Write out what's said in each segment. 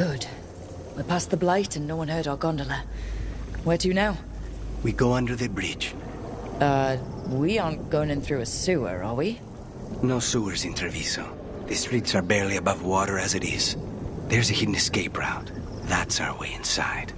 Good. We're past the Blight and no one heard our gondola. Where to now? We go under the bridge. We aren't going in through a sewer, are we? No sewers in Treviso. The streets are barely above water as it is. There's a hidden escape route. That's our way inside.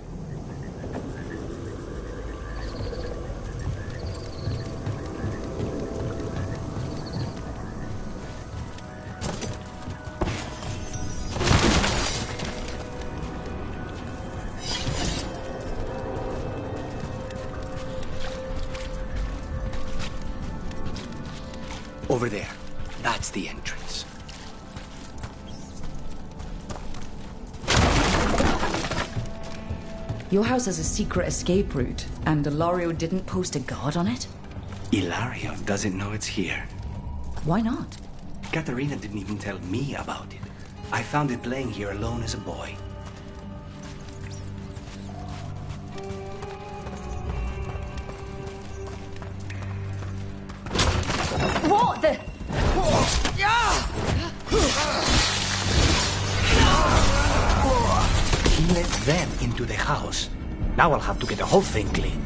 Over there. That's the entrance. Your house has a secret escape route, and Ilario didn't post a guard on it? Ilario doesn't know it's here. Why not? Katerina didn't even tell me about it. I found it playing here alone as a boy. What the? He let them into the house. Now I'll have to get the whole thing cleaned.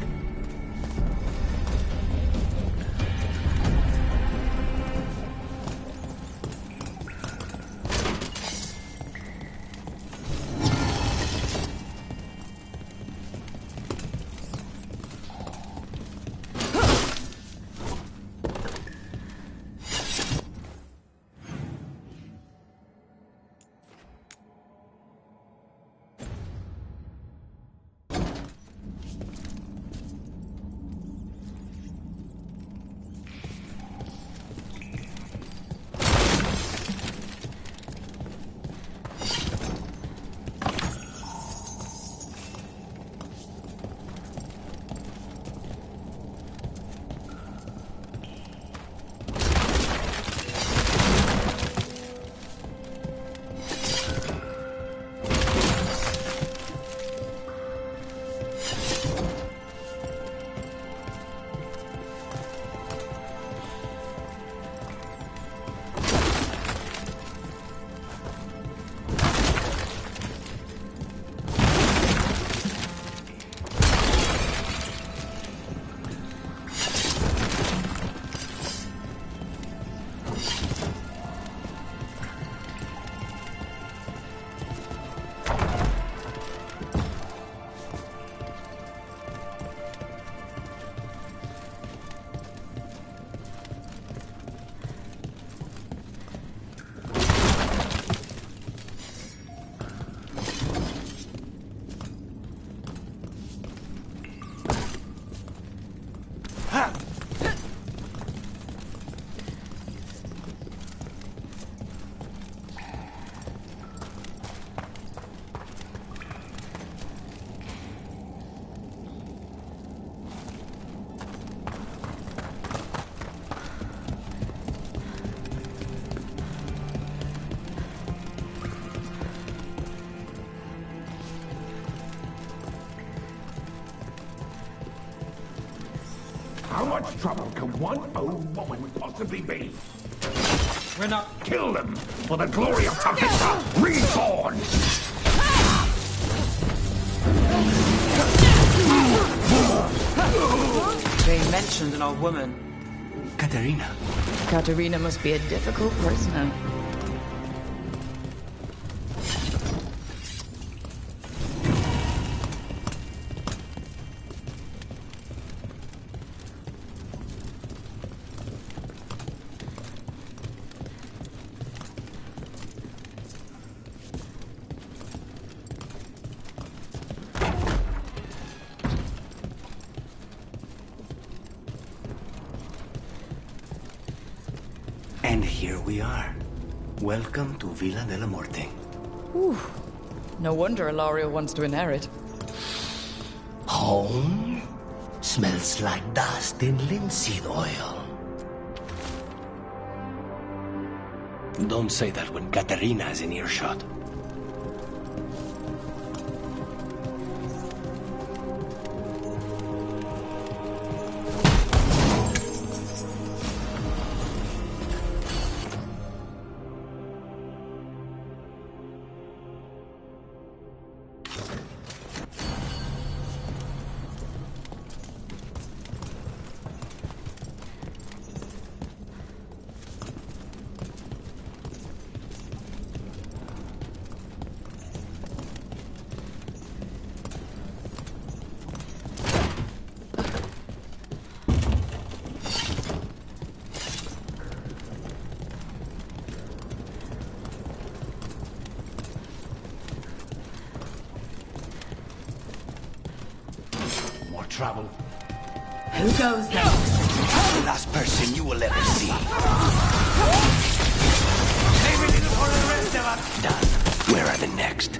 How much trouble can one old woman possibly be? We're not... Kill them for the glory of Tavista reborn! They mentioned an old woman. Katerina. Katerina must be a difficult prisoner. And here we are. Welcome to Villa de la Morte. Ooh. No wonder Ilario wants to inherit. Home? Smells like dust and linseed oil. Don't say that when Katerina is in earshot. trouble. Who goes there? The last person you will ever see. Save a little for the rest of us. Done. Where are the next?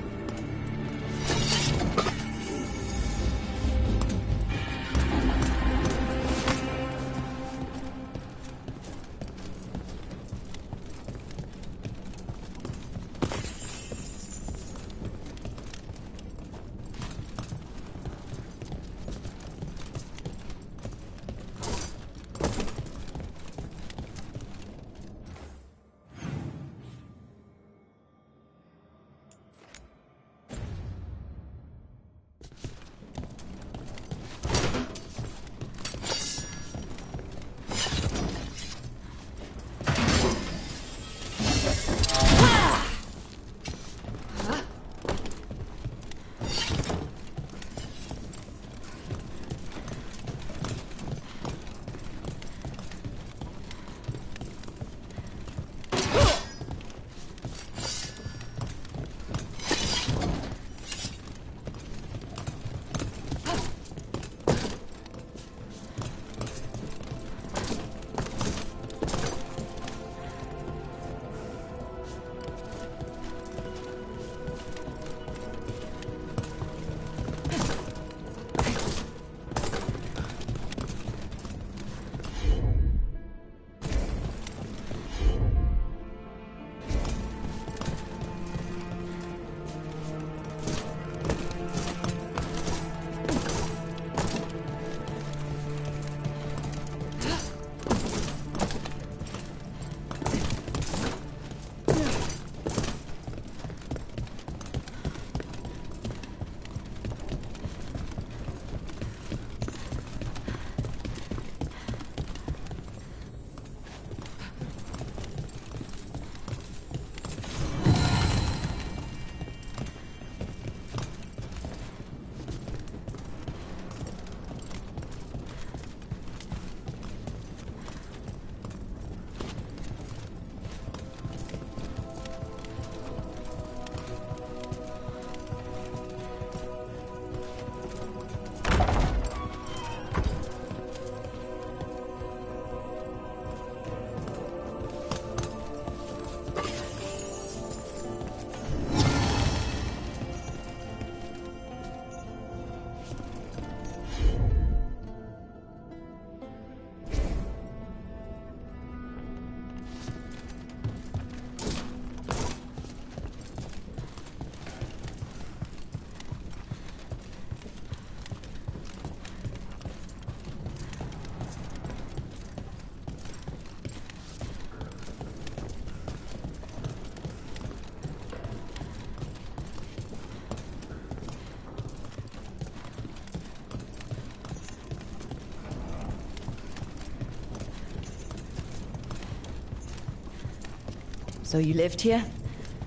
So you lived here?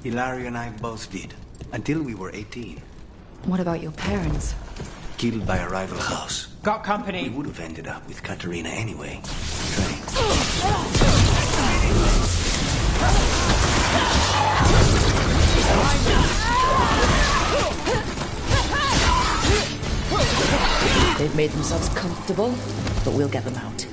Hilario and I both did. Until we were 18. What about your parents? Killed by a rival house. Got We company. would have ended up with Katerina anyway. Trey. They've made themselves comfortable, but we'll get them out.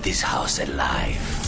this house alive.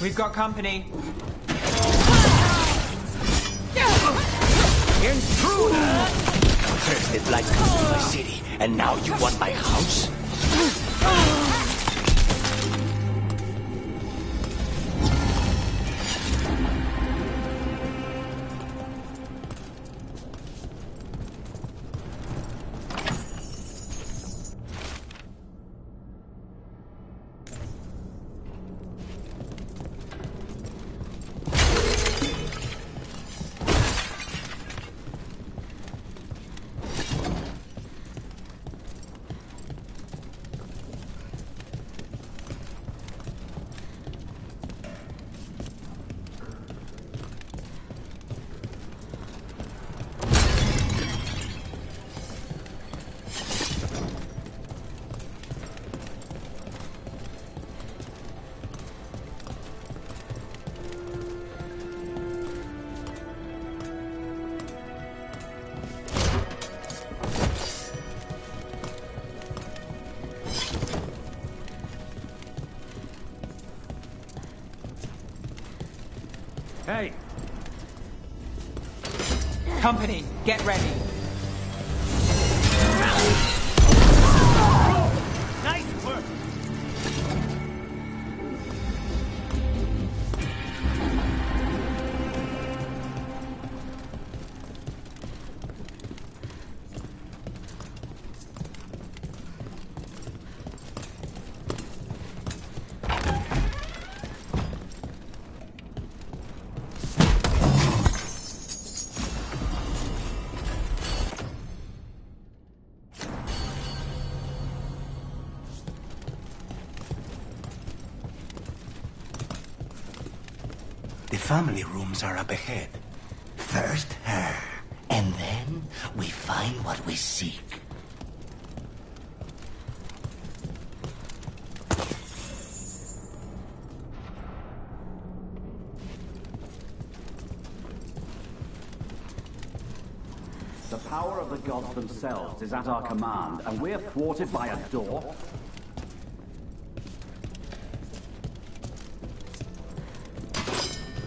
We've got company. Intruder! First it like comes to my city, and now you want my house? Hey! Company, get ready. Nice work! The family rooms are up ahead. First her, and then we find what we seek. The power of the gods themselves is at our command, and we're thwarted by a door?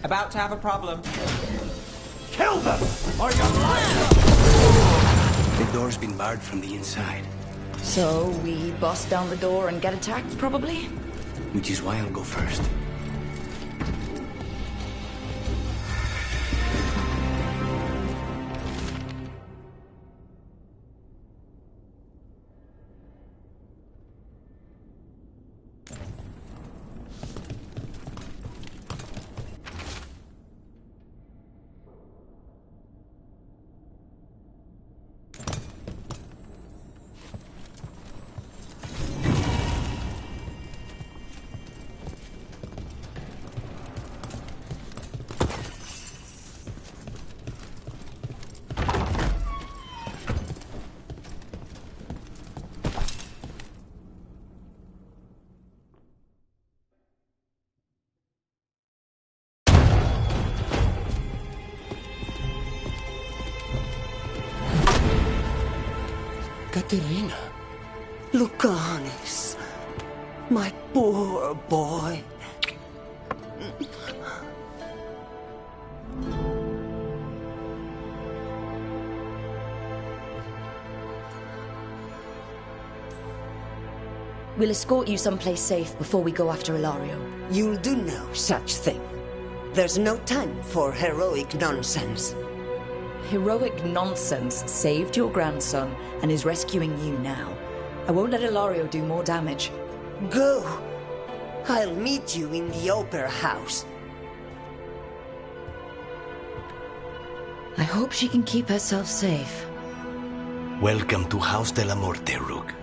About to have a problem. Kill them! Or you're lying! The door's been barred from the inside, So we bust down the door and get attacked, probably? which is why I'll go first. Katerina. Lucanis, my poor boy. We'll escort you someplace safe before we go after Ilario. You'll do no such thing. There's no time for heroic nonsense. Heroic nonsense saved your grandson and is rescuing you now. I won't let Ilario do more damage. Go. I'll meet you in the opera house. I hope she can keep herself safe. Welcome to House de la Morte, Rook.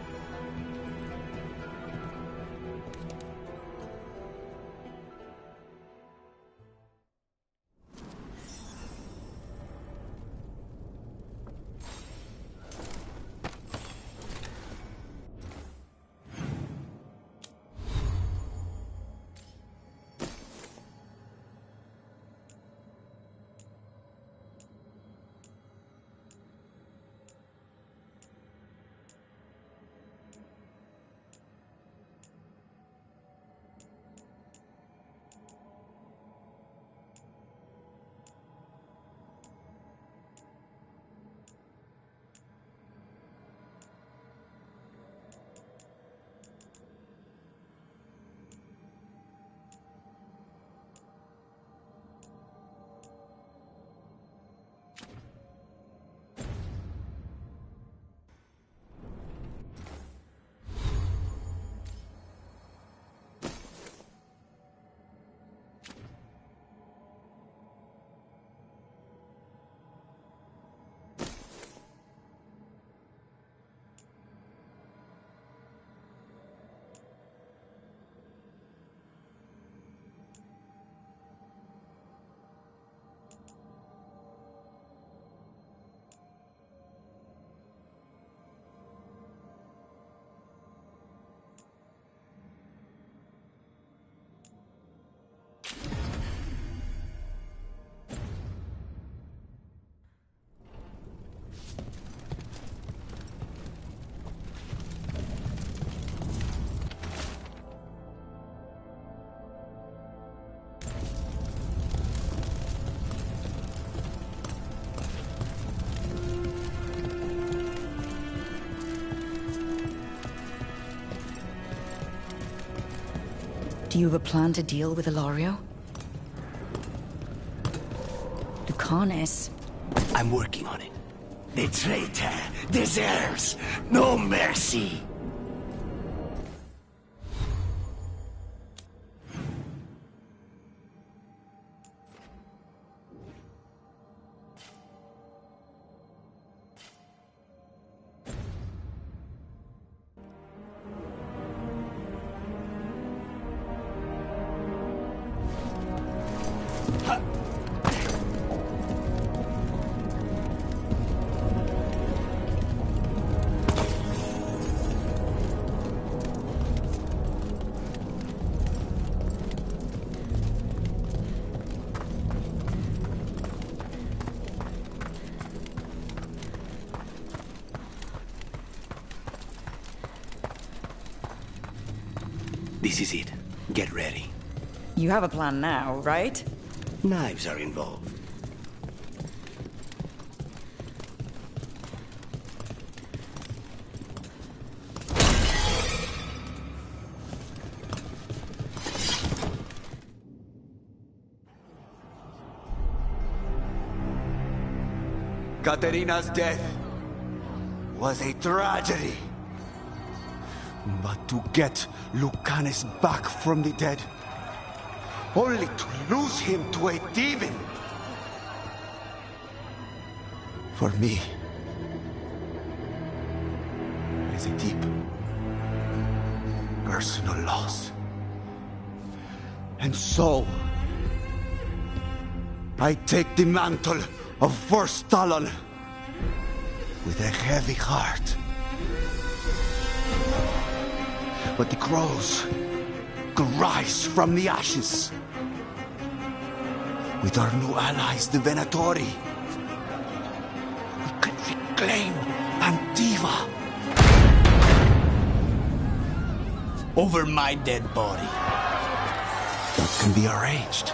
Do you have a plan to deal with Ilario? Lucanis? I'm working on it. The traitor deserves no mercy. This is it. Get ready. You have a plan now, right? Knives are involved. Katerina's death was a tragedy. But to get Lucanis back from the dead, only to lose him to a demon, for me, is a deep personal loss. And so, I take the mantle of First Talon with a heavy heart. But the crows could rise from the ashes. With our new allies, the Venatori, we can reclaim Antiva over my dead body. That can be arranged.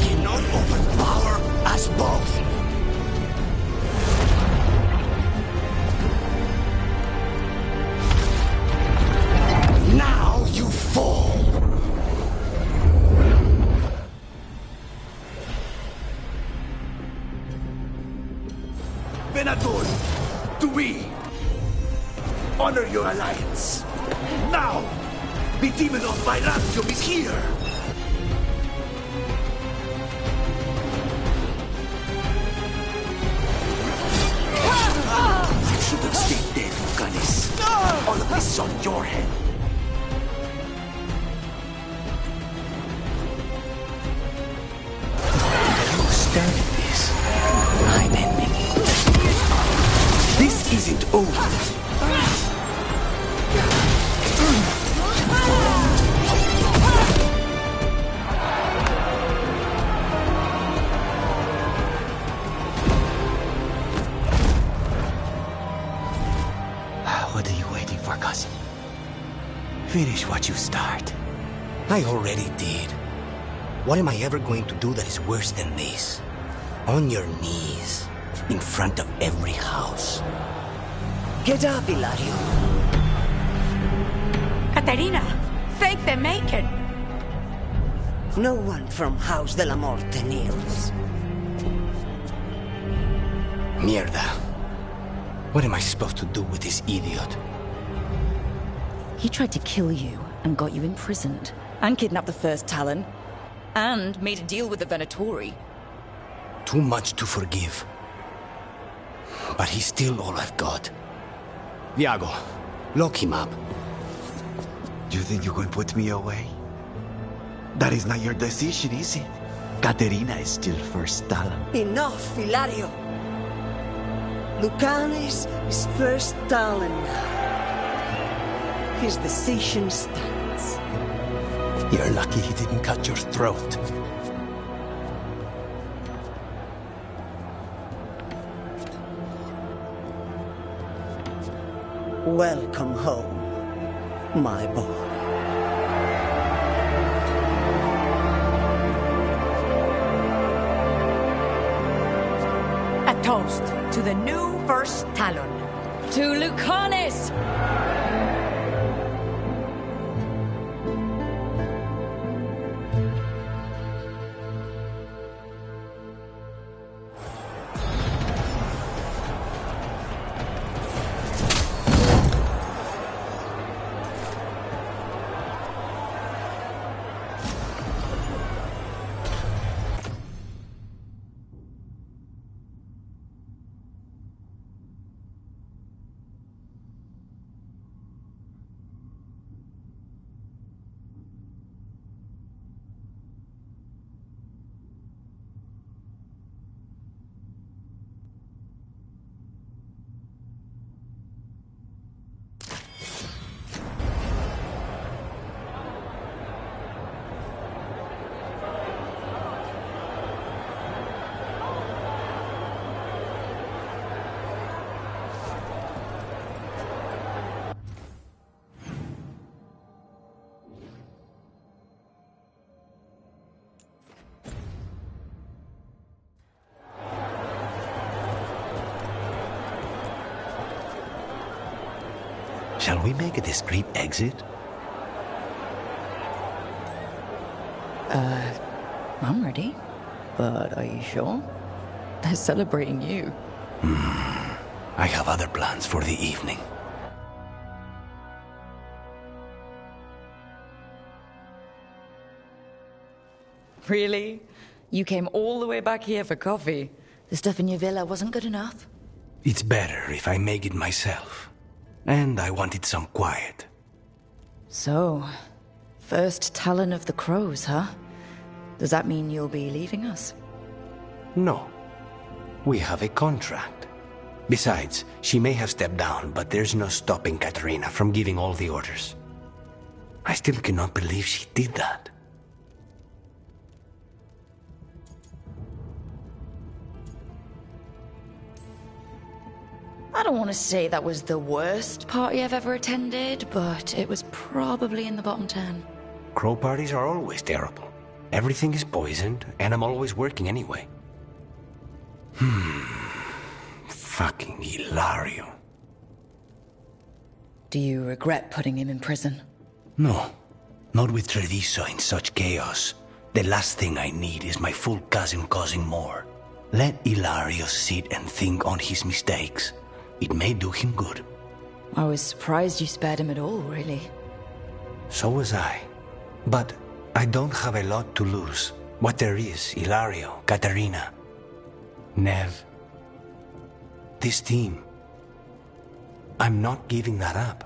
Cannot overpower us both. Now you fall. Venator, to me, honor your alliance. Now, the demon of Vibranium is here. You should have stayed dead, Lucanis. All of this is on your head. You started this. I'm ending it. This isn't over. What are you waiting for, cousin? Finish what you start. I already did. What am I ever going to do that is worse than this? On your knees, in front of every house. Get up, Hilario. Caterina, thank the maker. No one from House de la Morte kneels. Mierda. What am I supposed to do with this idiot? He tried to kill you and got you imprisoned, and kidnapped the first Talon, and made a deal with the Venatori. Too much to forgive. But he's still all I've got. Viago, lock him up. You think you can put me away? That is not your decision, is it? Caterina is still first Talon. Enough, Hilario. Lucanis is first Talon now. His decision stands. You're lucky he didn't cut your throat. Welcome home, my boy. A toast to the new first Talon. To Lucanis! Shall we make a discreet exit? I'm ready. But are you sure? They're celebrating you. I have other plans for the evening. Really? You came all the way back here for coffee? The stuff in your villa wasn't good enough? It's better if I make it myself. And I wanted some quiet. So, first Talon of the Crows, huh? Does that mean you'll be leaving us? No. We have a contract. Besides, she may have stepped down, but there's no stopping Caterina from giving all the orders. I still cannot believe she did that. I don't want to say that was the worst party I've ever attended, but it was probably in the bottom 10. Crow parties are always terrible. Everything is poisoned, and I'm always working anyway. Fucking Hilario. Do you regret putting him in prison? No. Not with Treviso in such chaos. The last thing I need is my full cousin causing more. Let Hilario sit and think on his mistakes. It may do him good. I was surprised you spared him at all, really. So was I. But I don't have a lot to lose. What there is, Hilario, Katarina, Nev. This team. I'm not giving that up.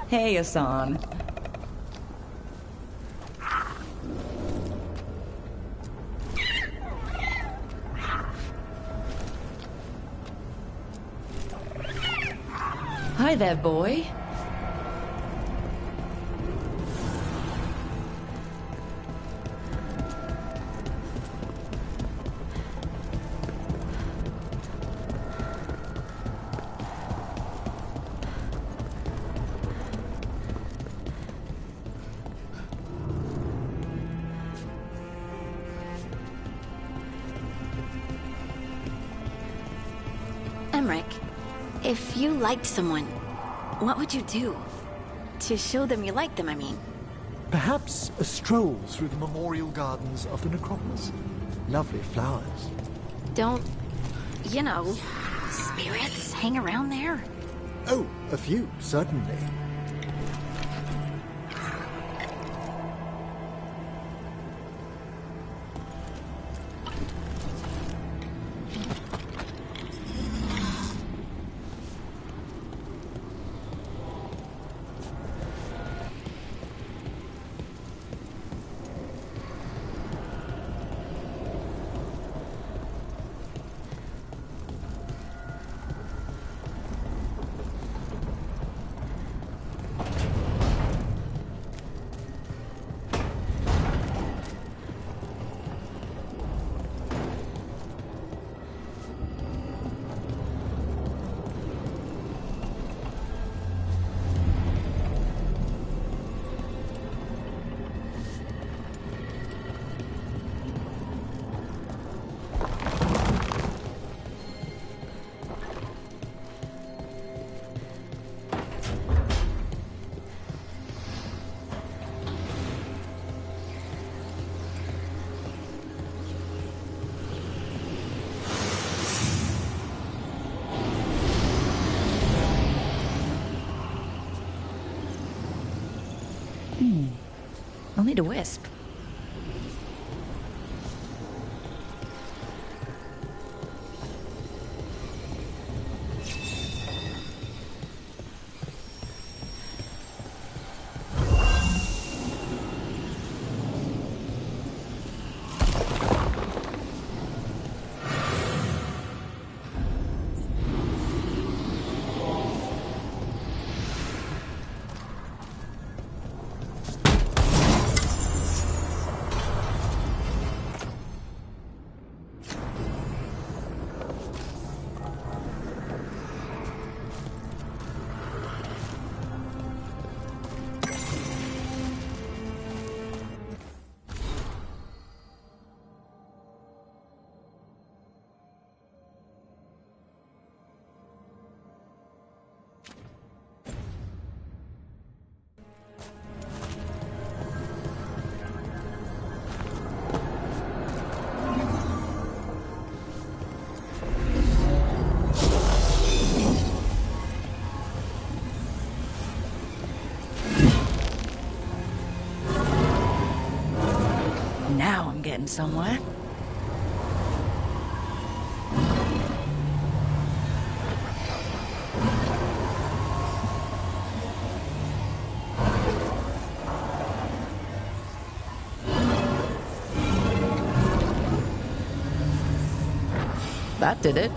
Hey, Hassan. Hi there, boy. Emmerich, if you liked someone, what would you do? To show them you like them, I mean. Perhaps a stroll through the memorial gardens of the necropolis. Lovely flowers. Don't, you know, spirits hang around there? Oh, a few, certainly. I'll need a wisp. Now I'm getting somewhere. That did it.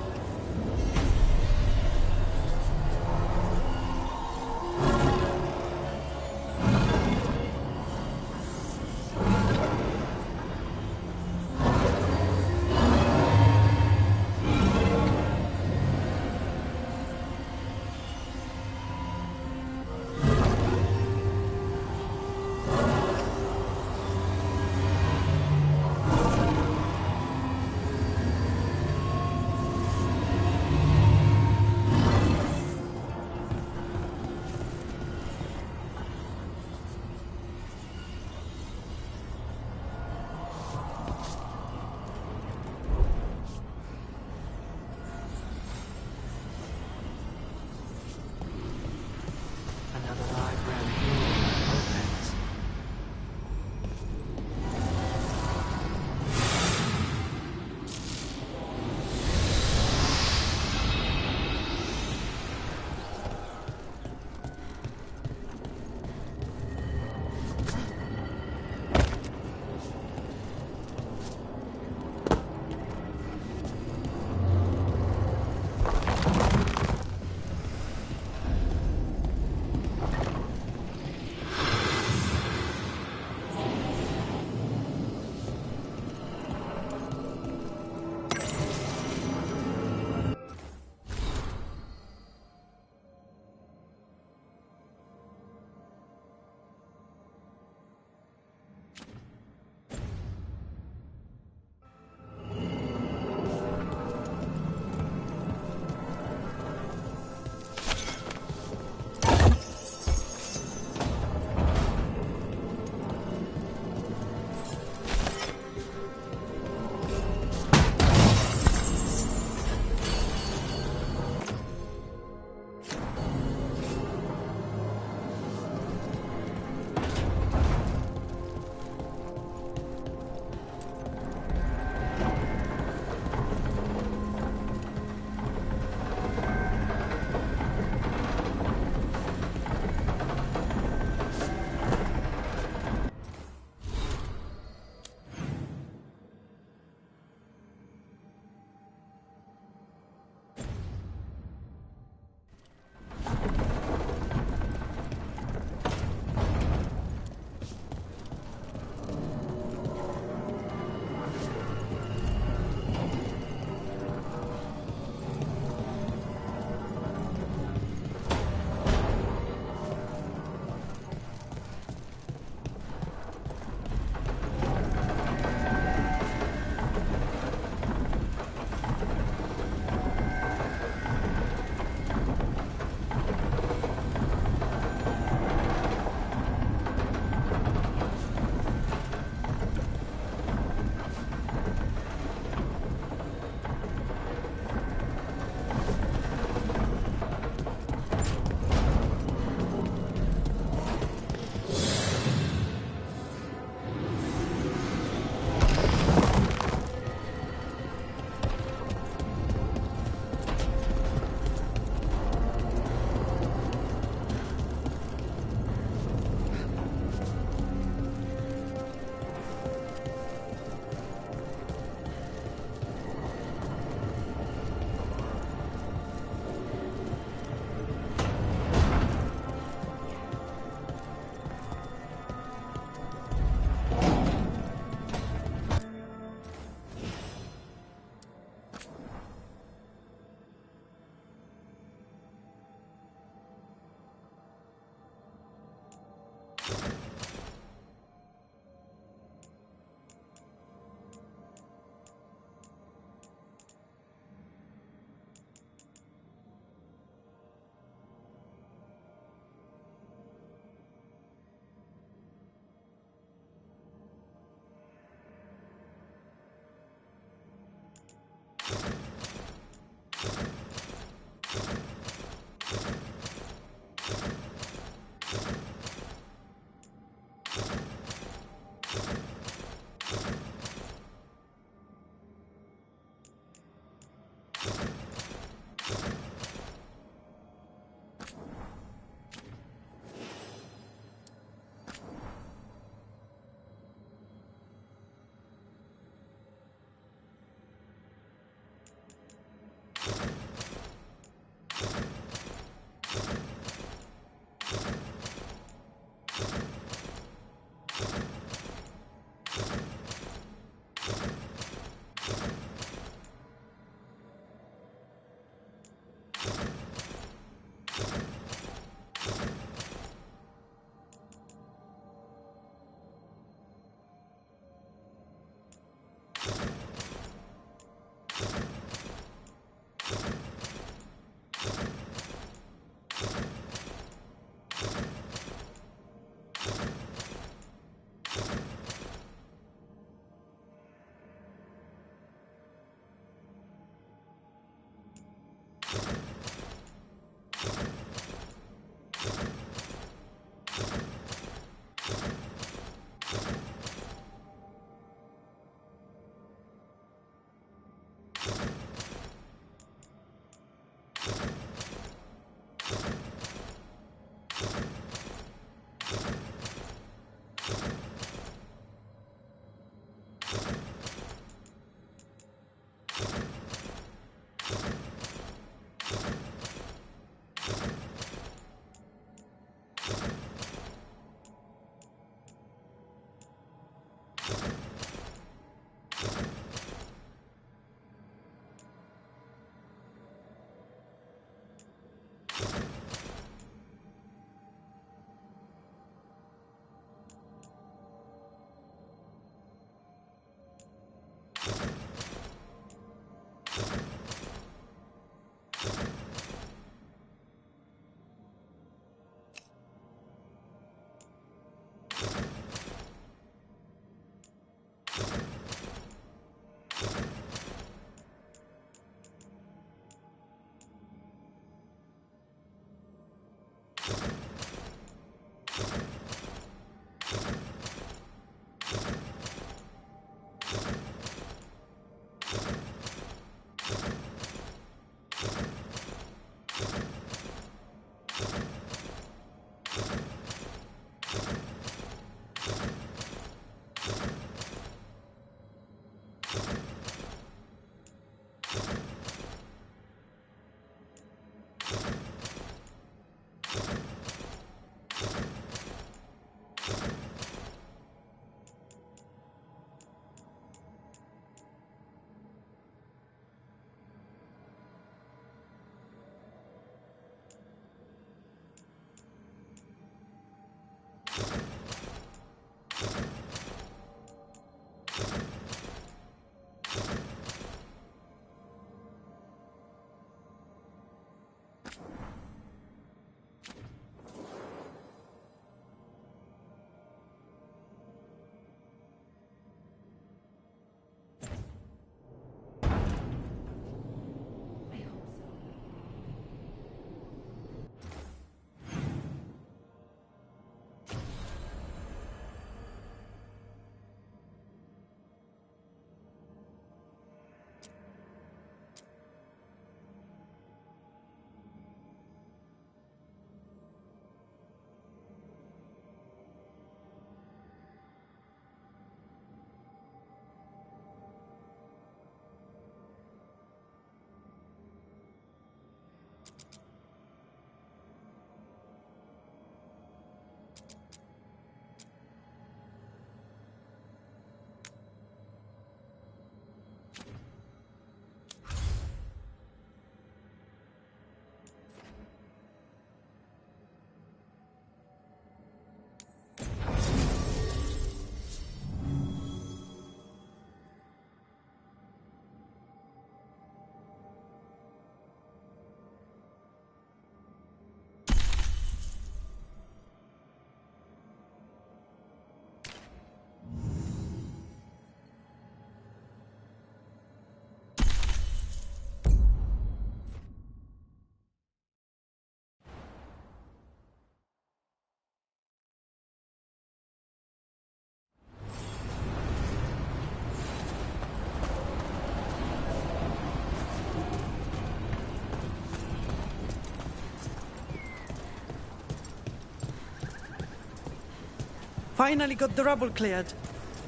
Finally got the rubble cleared.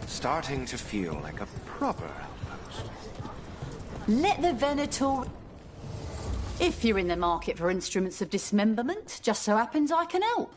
Starting to feel like a proper outpost. Let the Venator... If you're in the market for instruments of dismemberment, just so happens I can help.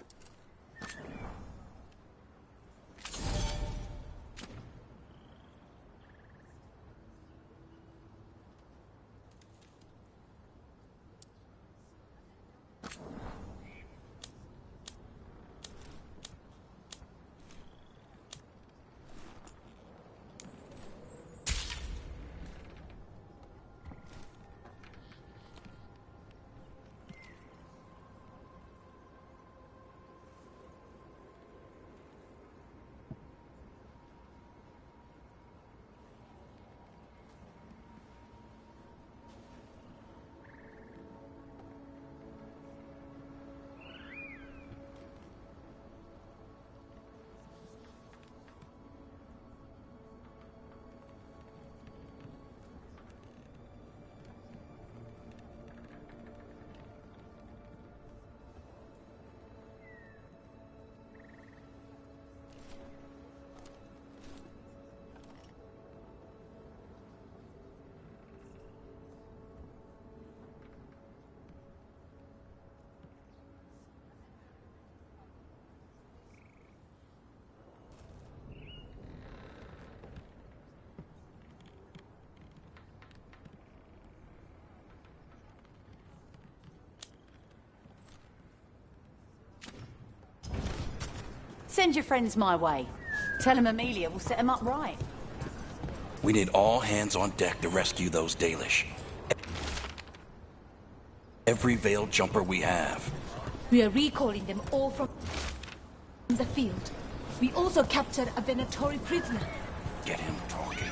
Send your friends my way. Tell them Amelia will set them up right. We need all hands on deck to rescue those Dalish. Every veiled jumper we have. We are recalling them all from the field. We also captured a Venatori prisoner. Get him talking.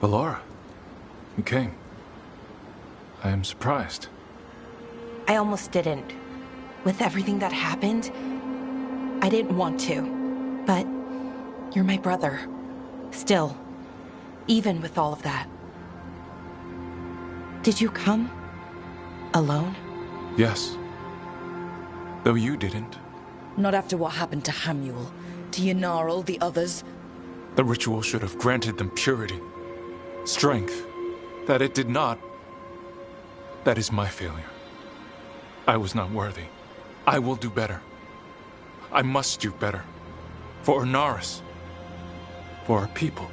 Valora, you came. I am surprised. I almost didn't. With everything that happened, I didn't want to. But you're my brother. Still, even with all of that. Did you come? Alone? Yes. Though you didn't. Not after what happened to Hamuel, to Yanarl, the others. The ritual should have granted them purity. Strength. That it did not. That is my failure. I was not worthy. I will do better. I must do better. For Ernaris. For our people.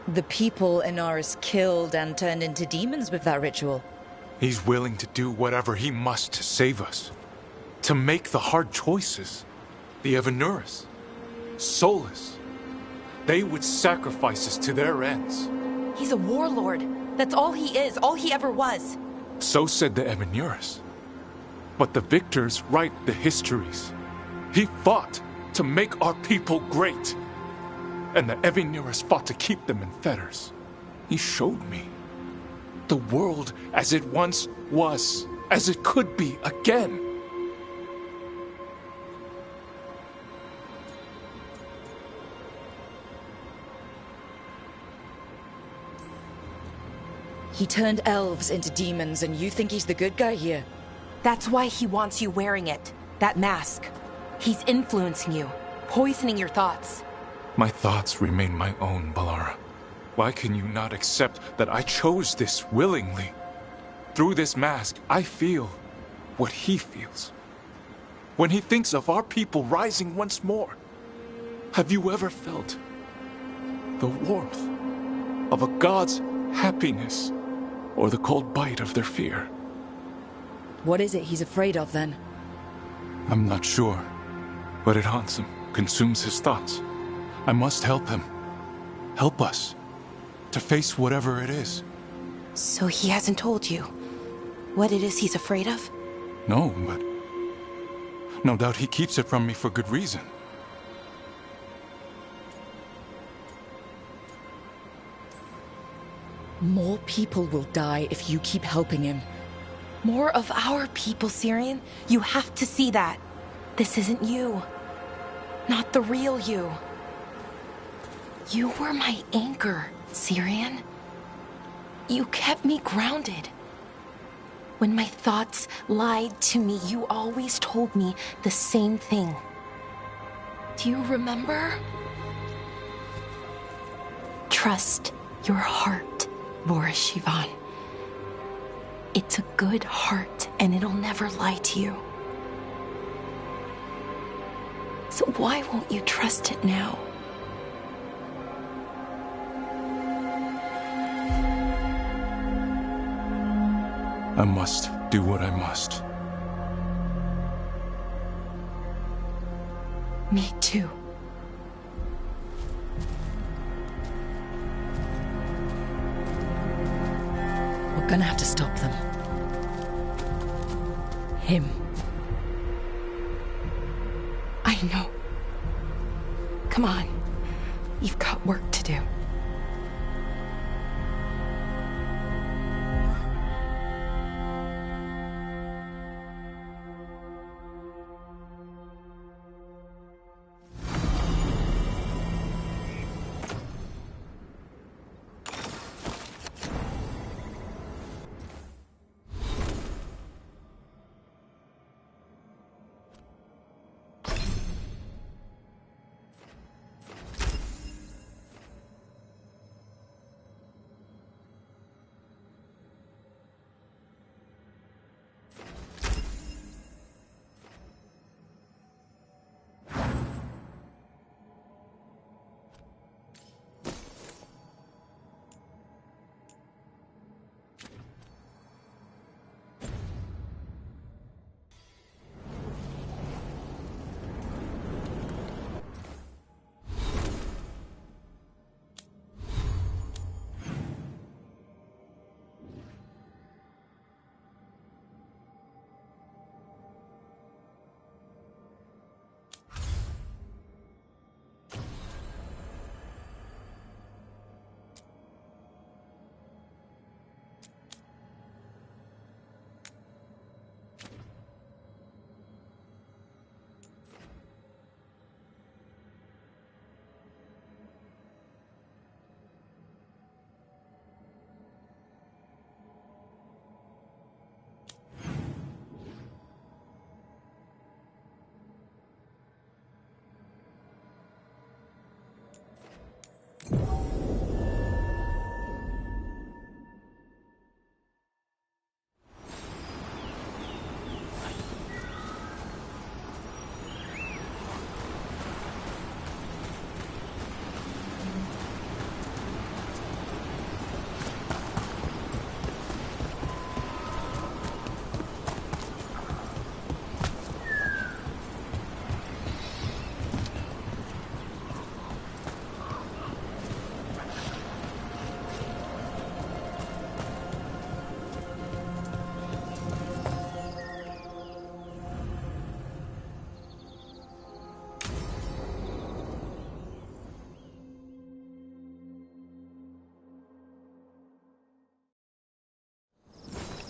The people Ernaris killed and turned into demons with that ritual. He's willing to do whatever he must to save us. To make the hard choices. The Evanuris. Solus. They would sacrifice us to their ends. He's a warlord. That's all he is, all he ever was. So said the Evanuris. But the victors write the histories. He fought to make our people great. And the Evanuris fought to keep them in fetters. He showed me. The world as it once was, as it could be again. He turned elves into demons, and you think he's the good guy here? That's why he wants you wearing it. That mask. He's influencing you, poisoning your thoughts. My thoughts remain my own, Balara. Why can you not accept that I chose this willingly? Through this mask, I feel what he feels. When he thinks of our people rising once more, have you ever felt the warmth of a god's happiness or the cold bite of their fear? What is it he's afraid of, then? I'm not sure, but it haunts him, consumes his thoughts. I must help him. Help us. To face whatever it is. So he hasn't told you what it is he's afraid of? No, but no doubt he keeps it from me for good reason. More people will die if you keep helping him. More of our people, Syrian. You have to see that. This isn't you. Not the real you. You were my anchor, Syrian. You kept me grounded. When my thoughts lied to me, you always told me the same thing. Do you remember? Trust your heart, Boris Shivan. It's a good heart, and it'll never lie to you. So why won't you trust it now? I must do what I must. Me too. We're gonna have to stop them. him. I know. Come on. You've got work to do.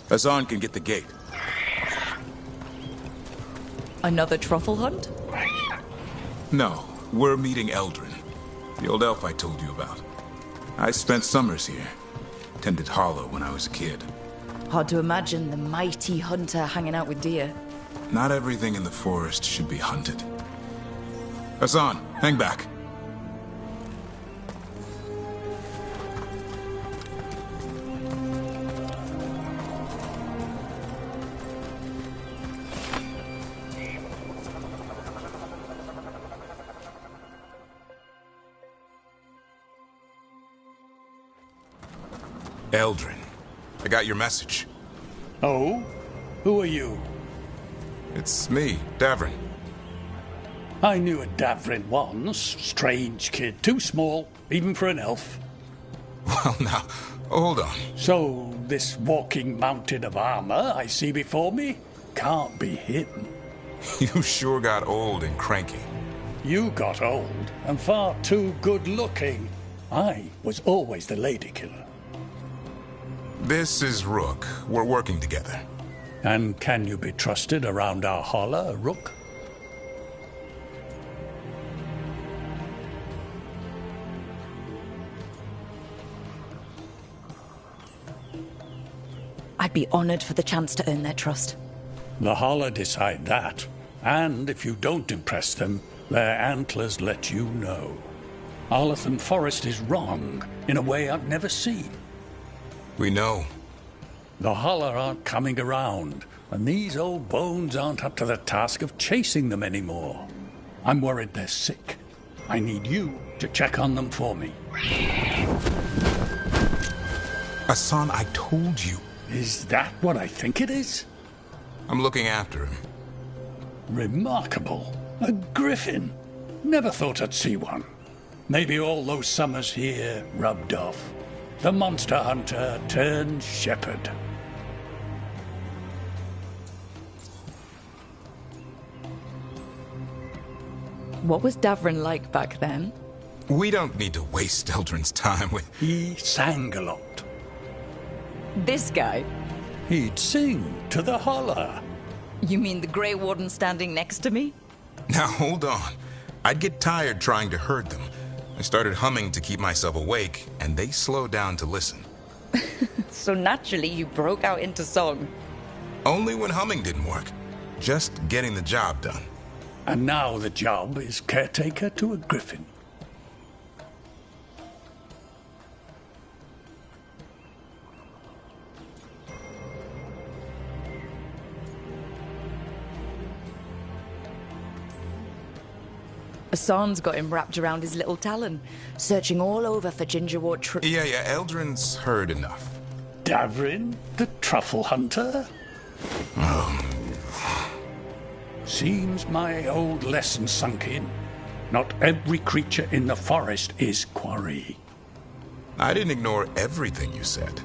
Hassan can get the gate. Another truffle hunt? No, we're meeting Eldrin, the old elf I told you about. I spent summers here. Tended Hollow when I was a kid. Hard to imagine the mighty hunter hanging out with deer. Not everything in the forest should be hunted. Hassan, hang back. Eldrin, I got your message. Oh? Who are you? It's me, Davrin. I knew a Davrin once. Strange kid. Too small, even for an elf. Well, now, hold on. So, this walking mountain of armor I see before me can't be hidden. You sure got old and cranky. You got old and far too good-looking. I was always the lady killer. This is Rook. We're working together. And can you be trusted around our holler, Rook? I'd be honored for the chance to earn their trust. The holler decide that. And if you don't impress them, their antlers let you know. Arlathan Forest is wrong in a way I've never seen. We know. The holler aren't coming around, and these old bones aren't up to the task of chasing them anymore. I'm worried they're sick. I need you to check on them for me. Hassan, I told you. Is that what I think it is? I'm looking after him. Remarkable. A griffin. Never thought I'd see one. Maybe all those summers here rubbed off. The monster hunter turned shepherd. What was Davrin like back then? We don't need to waste Eldrin's time with... He sang a lot. This guy? He'd sing to the holler. You mean the Grey Warden standing next to me? Now, hold on. I'd get tired trying to herd them. I started humming to keep myself awake, and they slowed down to listen. So naturally, you broke out into song. Only when humming didn't work. Just getting the job done. And now the job is caretaker to a griffin. Hassan's got him wrapped around his little talon, searching all over for gingerwort Yeah, Eldrin's heard enough. Davrin, the truffle hunter? Seems my old lesson sunk in. Not every creature in the forest is quarry. I didn't ignore everything you said.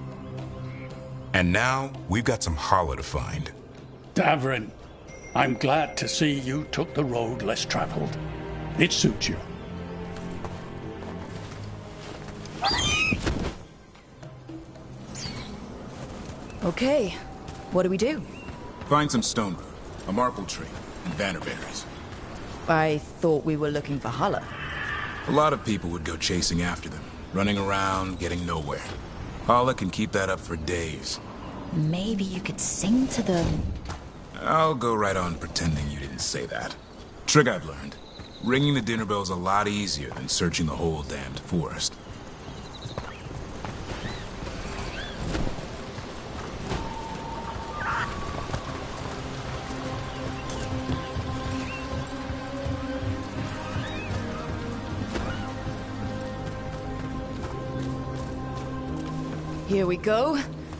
And now, we've got some hollow to find. Davrin, I'm glad to see you took the road less traveled. It suits you. Okay, what do we do? Find some stone root, a marble tree, and bannerberries. I thought we were looking for Hala. A lot of people would go chasing after them, running around, getting nowhere. Hala can keep that up for days. Maybe you could sing to them. I'll go right on pretending you didn't say that. Trick I've learned. Ringing the dinner bell's a lot easier than searching the whole damned forest. Here we go.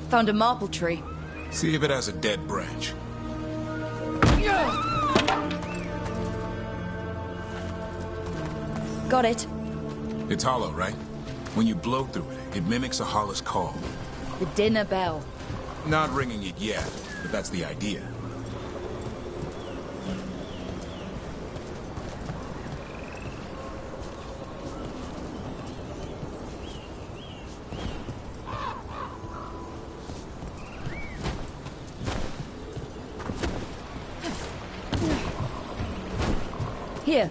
Found a maple tree. See if it has a dead branch. Got it. It's hollow, right? When you blow through it, it mimics a Hala's call. The dinner bell. Not ringing it yet, but that's the idea. Here,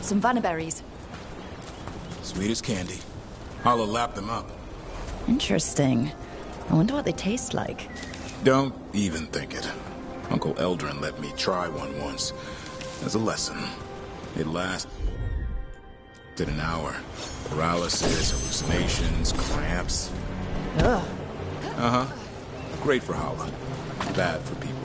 some vannaberries. Sweet as candy. Hala lapped them up. Interesting. I wonder what they taste like. Don't even think it. Uncle Eldrin let me try one once. As a lesson. It lasted an hour. Paralysis, hallucinations, cramps. Ugh. Uh-huh. Great for Hala. Bad for people.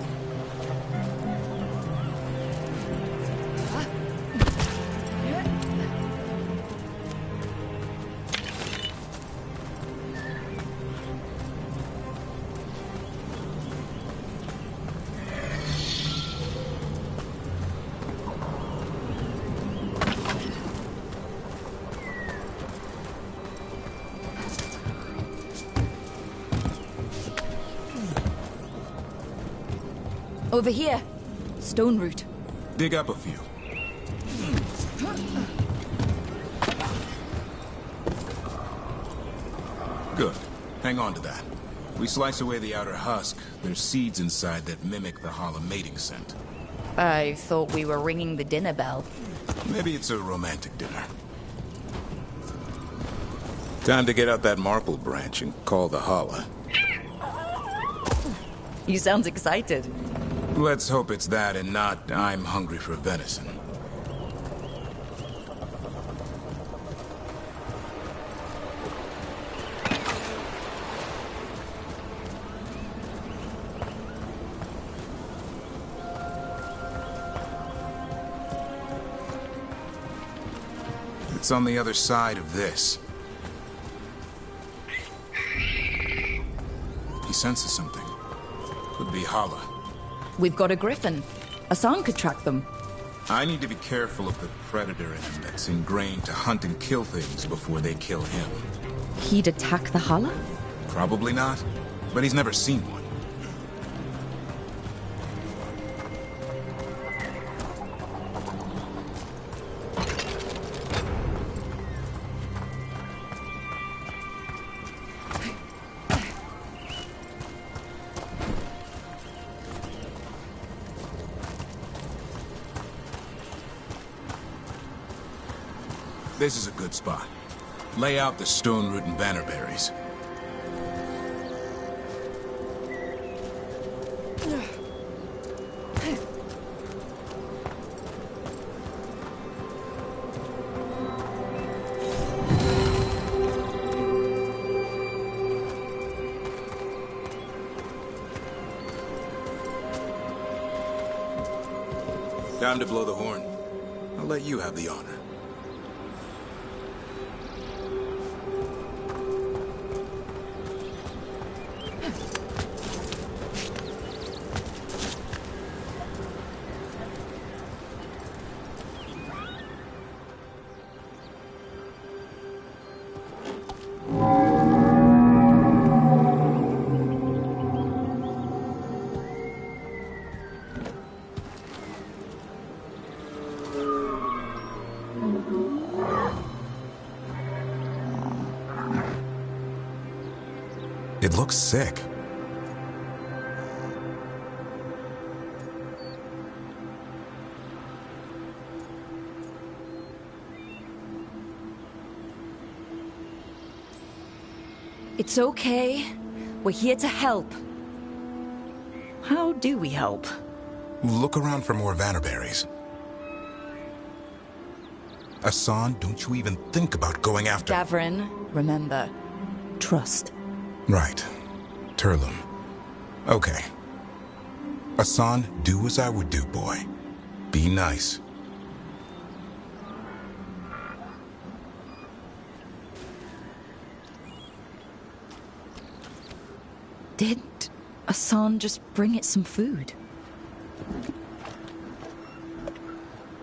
Over here. Stone root. Dig up a few. Good. Hang on to that. We slice away the outer husk. There's seeds inside that mimic the Hala mating scent. I thought we were ringing the dinner bell. Maybe it's a romantic dinner. Time to get out that marple branch and call the Hala. You sound excited. Let's hope it's that and not I'm hungry for venison. It's on the other side of this. He senses something. Could be Hala. We've got a griffin. Hassan could track them. I need to be careful of the predator in him that's ingrained to hunt and kill things before they kill him. He'd attack the Hala? Probably not, but he's never seen one. This is a good spot. Lay out the stone root and bannerberries. Time to blow the horn. I'll let you have the honor. It looks sick. It's okay. We're here to help. How do we help? Look around for more Vannerberries. Asan, don't you even think about going after... Gavrin, remember, trust. Right. Turlum. Okay. Asan, do as I would do, boy. Be nice. Did Asan just bring it some food?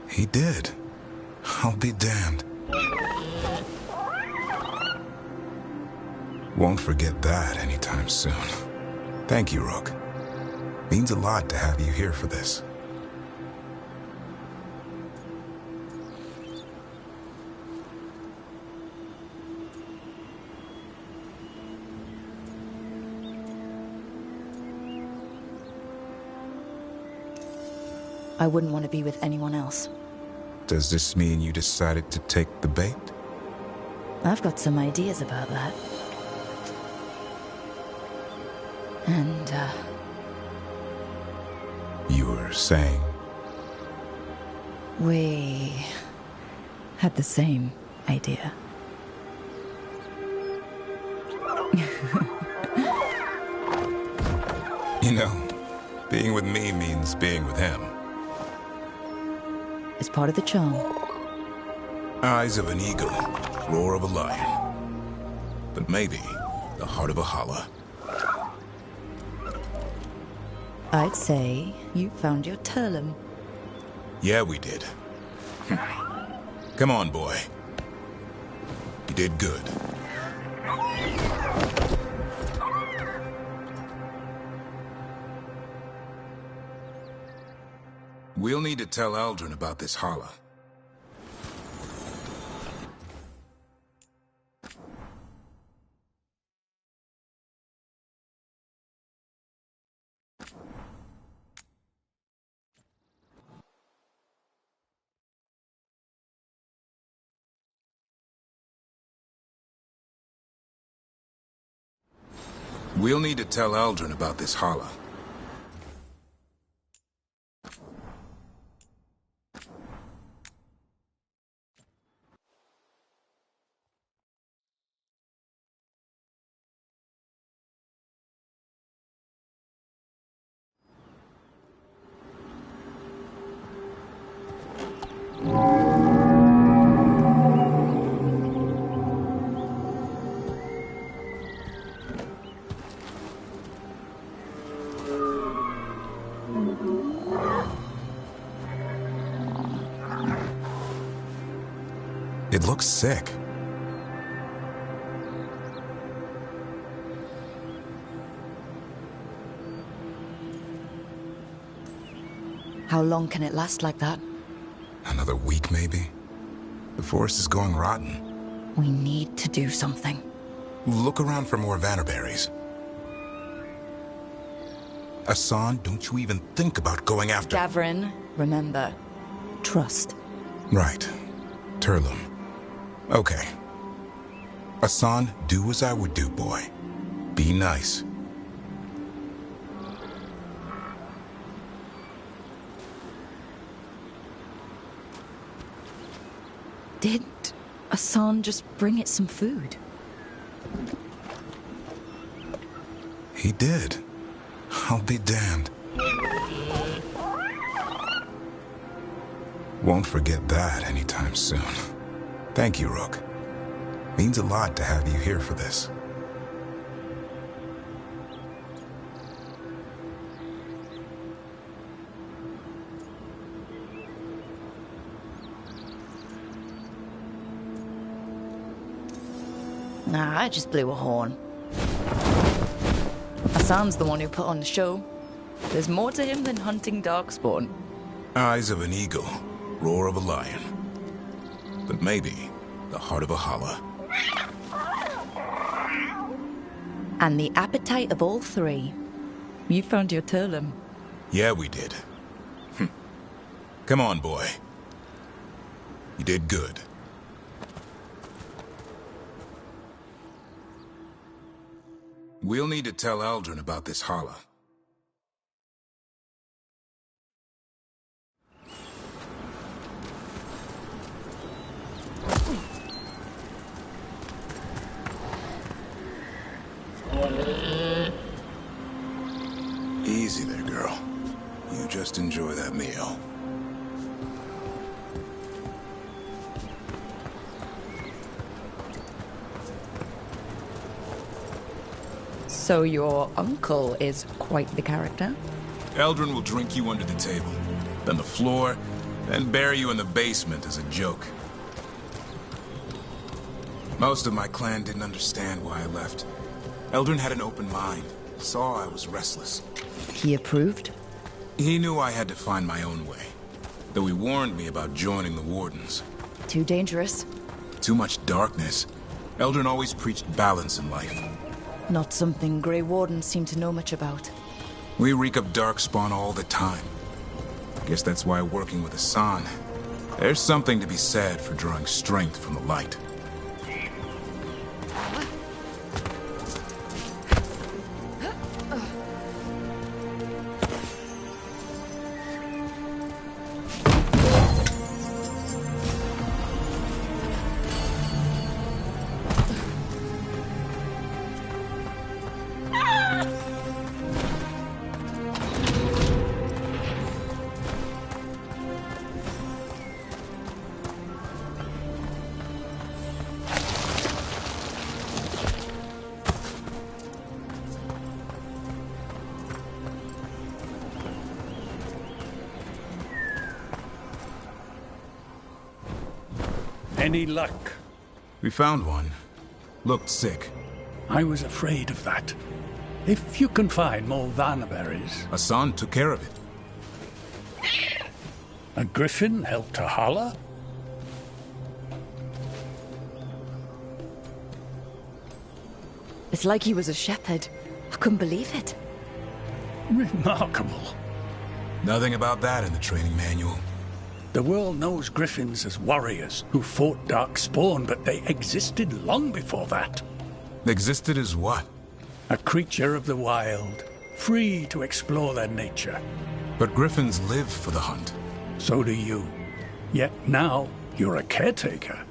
He did. I'll be damned. Won't forget that anytime soon. Thank you, Rook. Means a lot to have you here for this. I wouldn't want to be with anyone else. Does this mean you decided to take the bait? I've got some ideas about that. And, You were saying? we had the same idea. You know, being with me means being with him. It's part of the charm. Eyes of an eagle, roar of a lion. But maybe the heart of a holla. I'd say you found your Turlum. Yeah, we did. Come on, boy. You did good. We'll need to tell Aldrin about this holla. We'll need to tell Aldrin about this holla. It looks sick. How long can it last like that? Another week, maybe? The forest is going rotten. We need to do something. Look around for more Vannerberries. Asan, don't you even think about going after... Gavrin, remember, trust. Right. Turlum. Okay. Hassan, do as I would do, boy. Be nice. Did Hassan just bring it some food? He did. I'll be damned. Won't forget that anytime soon. Thank you, Rook. Means a lot to have you here for this. Nah, I just blew a horn. Hassan's the one who put on the show. There's more to him than hunting darkspawn. Eyes of an eagle, roar of a lion. But maybe the heart of a holla. And the appetite of all three. You found your Turlum. Yeah, we did. Come on, boy. You did good. We'll need to tell Eldrin about this holla. Easy there, girl. You just enjoy that meal. So your uncle is quite the character? Eldrin will drink you under the table, then the floor, then bury you in the basement as a joke. Most of my clan didn't understand why I left. Eldrin had an open mind, saw I was restless. He approved? He knew I had to find my own way, though he warned me about joining the Wardens. Too dangerous? Too much darkness. Eldrin always preached balance in life. Not something Grey Wardens seem to know much about. We reek of darkspawn all the time. Guess that's why working with Hassan, there's something to be said for drawing strength from the light. Any luck? We found one. Looked sick. I was afraid of that. If you can find more Vanaberries... Hassan took care of it. A griffin helped a holla? It's like he was a shepherd. I couldn't believe it. Remarkable. Nothing about that in the training manual. The world knows griffins as warriors who fought darkspawn, but they existed long before that. Existed as what? A creature of the wild, free to explore their nature. But griffins live for the hunt. So do you. Yet now, you're a caretaker.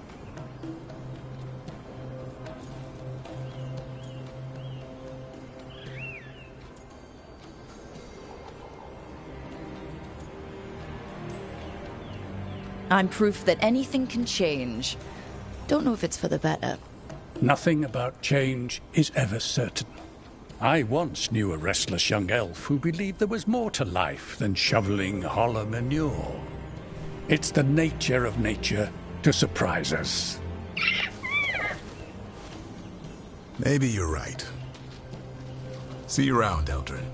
I'm proof that anything can change. Don't know if it's for the better. Nothing about change is ever certain. I once knew a restless young elf who believed there was more to life than shoveling hollow manure. It's the nature of nature to surprise us. Maybe you're right. See you around, Eldrin.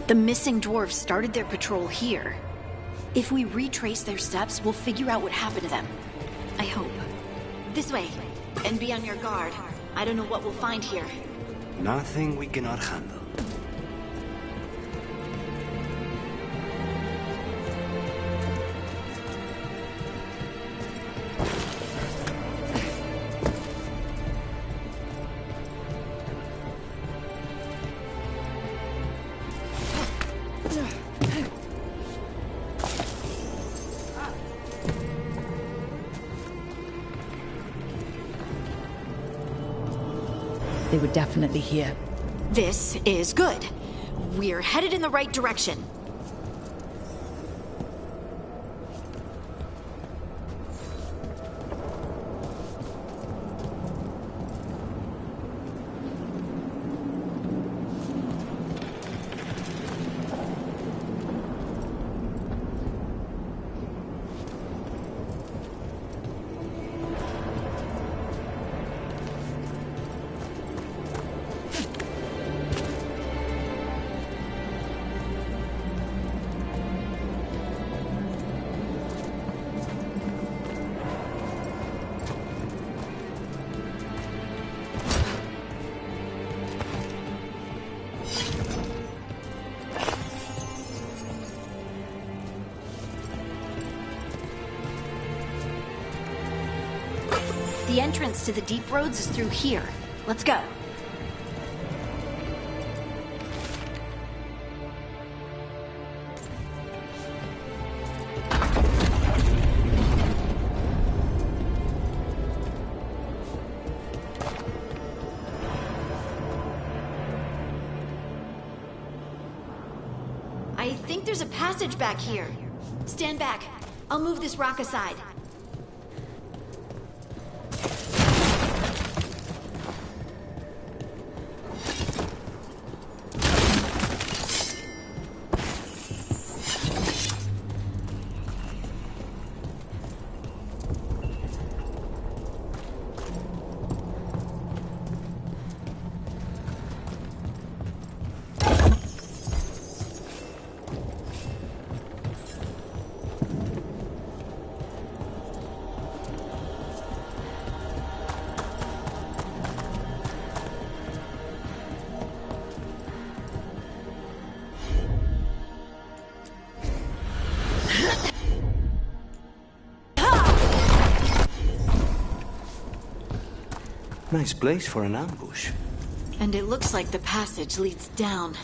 The missing dwarves started their patrol here. If we retrace their steps, we'll figure out what happened to them. I hope. This way. And be on your guard. I don't know what we'll find here. Nothing we cannot handle. They were definitely here. This is good. We're headed in the right direction. The entrance to the deep roads is through here. Let's go. I think there's a passage back here. Stand back. I'll move this rock aside. Nice place for an ambush. And it looks like the passage leads down.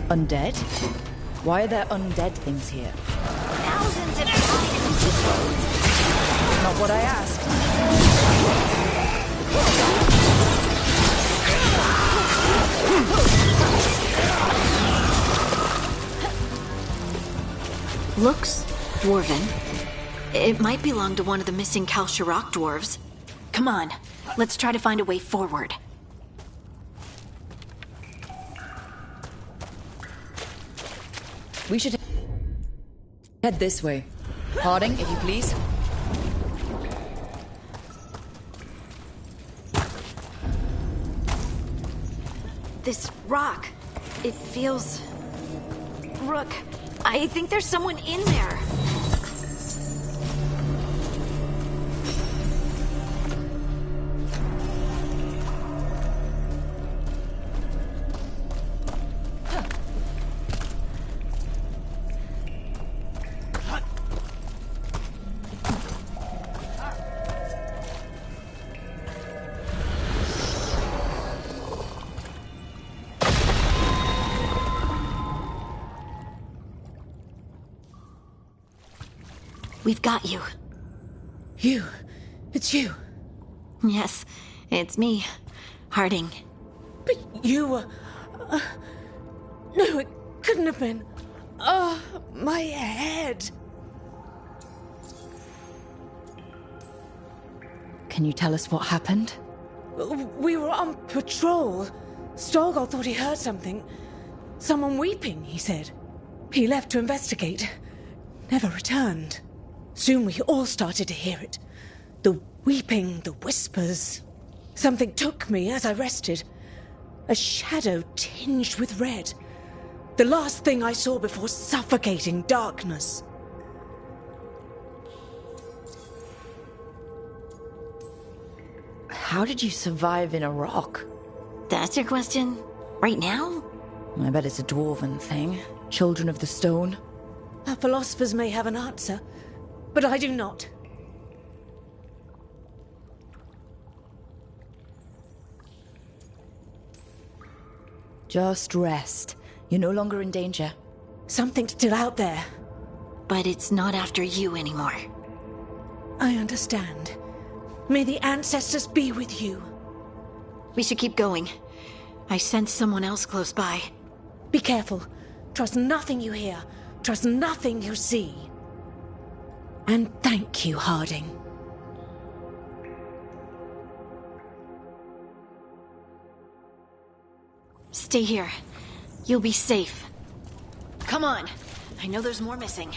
Undead? Why are there undead things here? Thousands of times! Not what I asked. Looks dwarven. It might belong to one of the missing Kal Shirak dwarves. Come on, let's try to find a way forward. We should head this way. Harding, if you please. This rock, it feels... Rook, I think there's someone in there. We've got you. You? It's you? Yes, it's me, Harding. But you were... no, it couldn't have been. Oh, my head. Can you tell us what happened? We were on patrol. Storgol thought he heard something. Someone weeping, he said. He left to investigate. never returned. Soon we all started to hear it. The weeping, the whispers. Something took me as I rested. A shadow tinged with red. The last thing I saw before suffocating darkness. How did you survive in a rock? That's your question? Right now? I bet it's a dwarven thing. Children of the stone. Our philosophers may have an answer, but I do not. Just rest. You're no longer in danger. Something's still out there. But it's not after you anymore. I understand. May the ancestors be with you. We should keep going. I sense someone else close by. Be careful. Trust nothing you hear. Trust nothing you see. And thank you, Harding. Stay here. You'll be safe. Come on. I know there's more missing.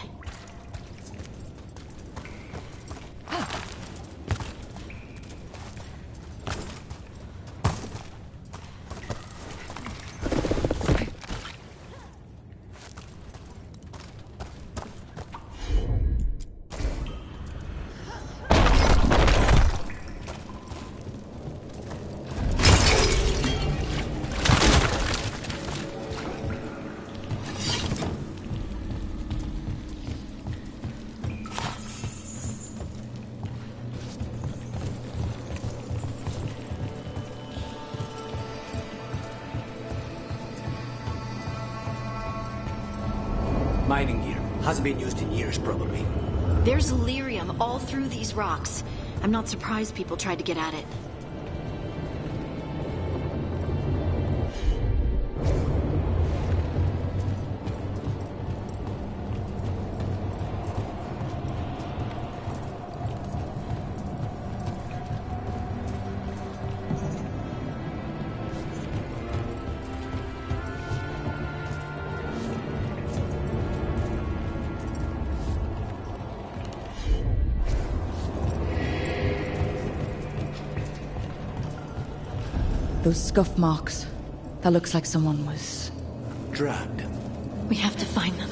Mining gear. Hasn't been used in years, probably. There's lyrium all through these rocks. I'm not surprised people tried to get at it. Those scuff marks. That looks like someone was... dragged. We have to find them.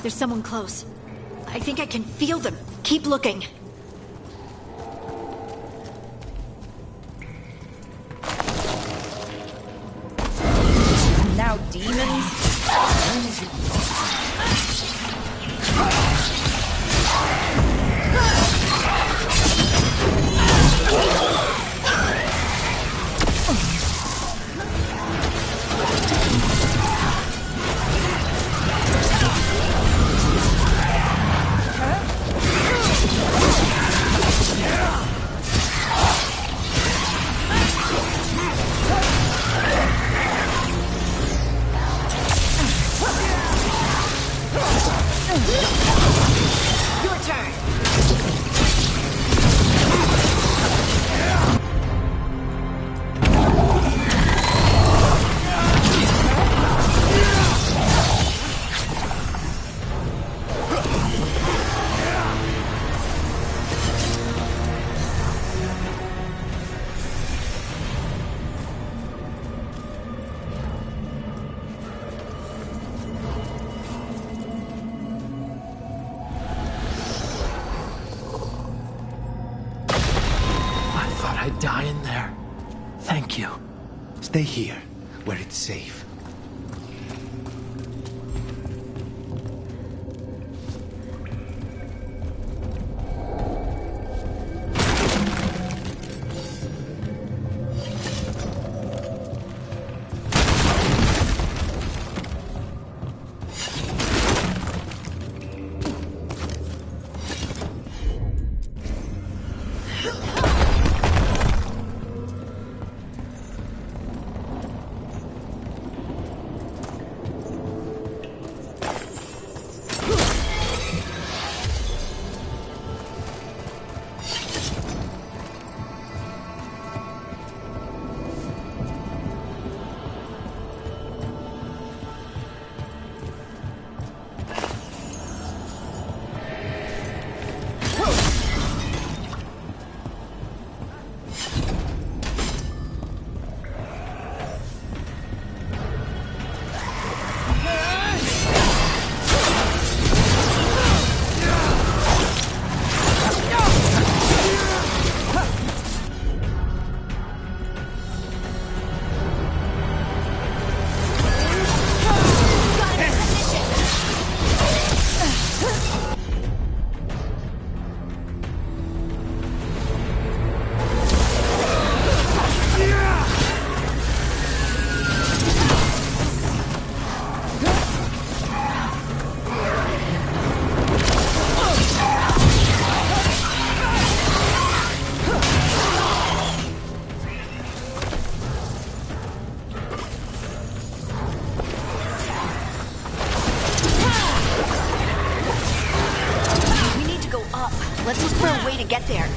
There's someone close. I think I can feel them. Keep looking. Now demons? Your turn. I'd die in there. Thank you. Stay here, where it's safe. Let's look for a way to get there.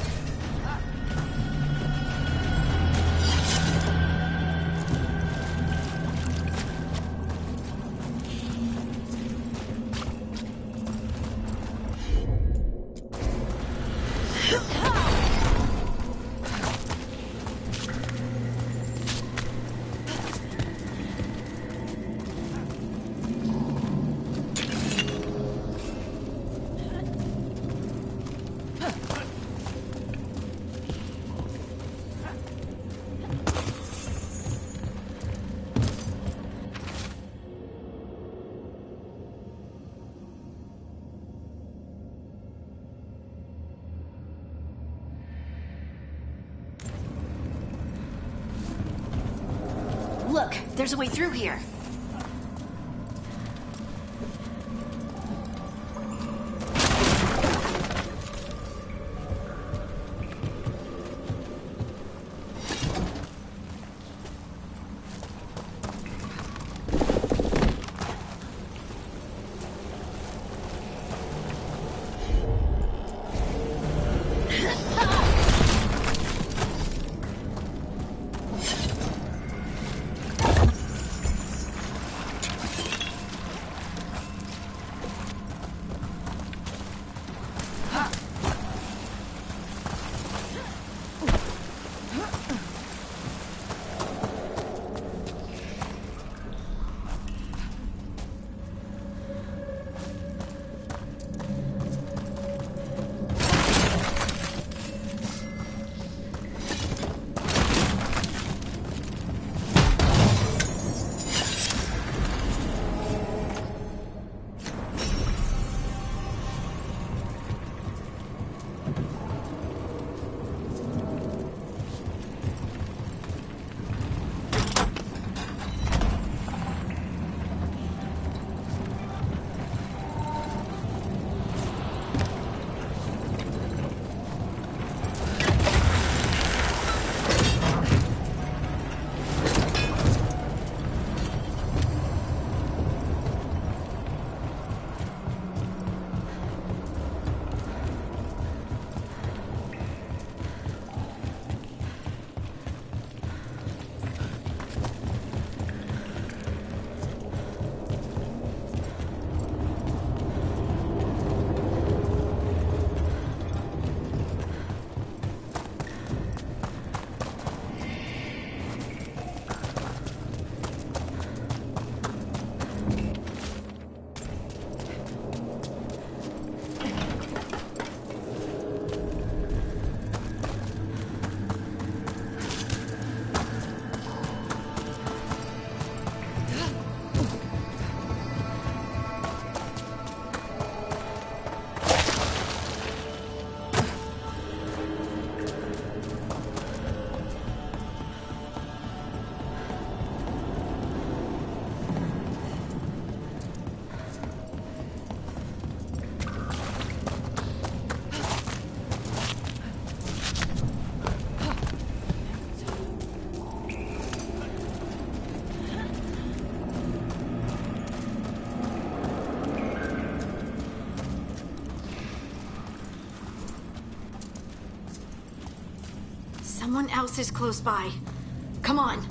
Look, there's a way through here. Someone else is close by. Come on.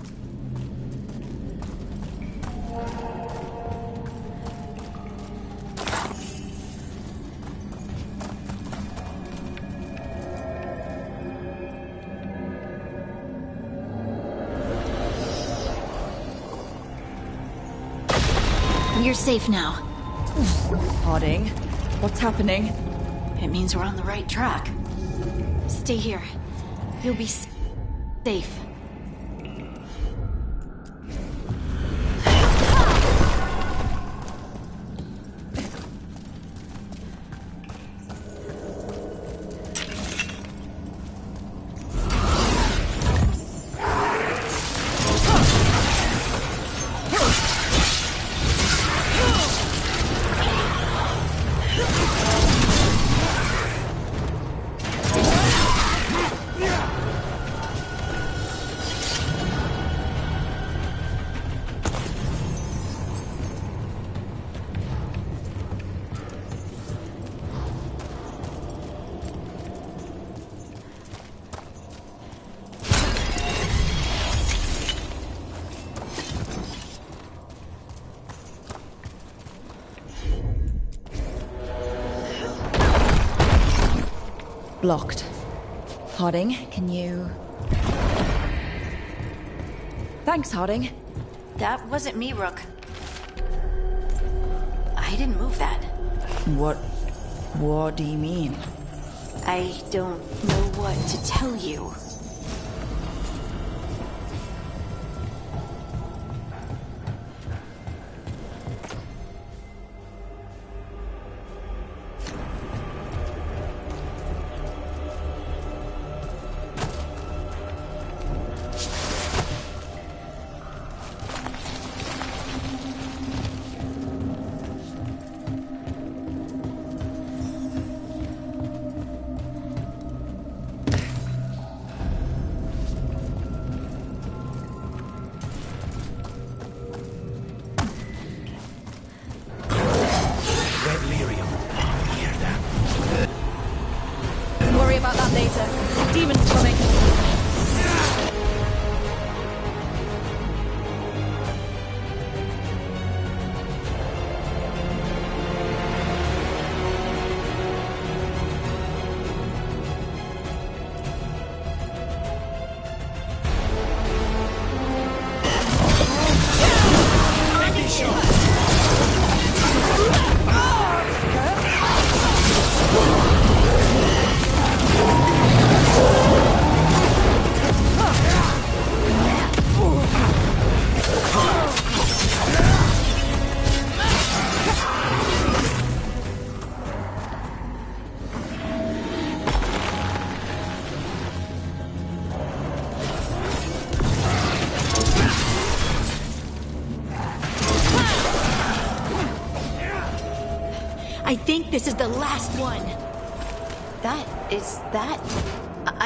You're safe now. Harding, what's happening? It means we're on the right track. Stay here. You'll be safe. Blocked. Harding, can you... Thanks, Harding. That wasn't me, Rook. I didn't move that. What do you mean? I don't know what to tell you. Worry about that later. Demon's coming. I think this is the last one.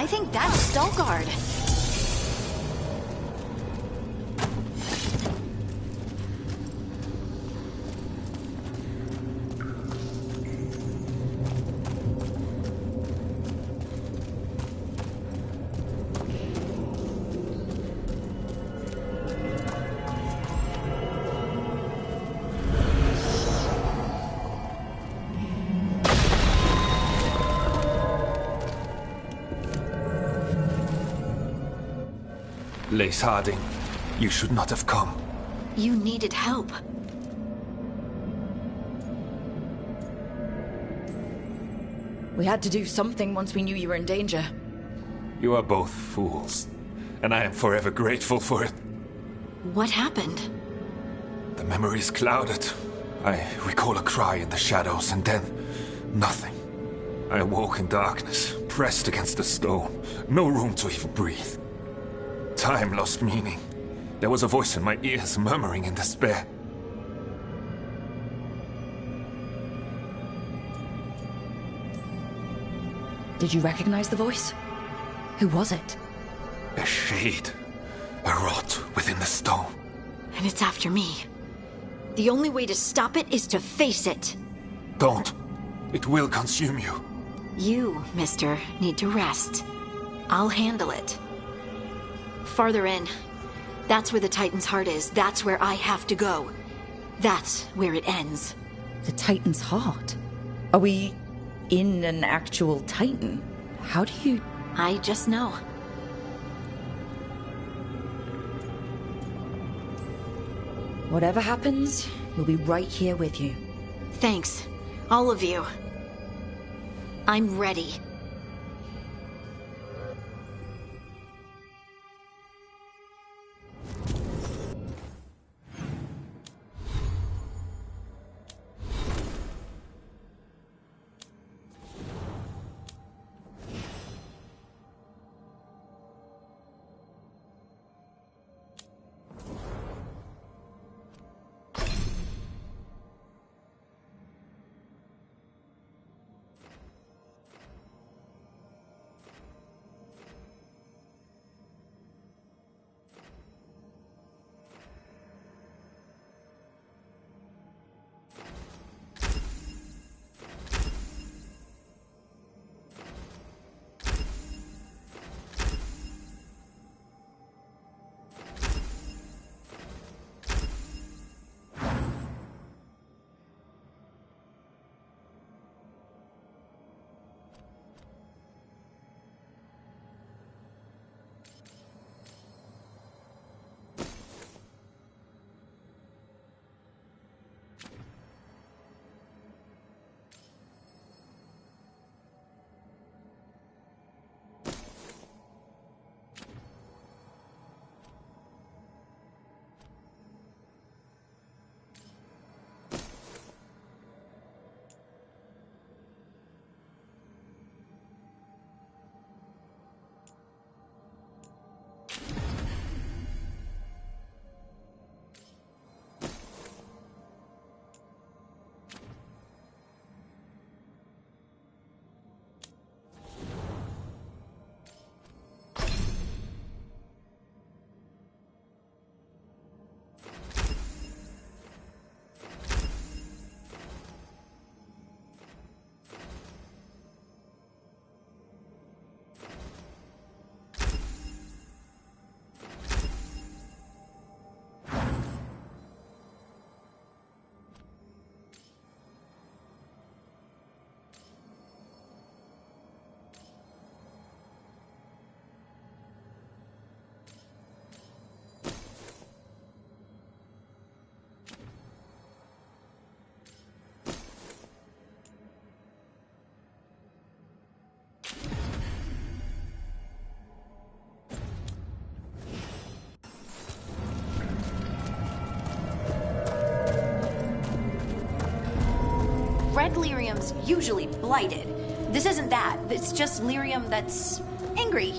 I think that's Veilguard. Lace Harding, you should not have come. You needed help. We had to do something once we knew you were in danger. You are both fools, and I am forever grateful for it. What happened? The memory is clouded. I recall a cry in the shadows, and then nothing. I awoke in darkness, pressed against a stone. No room to even breathe. Time lost meaning. There was a voice in my ears murmuring in despair. Did you recognize the voice? Who was it? A shade. A rot within the stone. And it's after me. The only way to stop it is to face it. Don't. It will consume you. You, mister, need to rest. I'll handle it. Farther in. That's where the Titan's heart is. That's where I have to go. That's where it ends. The Titan's heart? Are we in an actual Titan? How do you... I just know. Whatever happens, we'll be right here with you. Thanks. All of you. I'm ready. Red lyrium's usually blighted. This isn't that. It's just lyrium that's angry.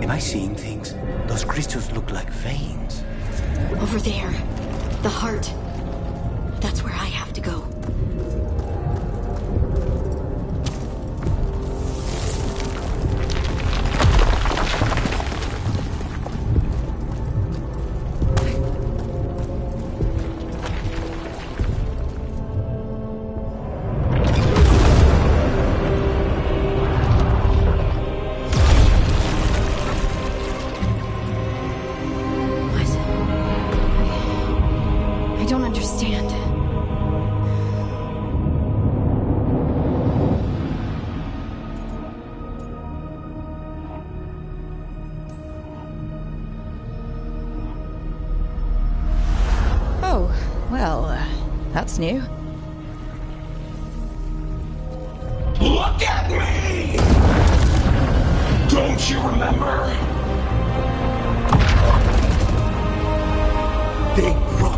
Am I seeing things? Those crystals look like veins. Over there. The heart. That's where I have to go. That's new. Look at me! Don't you remember? They broke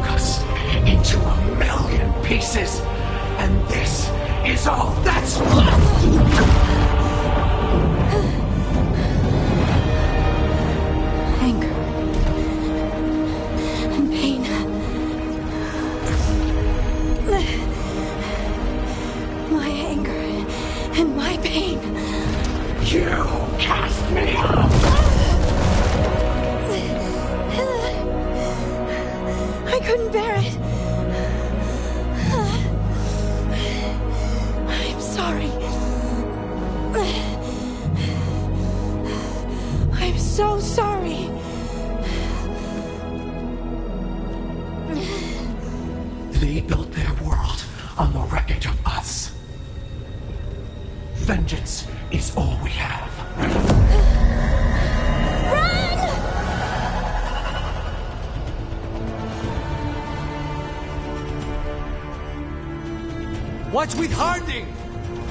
into a million pieces, and this is all that's left! Anger. And pain. My anger and my pain. You cast me out! I couldn't bear it. I'm sorry. I'm so sorry. They built their world on the wreckage of us. Vengeance is all we have. What's with Harding?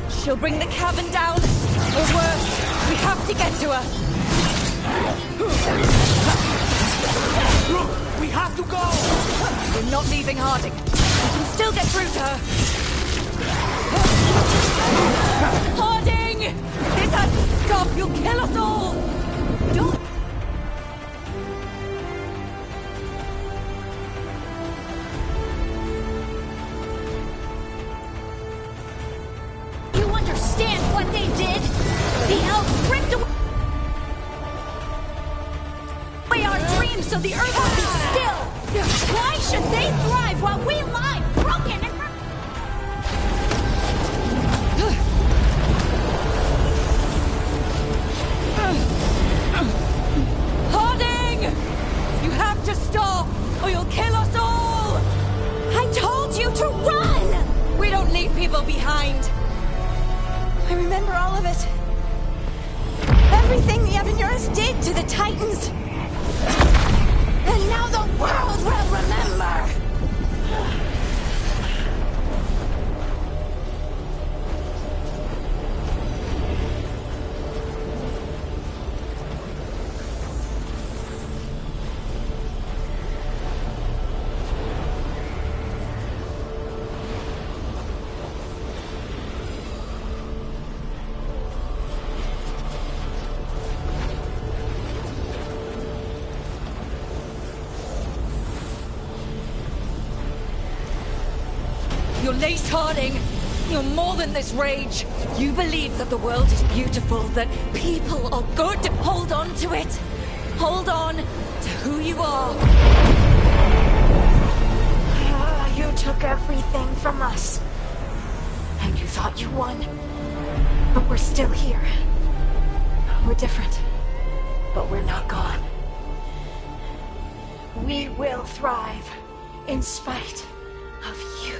She'll bring the cavern down. Or worse, we have to get to her. Look, we have to go! We're not leaving Harding. We can still get through to her. Harding! This has to stop. You'll kill us all. Don't... You understand what they did? The elves ripped away our dreams so the earth would be still! Why should they thrive while we lie broken and... Harding! You have to stop, or you'll kill us all! I told you to run! We don't leave people behind. I remember all of it. Everything the Evanurus did to the Titans. And now the world will remember! You're Lace Harding. You're more than this rage. You believe that the world is beautiful, that people are good. Hold on to it. Hold on to who you are. You took everything from us. And you thought you won. But we're still here. We're different. But we're not gone. We will thrive in spite of you.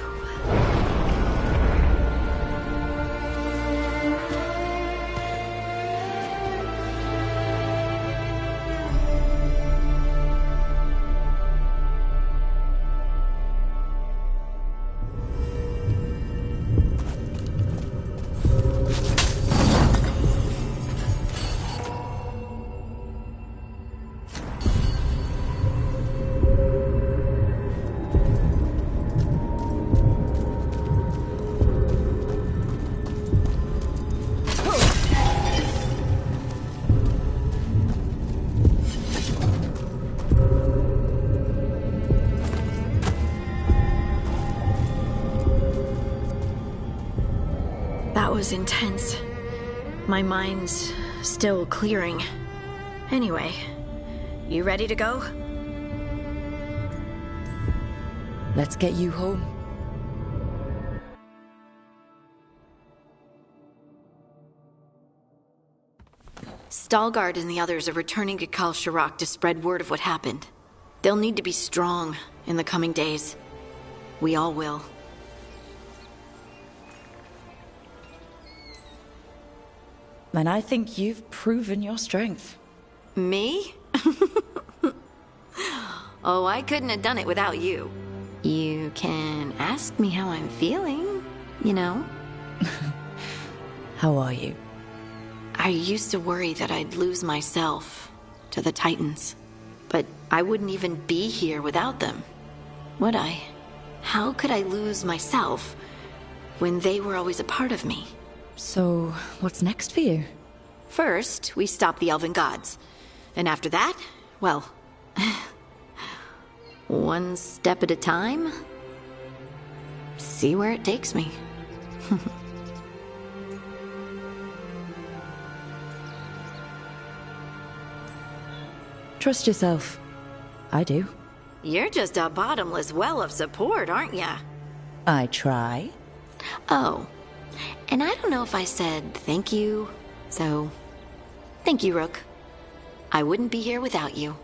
That was intense. My mind's still clearing. Anyway, you ready to go? Let's get you home. Stalgard and the others are returning to Kal Shirak to spread word of what happened. They'll need to be strong in the coming days. We all will. And I think you've proven your strength. Me? Oh, I couldn't have done it without you. You can ask me how I'm feeling, you know? How are you? I used to worry that I'd lose myself to the Titans. But I wouldn't even be here without them, would I? How could I lose myself when they were always a part of me? So, what's next for you? First, we stop the elven gods. And after that, well, one step at a time. See where it takes me. Trust yourself. I do. You're just a bottomless well of support, aren't ya? I try. Oh, and I don't know if I said thank you, so thank you, Rook. I wouldn't be here without you.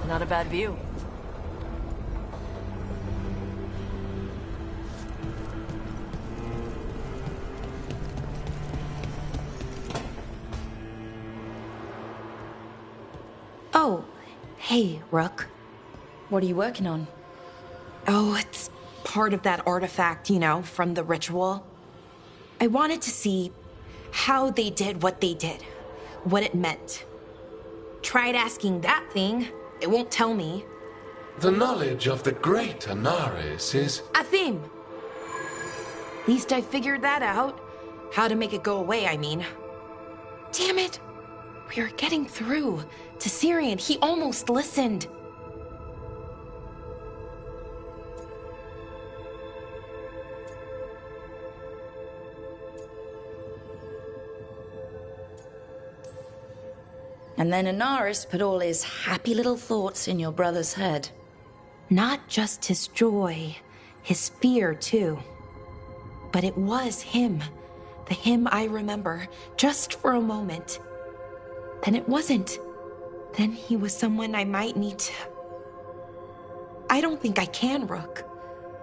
Not a bad view. Oh, hey, Rook. What are you working on? Oh, it's part of that artifact, you know, from the ritual. I wanted to see how they did what they did, what it meant. Tried asking that thing. It won't tell me. The knowledge of the great Anaris is... A theme! Least I figured that out. How to make it go away, I mean. Damn it! We are getting through. To Syrian, he almost listened. And then Anaris put all his happy little thoughts in your brother's head. Not just his joy, his fear too. But it was him. The him I remember, just for a moment. Then it wasn't. Then he was someone I might need to... I don't think I can, Rook.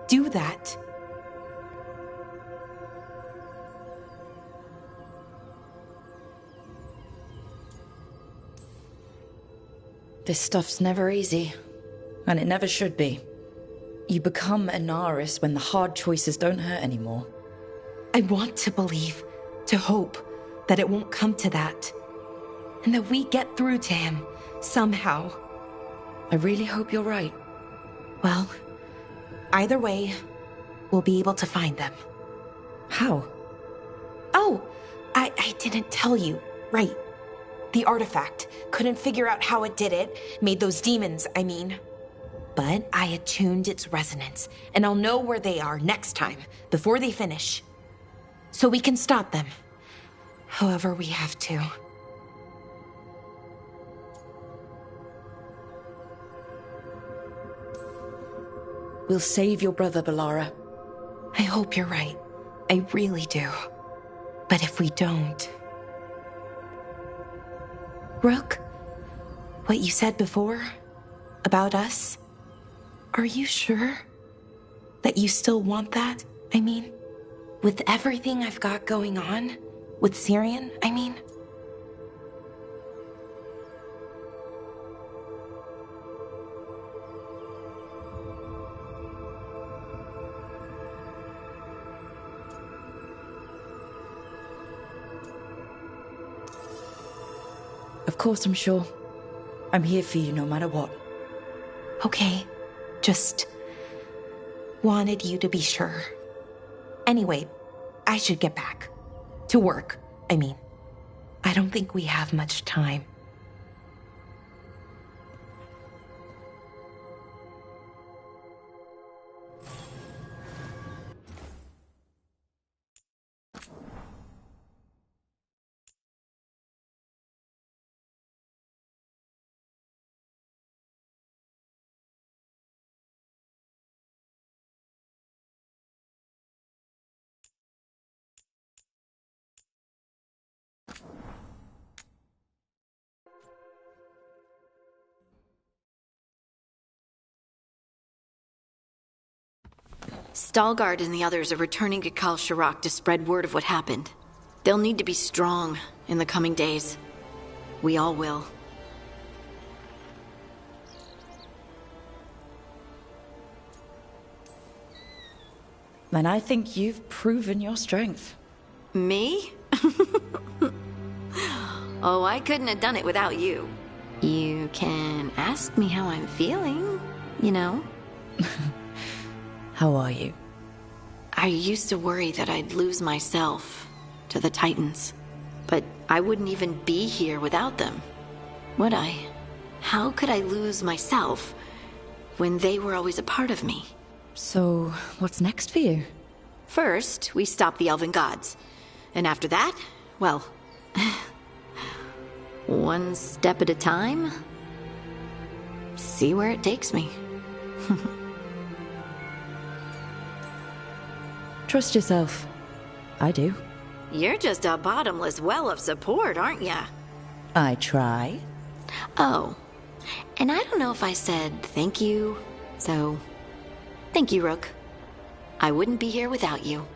Do that. This stuff's never easy. And it never should be. You become Anaris when the hard choices don't hurt anymore. I want to believe, to hope, that it won't come to that. And that we get through to him, somehow. I really hope you're right. Well, either way, we'll be able to find them. How? Oh, I didn't tell you. Right. The artifact. Couldn't figure out how it did it. Made those demons, I mean. But I attuned its resonance, and I'll know where they are next time, before they finish. So we can stop them. However we have to. We'll save your brother, Balara. I hope you're right. I really do. But if we don't... Rook, what you said before about us, are you sure that you still want that? I mean, with everything I've got going on, with Syrian, I mean... Of course, I'm sure. I'm here for you no matter what. Okay, just wanted you to be sure. Anyway, I should get back. To work, I mean. I don't think we have much time. Stalgard and the others are returning to Kal Shirak to spread word of what happened. They'll need to be strong in the coming days. We all will. And I think you've proven your strength. Me? Oh, I couldn't have done it without you. You can ask me how I'm feeling, you know? How are you? I used to worry that I'd lose myself to the Titans. But I wouldn't even be here without them, would I? How could I lose myself when they were always a part of me? So, what's next for you? First, we stop the Elven Gods. And after that, well... one step at a time. See where it takes me. Trust yourself. I do. You're just a bottomless well of support, aren't ya? I try. Oh, and I don't know if I said thank you, so... Thank you, Rook. I wouldn't be here without you.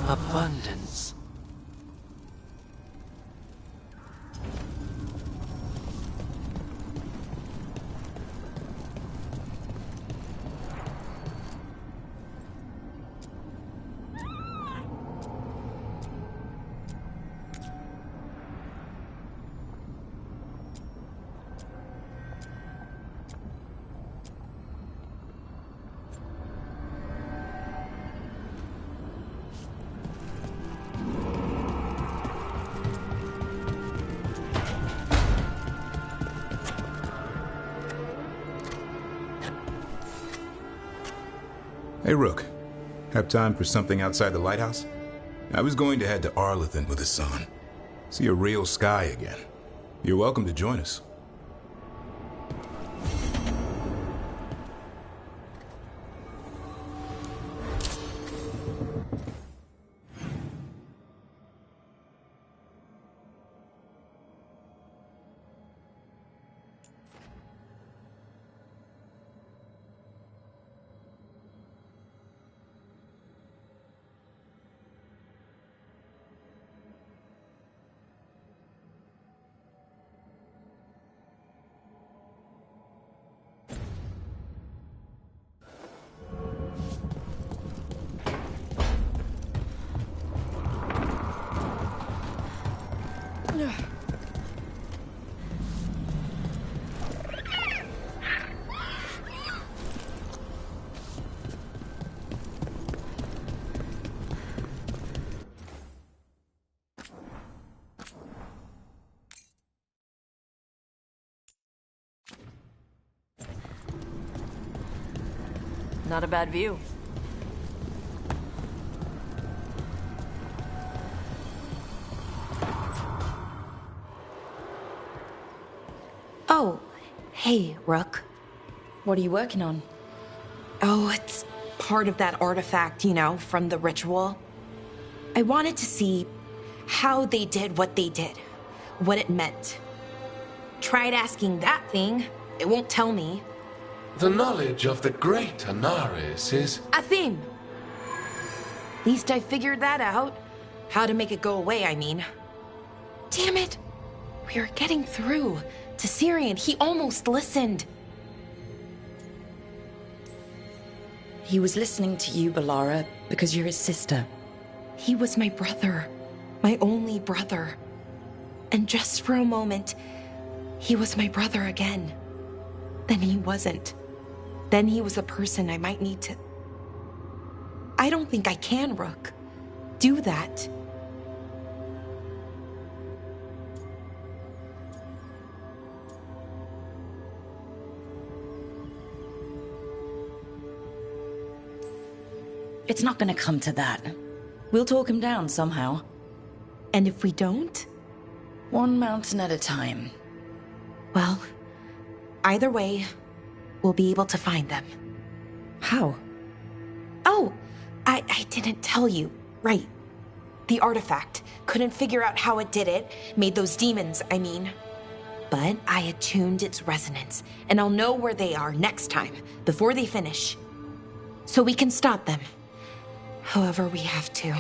Abundance. Hey, Rook. Have time for something outside the lighthouse? I was going to head to Arlathan with the sun. See a real sky again. You're welcome to join us. Not a bad view. Oh, hey, Rook. What are you working on? Oh, it's part of that artifact, you know, from the ritual. I wanted to see how they did what they did, what it meant. Tried asking that thing. It won't tell me. The knowledge of the great Anaris is... A theme. At least I figured that out. How to make it go away, I mean. Damn it. We are getting through. To Syrian, he almost listened. He was listening to you, Balara, because you're his sister. He was my brother. My only brother. And just for a moment, he was my brother again. Then he wasn't. Then he was a person I might need to... I don't think I can, Rook. Do that. It's not gonna come to that. We'll talk him down somehow. And if we don't? One mountain at a time. Well, either way, we'll be able to find them. How? Oh, I didn't tell you. Right. The artifact. Couldn't figure out how it did it. Made those demons, I mean. But I attuned its resonance, and I'll know where they are next time, before they finish. So we can stop them. However we have to.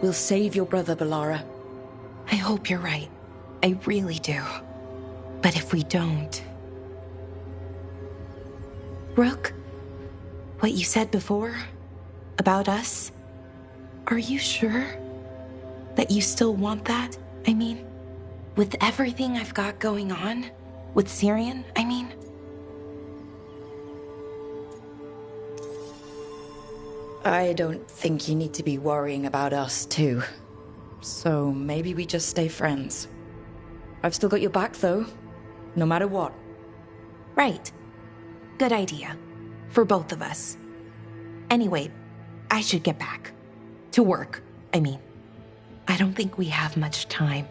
We'll save your brother, Balara. I hope you're right. I really do. But if we don't... Rook, what you said before about us, are you sure that you still want that? I mean, with everything I've got going on, with Syrian, I mean? I don't think you need to be worrying about us, too. So maybe we just stay friends. I've still got your back, though. No matter what. Right. Good idea. For both of us. Anyway, I should get back. To work, I mean. I don't think we have much time.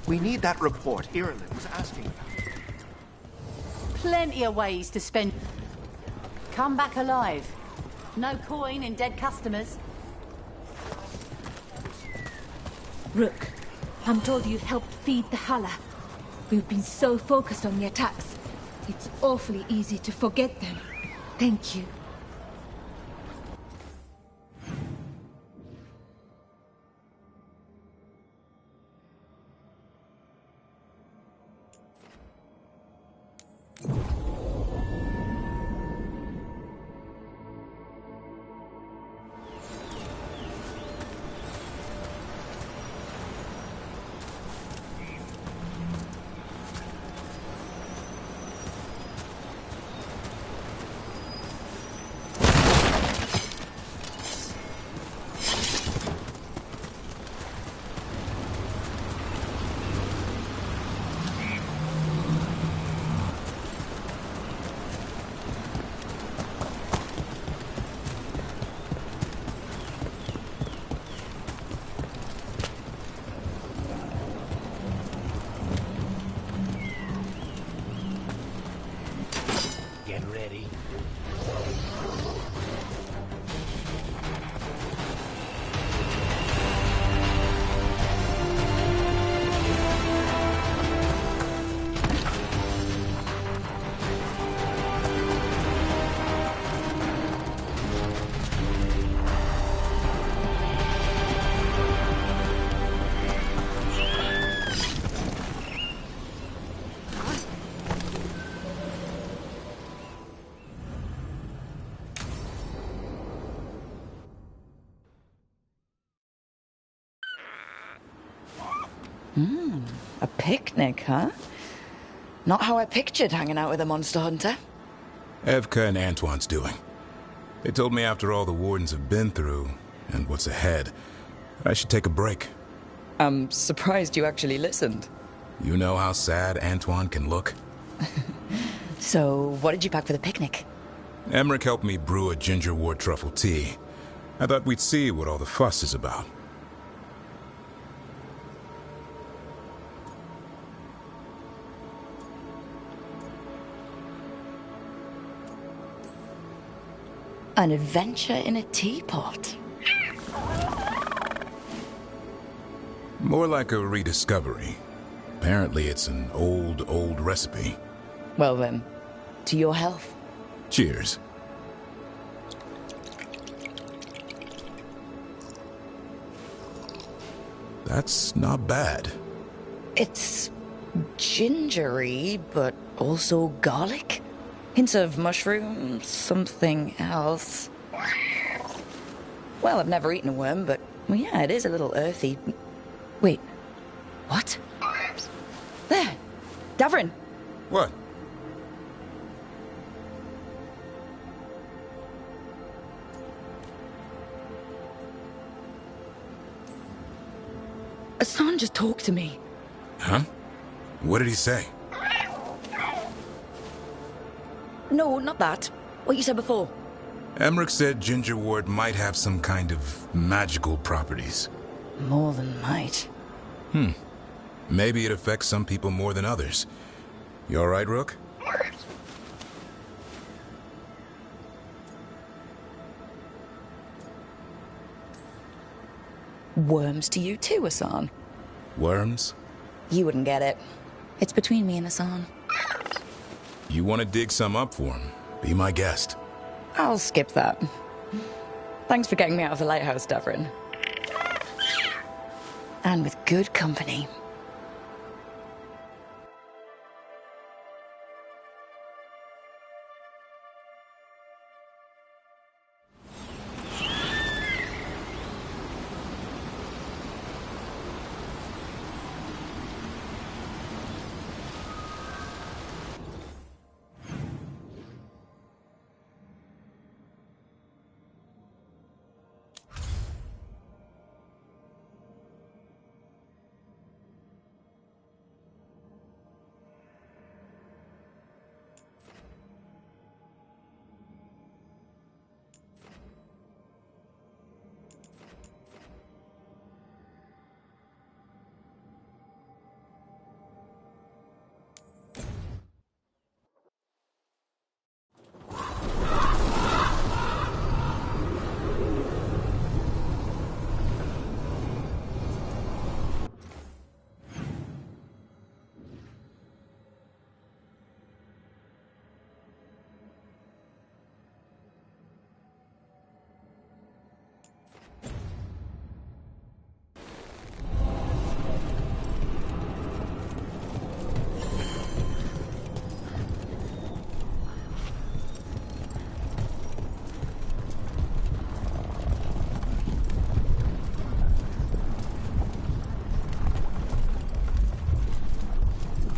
We need that report Ireland was asking about. Plenty of ways to spend... Come back alive. No coin in dead customers. Rook, I'm told you helped feed the Hala. We've been so focused on the attacks. It's awfully easy to forget them. Thank you. Get ready. A picnic, huh? Not how I pictured hanging out with a monster hunter. Evka and Antoine's doing. They told me after all the wardens have been through, and what's ahead, I should take a break. I'm surprised you actually listened. You know how sad Antoine can look? So, what did you pack for the picnic? Emmerich helped me brew a gingerwort truffle tea. I thought we'd see what all the fuss is about. An adventure in a teapot. More like a rediscovery. Apparently it's an old recipe. Well then, to your health. Cheers. That's not bad. It's gingery, but also garlic. Hints of mushroom, something else. Well, I've never eaten a worm, but well, yeah, it is a little earthy. Wait, what? There, Davrin. What? Hassan just talked to me. Huh? What did he say? No, not that. What you said before. Emmerich said gingerwort might have some kind of magical properties. More than might. Maybe it affects some people more than others. You alright, Rook? Worms to you too, Hassan. Worms? You wouldn't get it. It's between me and Hassan. You want to dig some up for him? Be my guest. I'll skip that. Thanks for getting me out of the lighthouse, Davrin. And with good company.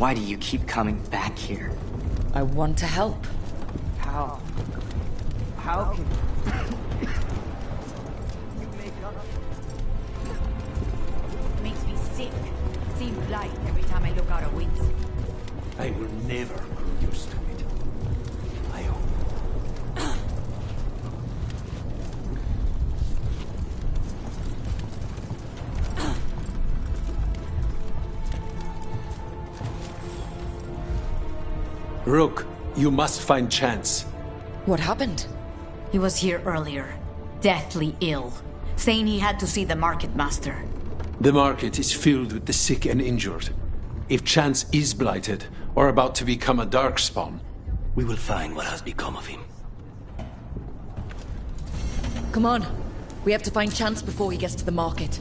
Why do you keep coming back here? I want to help. How? How can... Makes me sick. Seeing light every time I look out a window. I will never grow used to it. I hope. Rook, you must find Chance. What happened? He was here earlier, deathly ill, saying he had to see the market master. The market is filled with the sick and injured. If Chance is blighted, or about to become a darkspawn, we will find what has become of him. Come on. We have to find Chance before he gets to the market.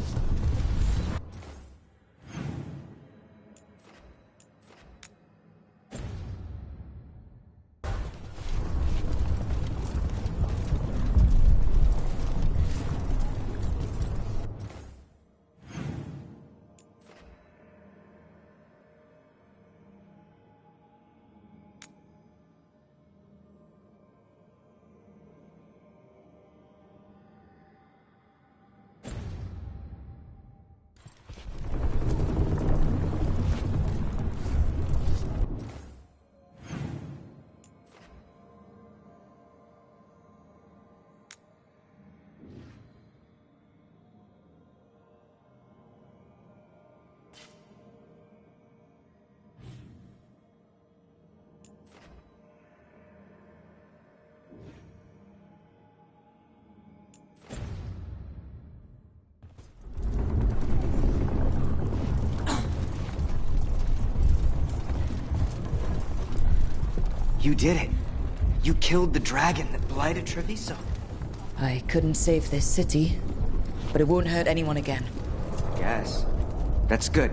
You did it. You killed the dragon that blighted Treviso. I couldn't save this city, but it won't hurt anyone again. Yes. That's good.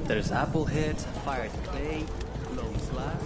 There's apple heads, fired clay, glowing slabs.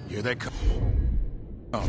Here they come. Oh.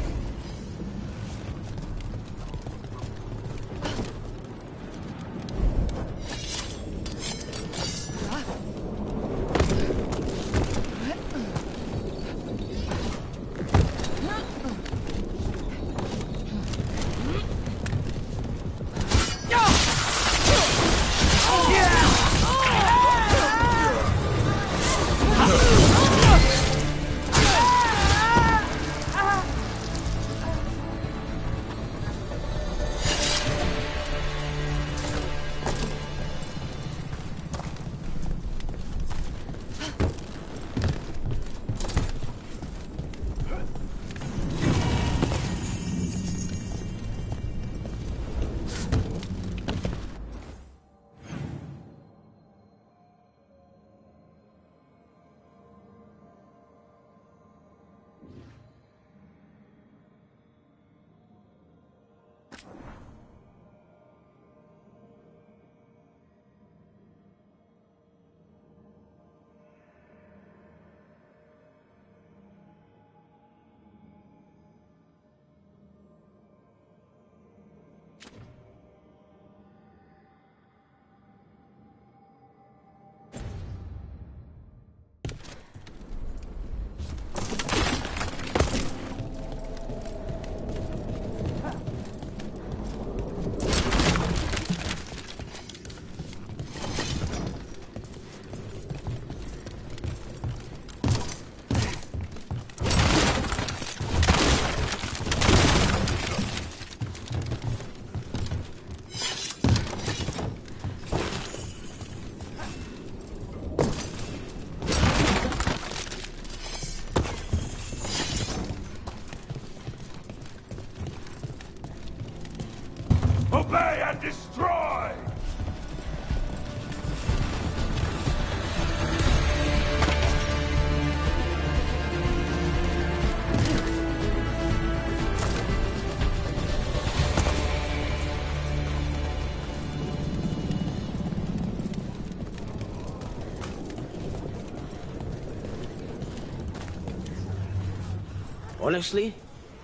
Honestly,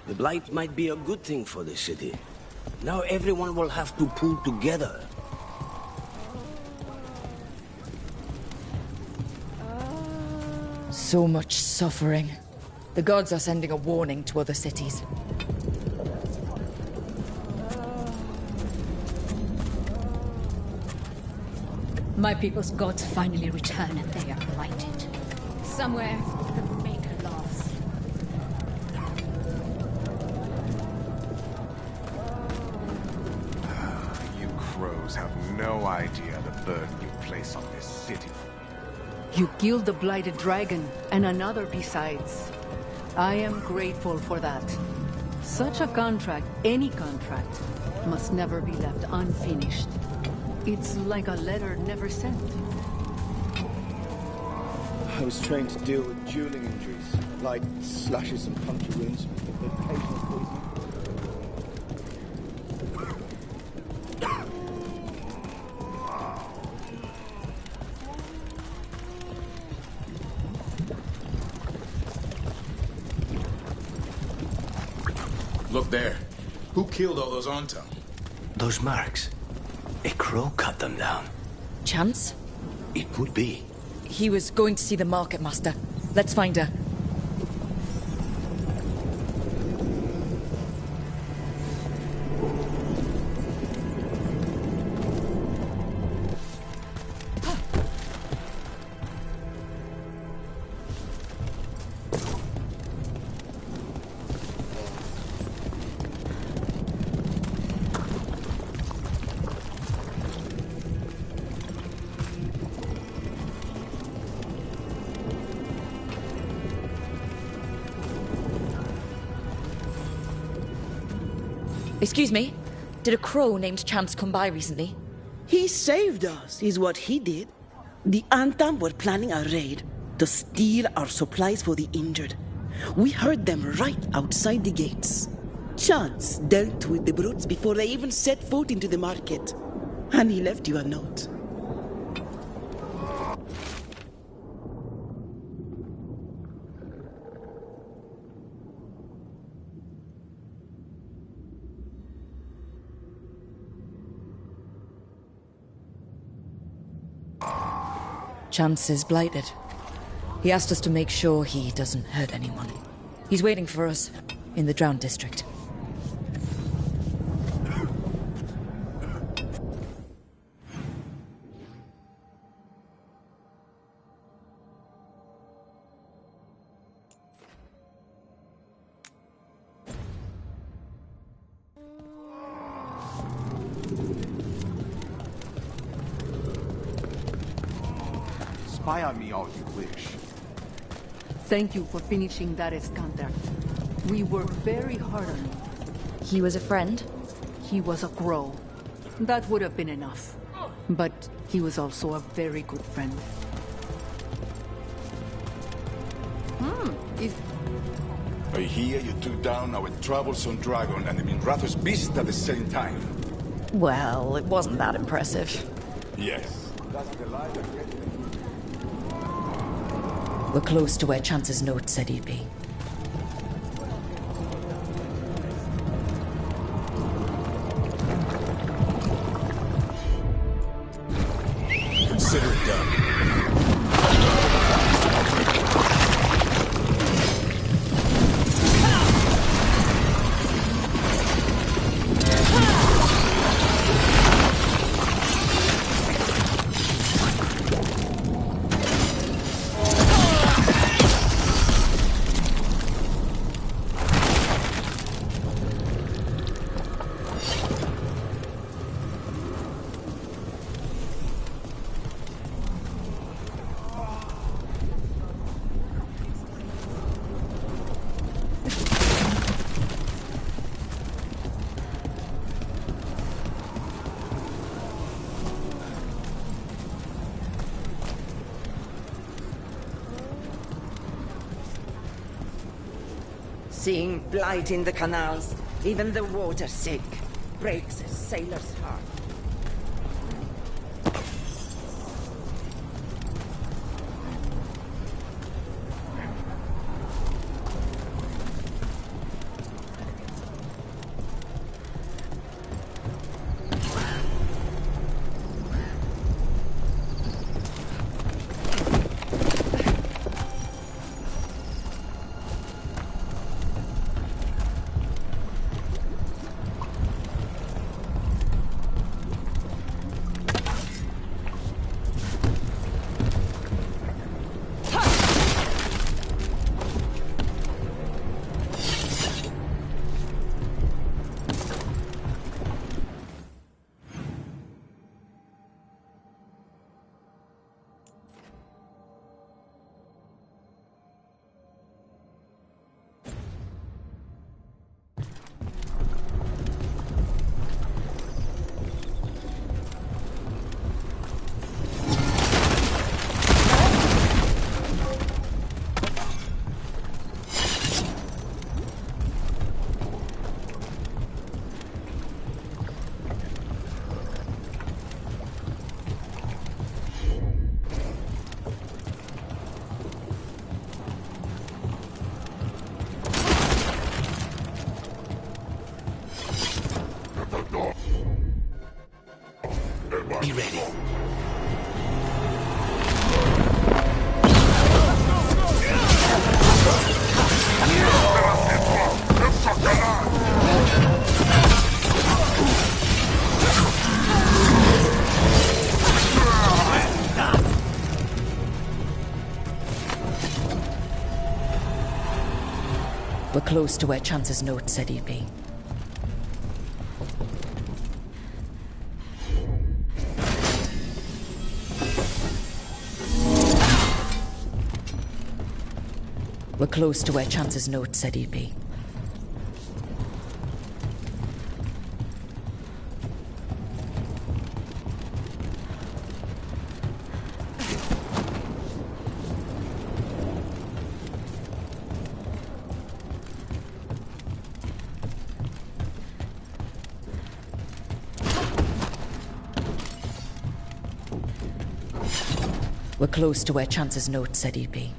the Blight might be a good thing for the city. Now everyone will have to pull together. So much suffering. The gods are sending a warning to other cities. My people's gods finally return and they are blighted. Somewhere, the Maker loves. You crows have no idea the burden you place on this city. You killed the blighted dragon, and another besides. I am grateful for that. Such a contract, any contract, must never be left unfinished. It's like a letter never sent. I was trained to deal with dueling injuries, like slashes and puncture wounds, with occasional poison. Look there. Who killed all those Onta? Those marks. A crow cut them down. Chance? It could be. He was going to see the market master. Let's find her. Excuse me? Did a crow named Chance come by recently? He saved us, is what he did. The Antam were planning a raid to steal our supplies for the injured. We heard them right outside the gates. Chance dealt with the brutes before they even set foot into the market. And he left you a note. Chance is blighted. He asked us to make sure he doesn't hurt anyone. He's waiting for us in the Drowned District. Spy on me all you wish. Thank you for finishing that Iskander. We worked very hard on him. He was a friend? He was a crow. That would have been enough. But he was also a very good friend. I hear you took down our troublesome dragon and the Minrathos beast at the same time. Well, it wasn't that impressive. Yes. That's the lie that gets me. We're close to where Chance's note said he'd be. Consider it done. Seeing blight in the canals, even the water sick, breaks a sailor's heart. close to where Chance's note said he'd be. We're close to where Chance's note said he'd be. We're close to where Chance's note said he'd be.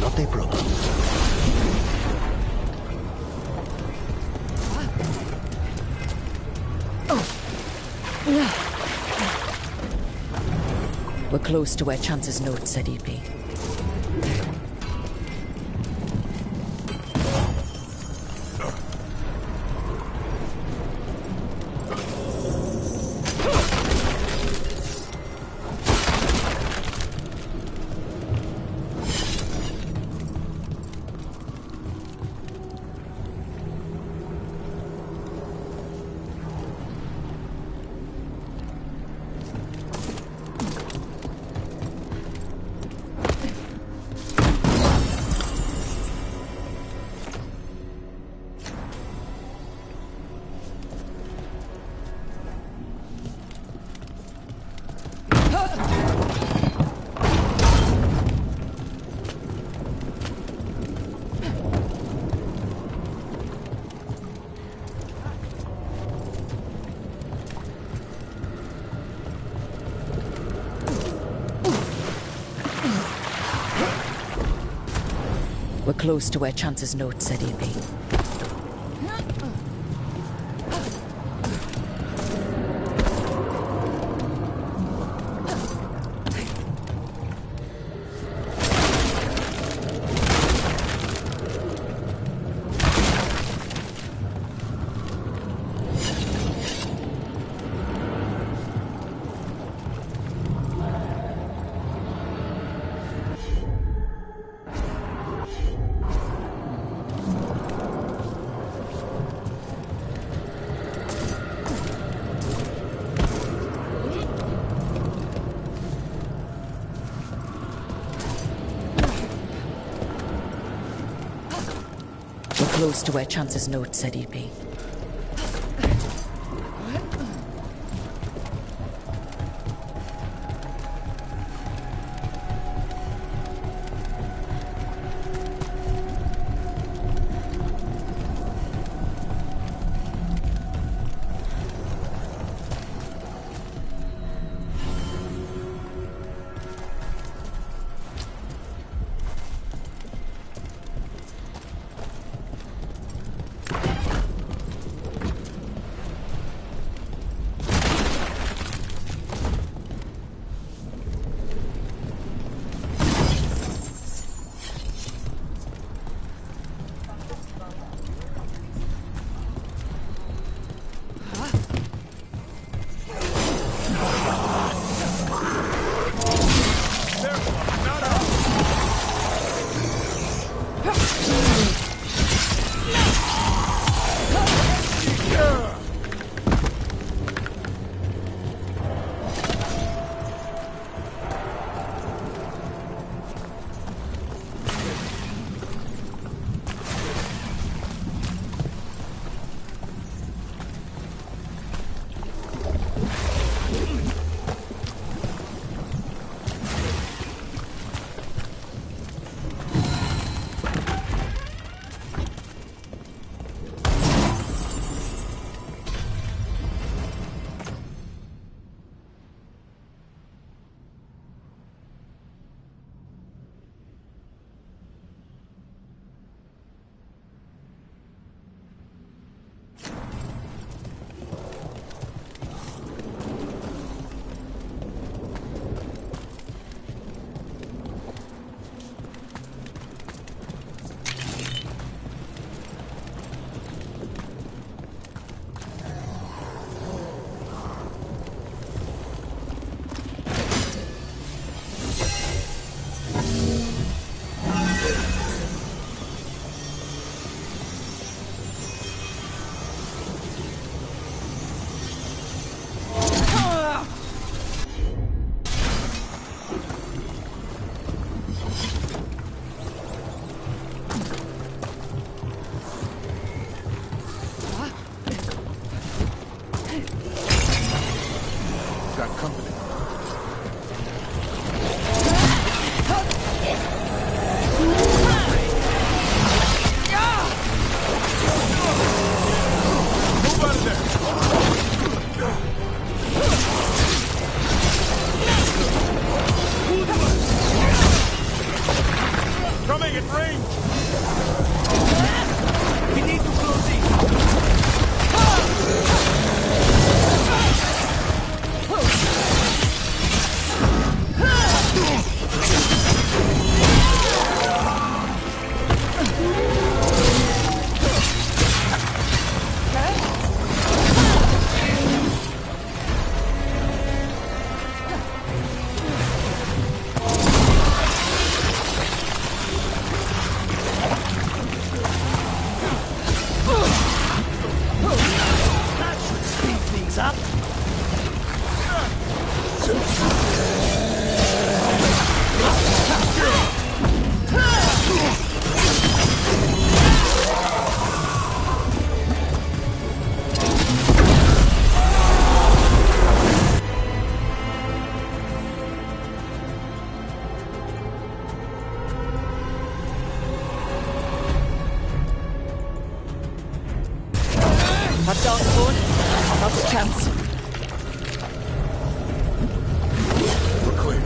Not a problem. We're close to where Chance's note said he'd be. We're close to where Chance's note said he'd be. Close to where Chance's note said he'd be. got company. Move out of there! Coming at range! We need to close in! That darkspawn, not a chance. We're clear.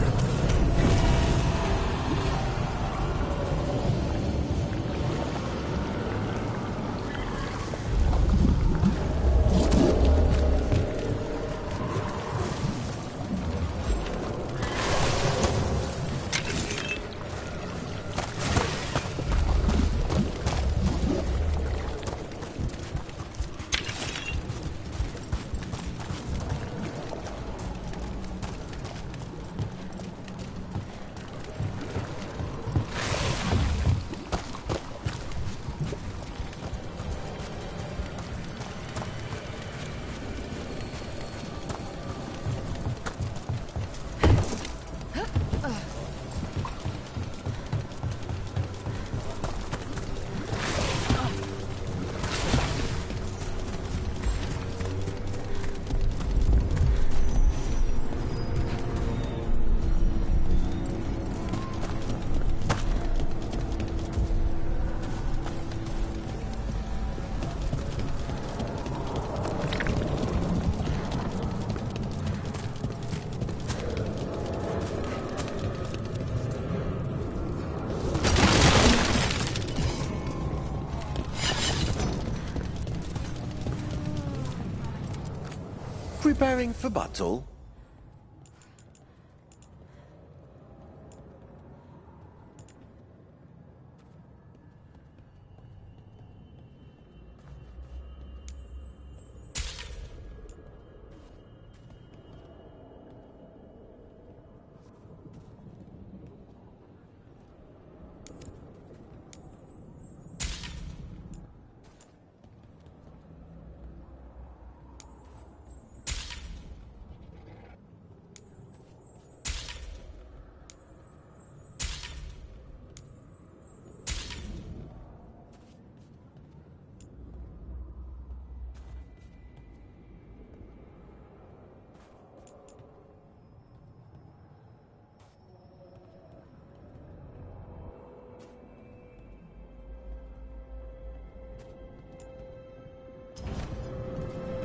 Preparing for battle?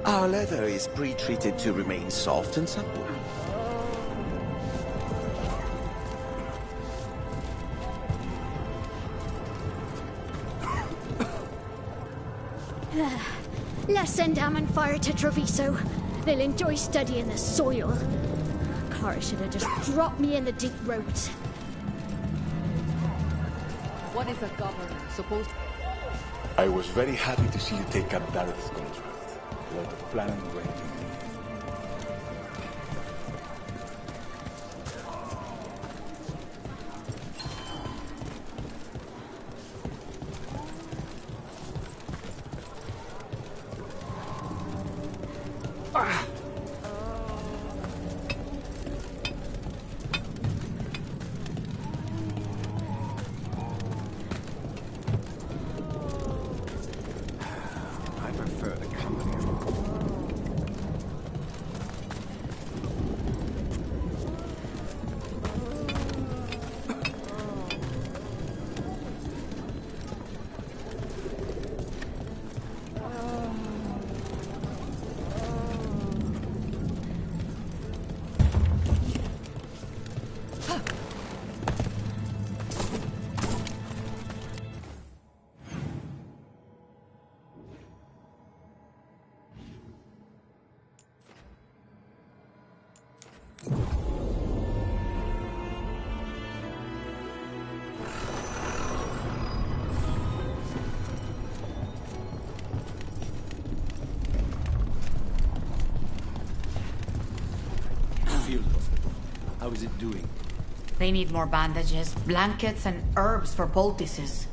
Our leather is pre-treated to remain soft and supple. Let's send Ammon Fire to Treviso. They'll enjoy studying the soil. Kara should have just dropped me in the deep roads. What is a governor supposed to... I was very happy to see you take up Dareth's contract. A lot of planning went into it. field hospital. How is it doing? They need more bandages, blankets, and herbs for poultices.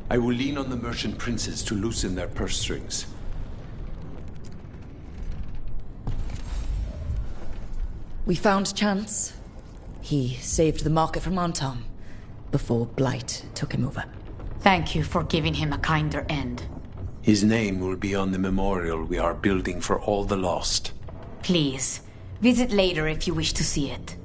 I will lean on the merchant princes to loosen their purse strings. We found Chance. He saved the market from Antam before Blight took him over. Thank you for giving him a kinder end. His name will be on the memorial we are building for all the lost. Please, visit later if you wish to see it.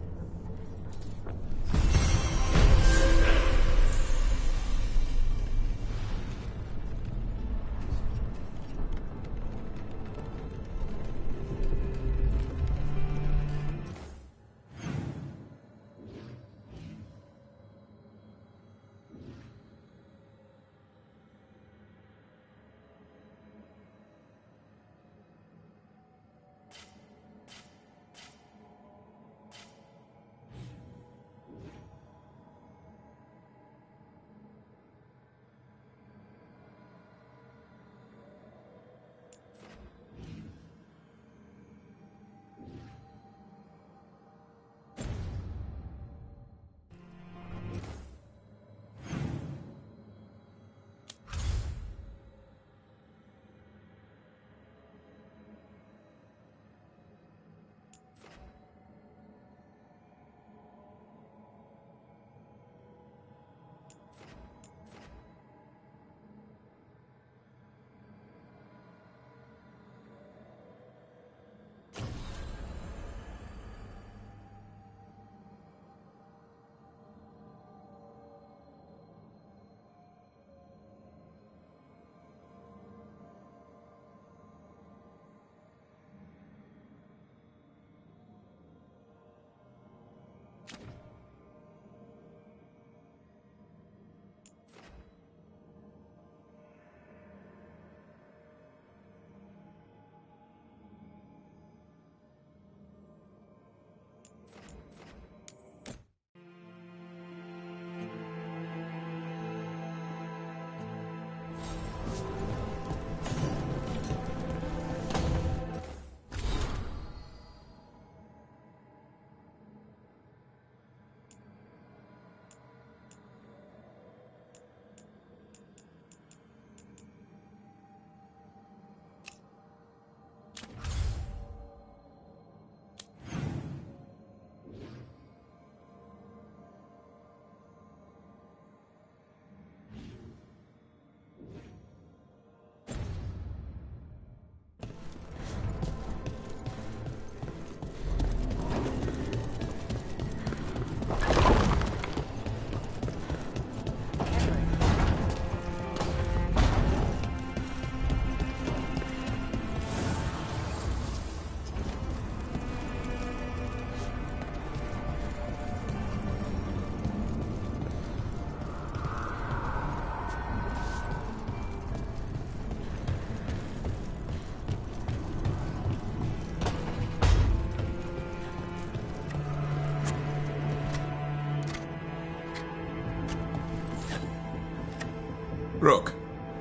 Rook,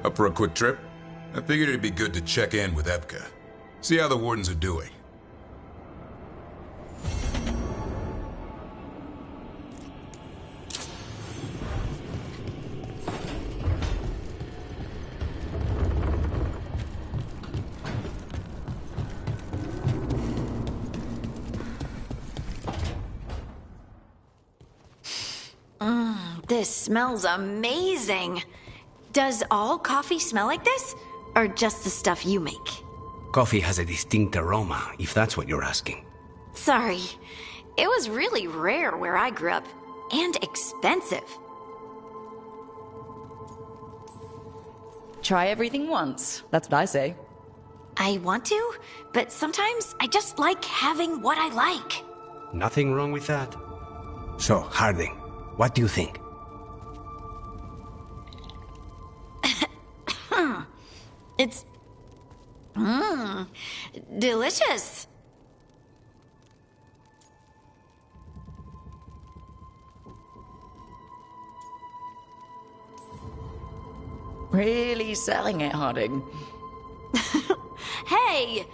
up for a quick trip? I figured it'd be good to check in with Evka. See how the Wardens are doing. This smells amazing. Does all coffee smell like this? Or just the stuff you make? Coffee has a distinct aroma, if that's what you're asking. Sorry. It was really rare where I grew up. And expensive. Try everything once. That's what I say. I want to, but sometimes I just like having what I like. Nothing wrong with that. So, Harding, what do you think? It's... delicious. Really selling it, Harding. Hey,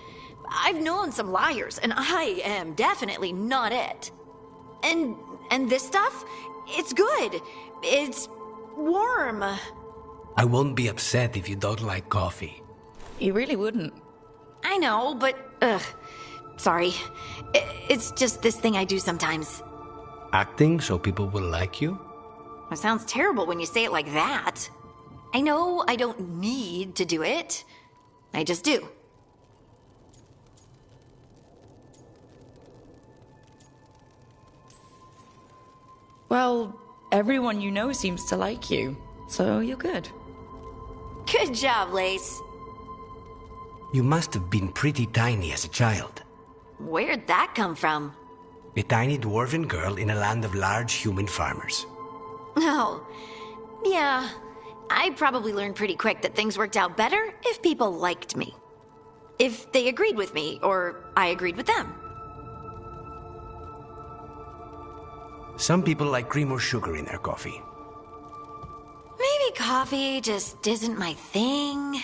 I've known some liars, and I am definitely not it. And this stuff? It's good. It's warm. I won't be upset if you don't like coffee. You really wouldn't. I know, but, sorry. It's just this thing I do sometimes. Acting so people will like you? It sounds terrible when you say it like that. I know I don't need to do it. I just do. Well, everyone you know seems to like you, so you're good. Good job, Lace. You must have been pretty tiny as a child. Where'd that come from? A tiny dwarven girl in a land of large human farmers. Oh, yeah. I probably learned pretty quick that things worked out better if people liked me. If they agreed with me, or I agreed with them. Some people like cream or sugar in their coffee. Maybe coffee just isn't my thing.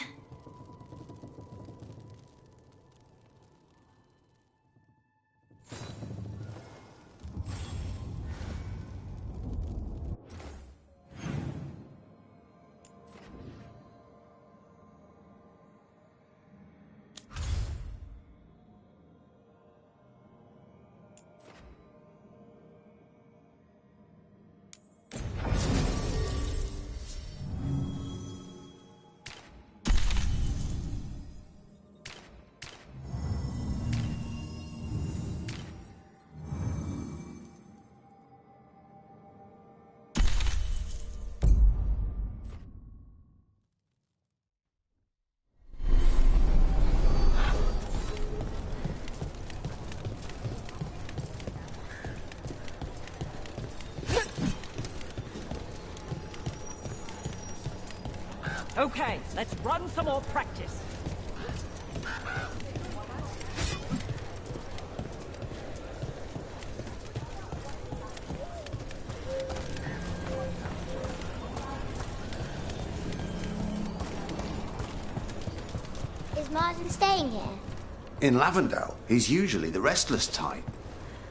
Okay, let's run some more practice. Is Martin staying here? In Lavendale, he's usually the restless type.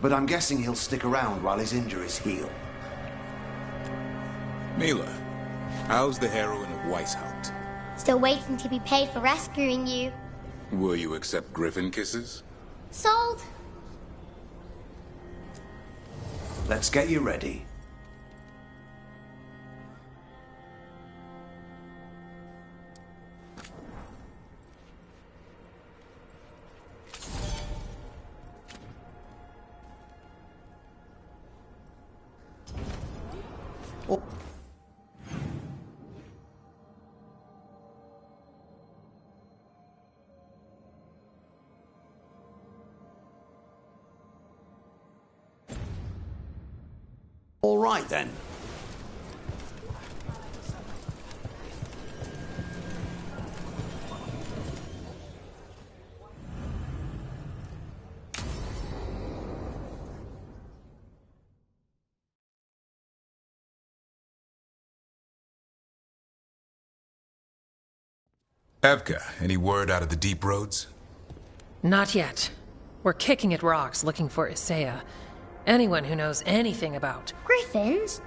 But I'm guessing he'll stick around while his injuries heal. Mila, how's the heroine of Weishaupt? Still waiting to be paid for rescuing you. Will you accept griffin kisses? Sold. Let's get you ready. All right, then. Evka, any word out of the deep roads? Not yet. We're kicking at rocks looking for Isaiah. Anyone who knows anything about... Griffins?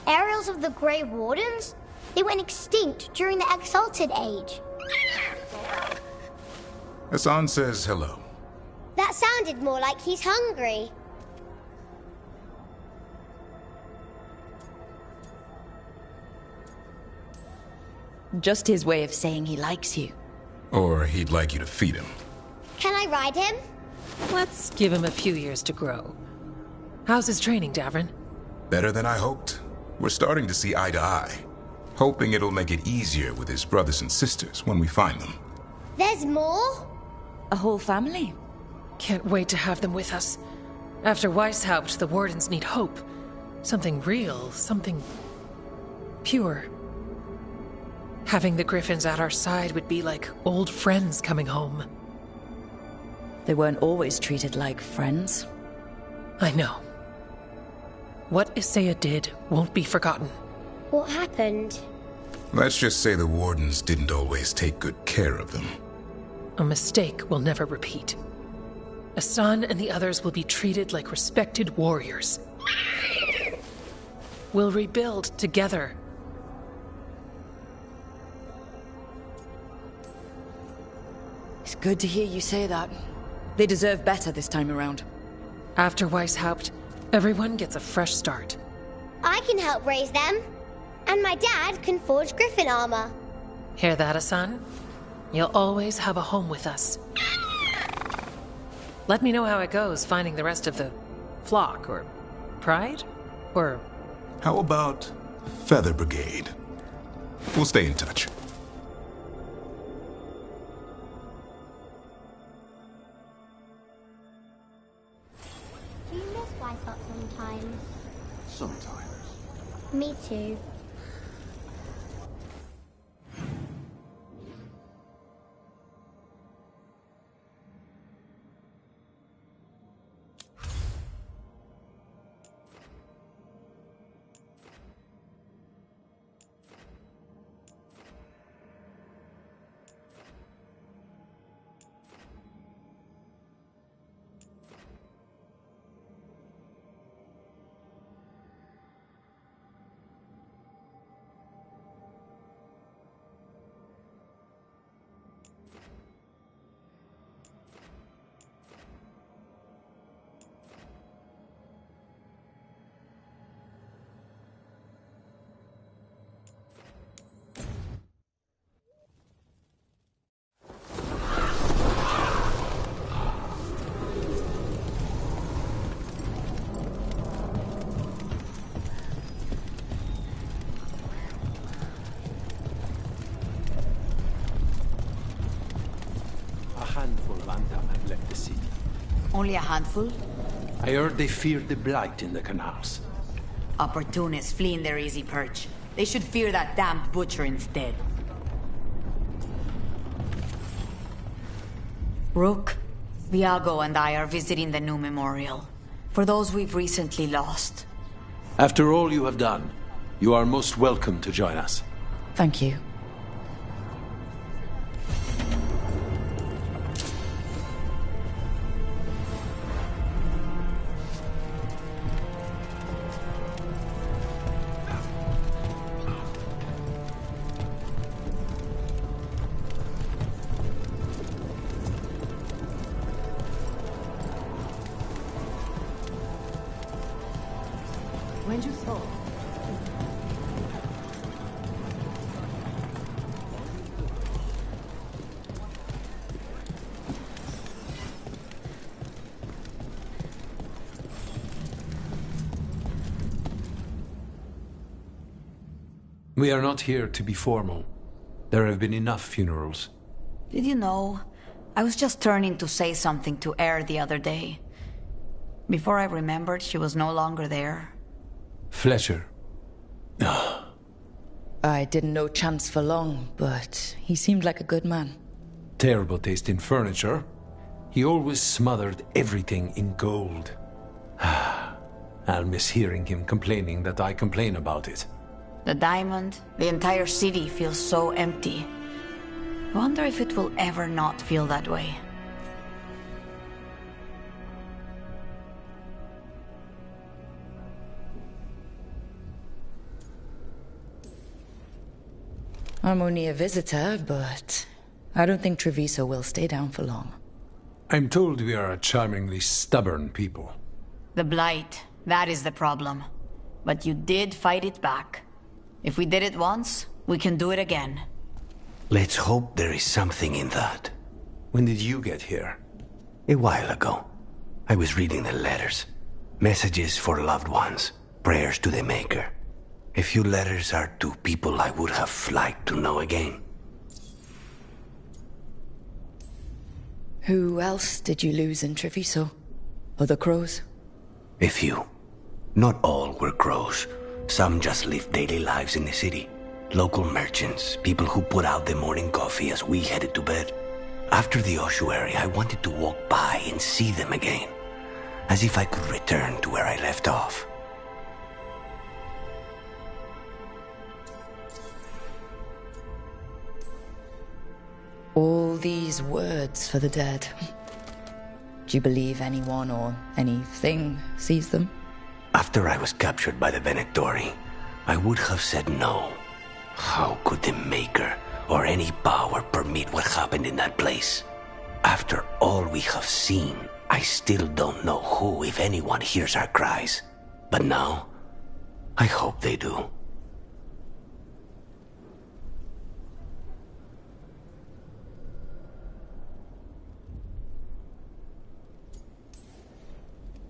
Aerials of the Grey Wardens? They went extinct during the Exalted Age. Hassan says hello. That sounded more like he's hungry. Just his way of saying he likes you. Or he'd like you to feed him. Can I ride him? Let's give him a few years to grow. How's his training, Davrin? Better than I hoped. We're starting to see eye to eye. Hoping it'll make it easier with his brothers and sisters when we find them. There's more? A whole family? Can't wait to have them with us. After Weishaupt, the Wardens need hope. Something real, something... pure. Having the Griffins at our side would be like old friends coming home. They weren't always treated like friends. I know. What Isaiah did won't be forgotten. What happened? Let's just say the Wardens didn't always take good care of them. a mistake we'll never repeat. Asan and the others will be treated like respected warriors. We'll rebuild together. It's good to hear you say that. They deserve better this time around. After Weishaupt, everyone gets a fresh start. I can help raise them. And my dad can forge griffin armor. Hear that, Asan? You'll always have a home with us. Let me know how it goes finding the rest of the flock, or pride, or... How about Feather Brigade? We'll stay in touch. Do you miss Weishaupt sometimes? Sometimes. Me too. Only a handful? I heard they feared the blight in the canals. Opportunists fleeing their easy perch. They should fear that damned butcher instead. Rook, Viago and I are visiting the new memorial. For those we've recently lost. After all you have done, you are most welcome to join us. Thank you. When you saw? We are not here to be formal. There have been enough funerals. Did you know? I was just turning to say something to Air the other day. Before I remembered, she was no longer there. Fletcher. I didn't know Chance for long, but he seemed like a good man. Terrible taste in furniture. He always smothered everything in gold. I'll miss hearing him complaining that I complain about it. The diamond, the entire city feels so empty. I wonder if it will ever not feel that way. I'm only a visitor, but I don't think Treviso will stay down for long. I'm told we are a charmingly stubborn people. The Blight, that is the problem. But you did fight it back. If we did it once, we can do it again. Let's hope there is something in that. When did you get here? A while ago. I was reading the letters. Messages for loved ones. Prayers to the Maker. A few letters are to people I would have liked to know again. Who else did you lose in Treviso? Other crows? A few. Not all were crows. Some just lived daily lives in the city. Local merchants, people who put out the morning coffee as we headed to bed. After the ossuary, I wanted to walk by and see them again. As if I could return to where I left off. All these words for the dead. Do you believe anyone or anything sees them? After I was captured by the Venatori, I would have said no. How could the Maker or any power permit what happened in that place? After all we have seen, I still don't know who, if anyone, hears our cries. But now, I hope they do.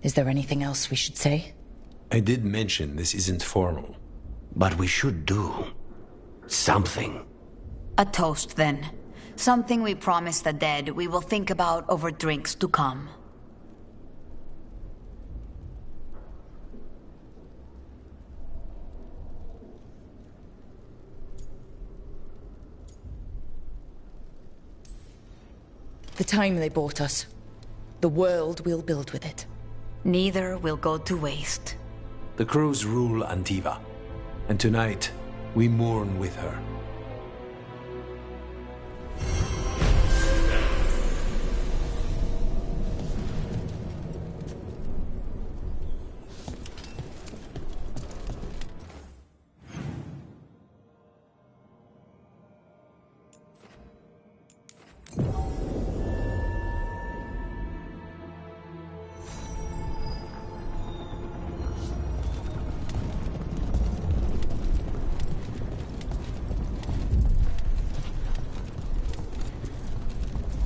Is there anything else we should say? I did mention this isn't formal. But we should do something. A toast, then. Something we promise the dead we will think about over drinks to come. The time they bought us. The world we'll build with it. Neither will go to waste. The crows rule Antiva, and tonight we mourn with her.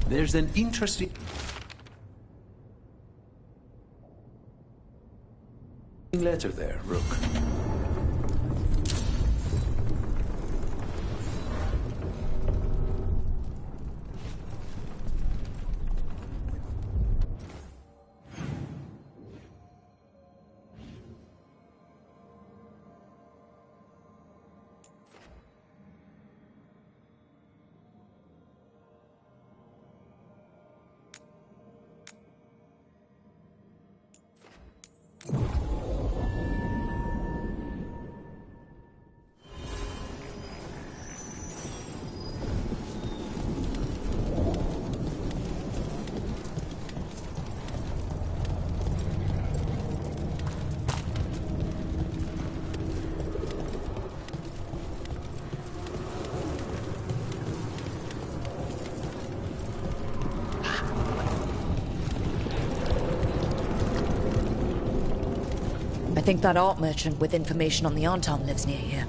There's an interesting letter there, Rook. I think that art merchant with information on the Arntom lives near here.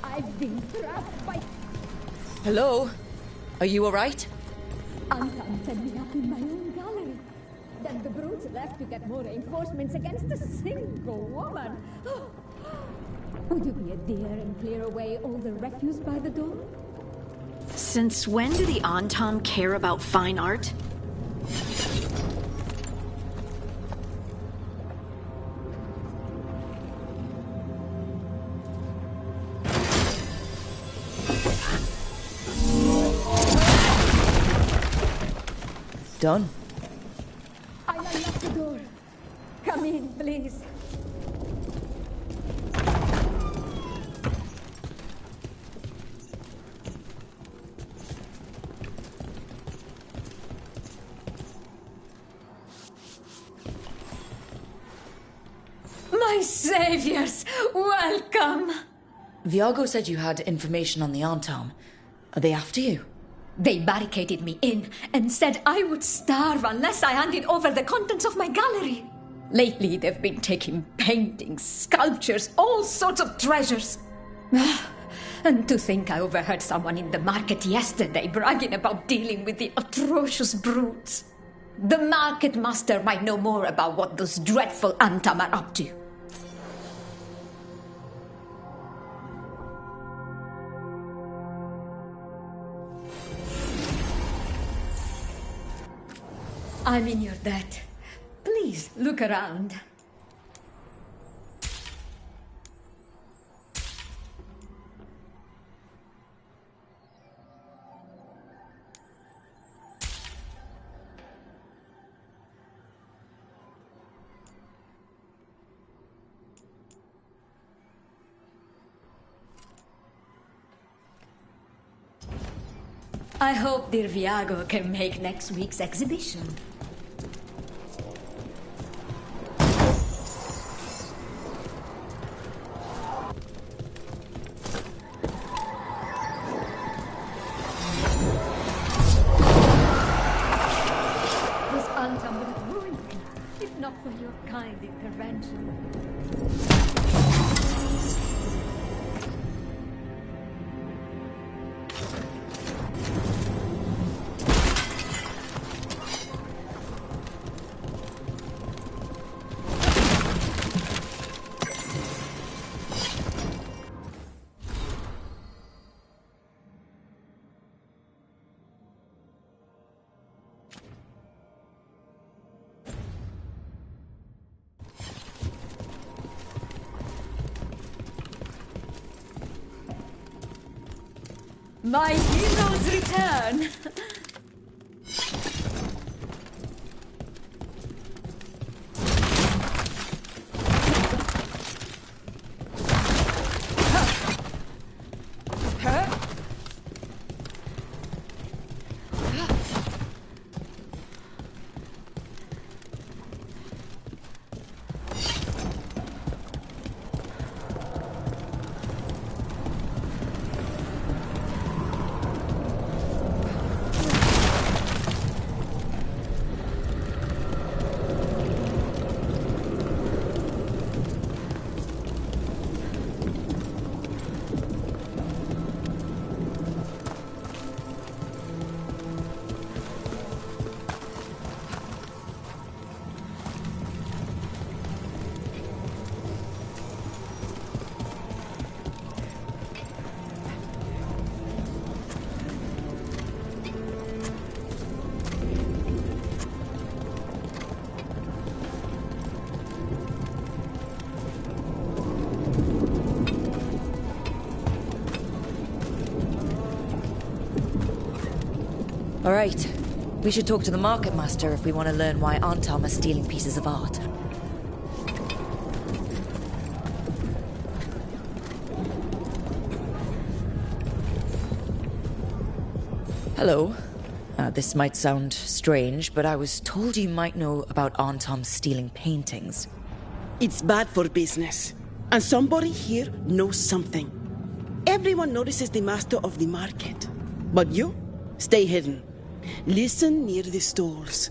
I've been trapped by... Hello? Are you alright? Anton set me up in my own gallery. Then the brutes left to get more reinforcements against a single woman. Would you be a dear and clear away all the refuse by the door? Since when do the Antom care about fine art? Done. I'll unlock the door. Come in, please. My saviors, welcome! Viago said you had information on the Arntom. Are they after you? They barricaded me in and said I would starve unless I handed over the contents of my gallery. Lately, they've been taking paintings, sculptures, all sorts of treasures. And to think I overheard someone in the market yesterday bragging about dealing with the atrocious brutes. The market master might know more about what those dreadful Antom are up to. I'm in your debt. Please look around. I hope dear Viago can make next week's exhibition. This Antam would have ruined me, if not for your kind intervention. My heroes return! All right. We should talk to the market master if we want to learn why Antam are stealing pieces of art. Hello. This might sound strange, but I was told you might know about Antam stealing paintings. It's bad for business. And somebody here knows something. Everyone notices the master of the market. But you, stay hidden. Listen near the stalls.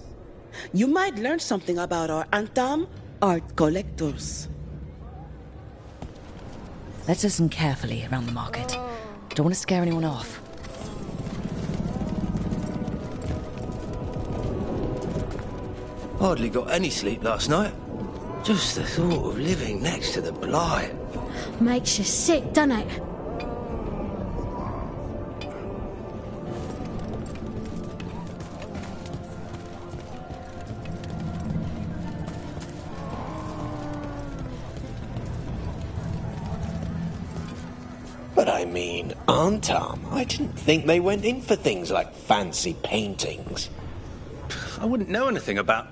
You might learn something about our Antam art collectors. Let's listen carefully around the market. Don't want to scare anyone off. Hardly got any sleep last night. Just the thought of living next to the Blight. Makes you sick, doesn't it? But I mean, Antam, I didn't think they went in for things like fancy paintings. I wouldn't know anything about...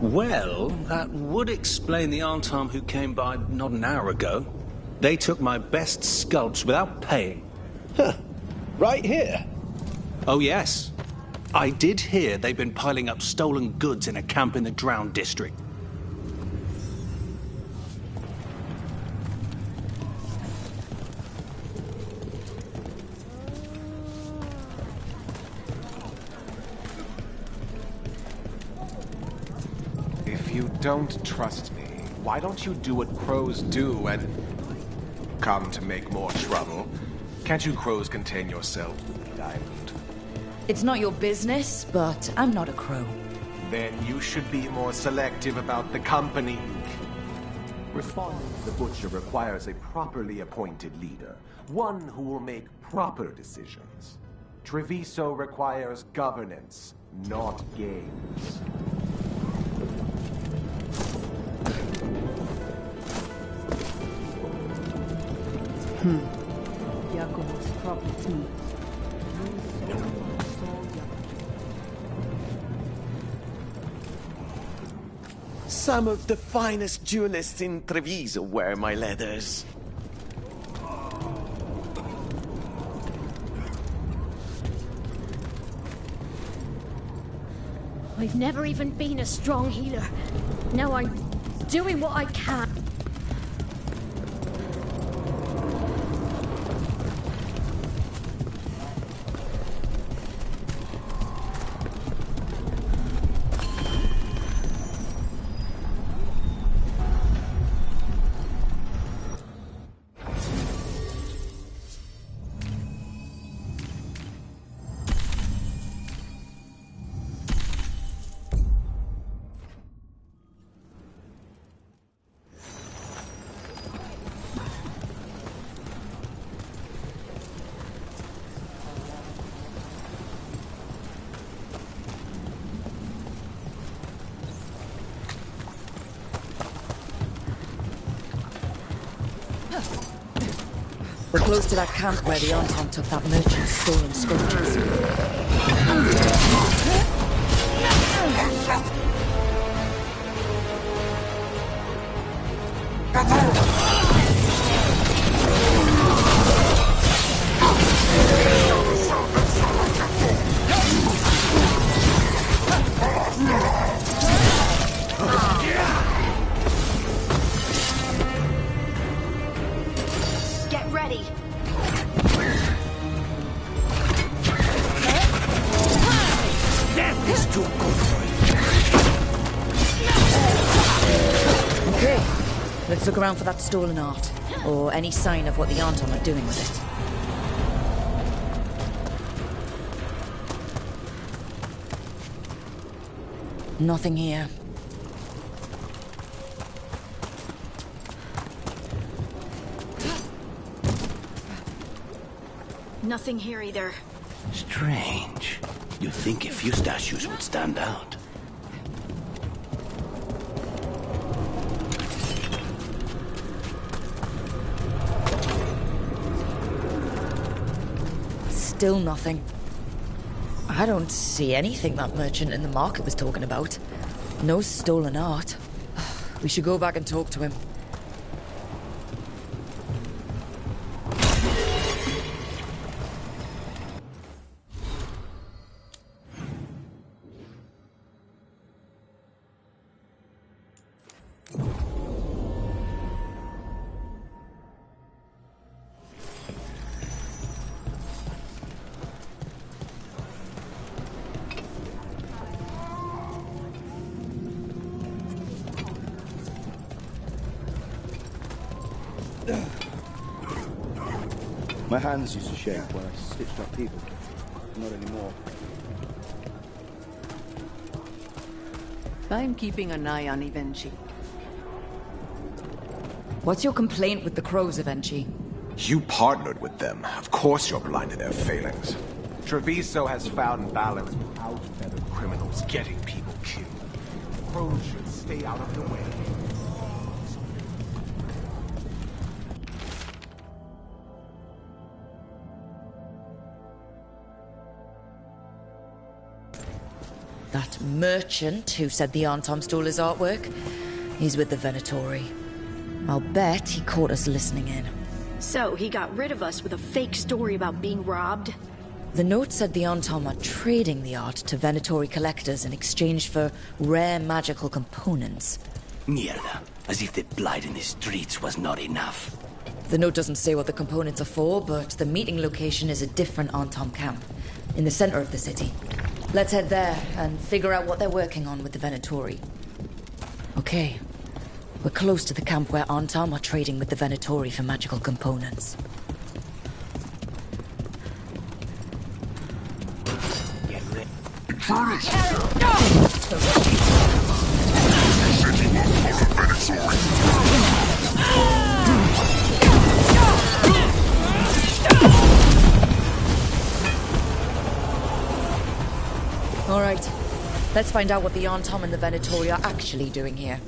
Well, that would explain the Antam who came by not an hour ago. They took my best sculpts without paying. Huh. Right here? Oh, yes. I did hear they've been piling up stolen goods in a camp in the Drowned District. If you don't trust me, why don't you do what crows do and come to make more trouble? Can't you crows contain yourself, Diamond? It's not your business, but I'm not a crow. Then you should be more selective about the company. Responding to the Butcher requires a properly appointed leader, one who will make proper decisions. Treviso requires governance, not games. Giacomo's property. Some of the finest jewelists in Treviso wear my leathers. I've never even been a strong healer. Now I'm doing what I can. We're close to that camp where the Anton took that merchant's stolen sculptures. Get ready. Death is too good for you. Okay, let's look around for that stolen art, or any sign of what the Anton are doing with it. Nothing here. Nothing here either. Strange. You'd think a few statues would stand out. Still nothing. I don't see anything that merchant in the market was talking about. No stolen art. We should go back and talk to him. My hands used to shake when I stitched up people. Not anymore. I'm keeping an eye on Ivenchi. What's your complaint with the crows, Ivenchi? You partnered with them. Of course you're blind to their failings. Treviso has found balance without feathered criminals getting people killed. Crows should stay out of the way. That merchant who said the Anton stole his artwork, he's with the Venatori. I'll bet he caught us listening in. So, he got rid of us with a fake story about being robbed? The note said the Anton are trading the art to Venatori collectors in exchange for rare magical components. Mierda. As if the blight in the streets was not enough. The note doesn't say what the components are for, but the meeting location is a different Anton camp, in the center of the city. Let's head there and figure out what they're working on with the Venatori. Okay. We're close to the camp where Anton are trading with the Venatori for magical components. Get ready. All right. Let's find out what the Anton and the Venatori are actually doing here.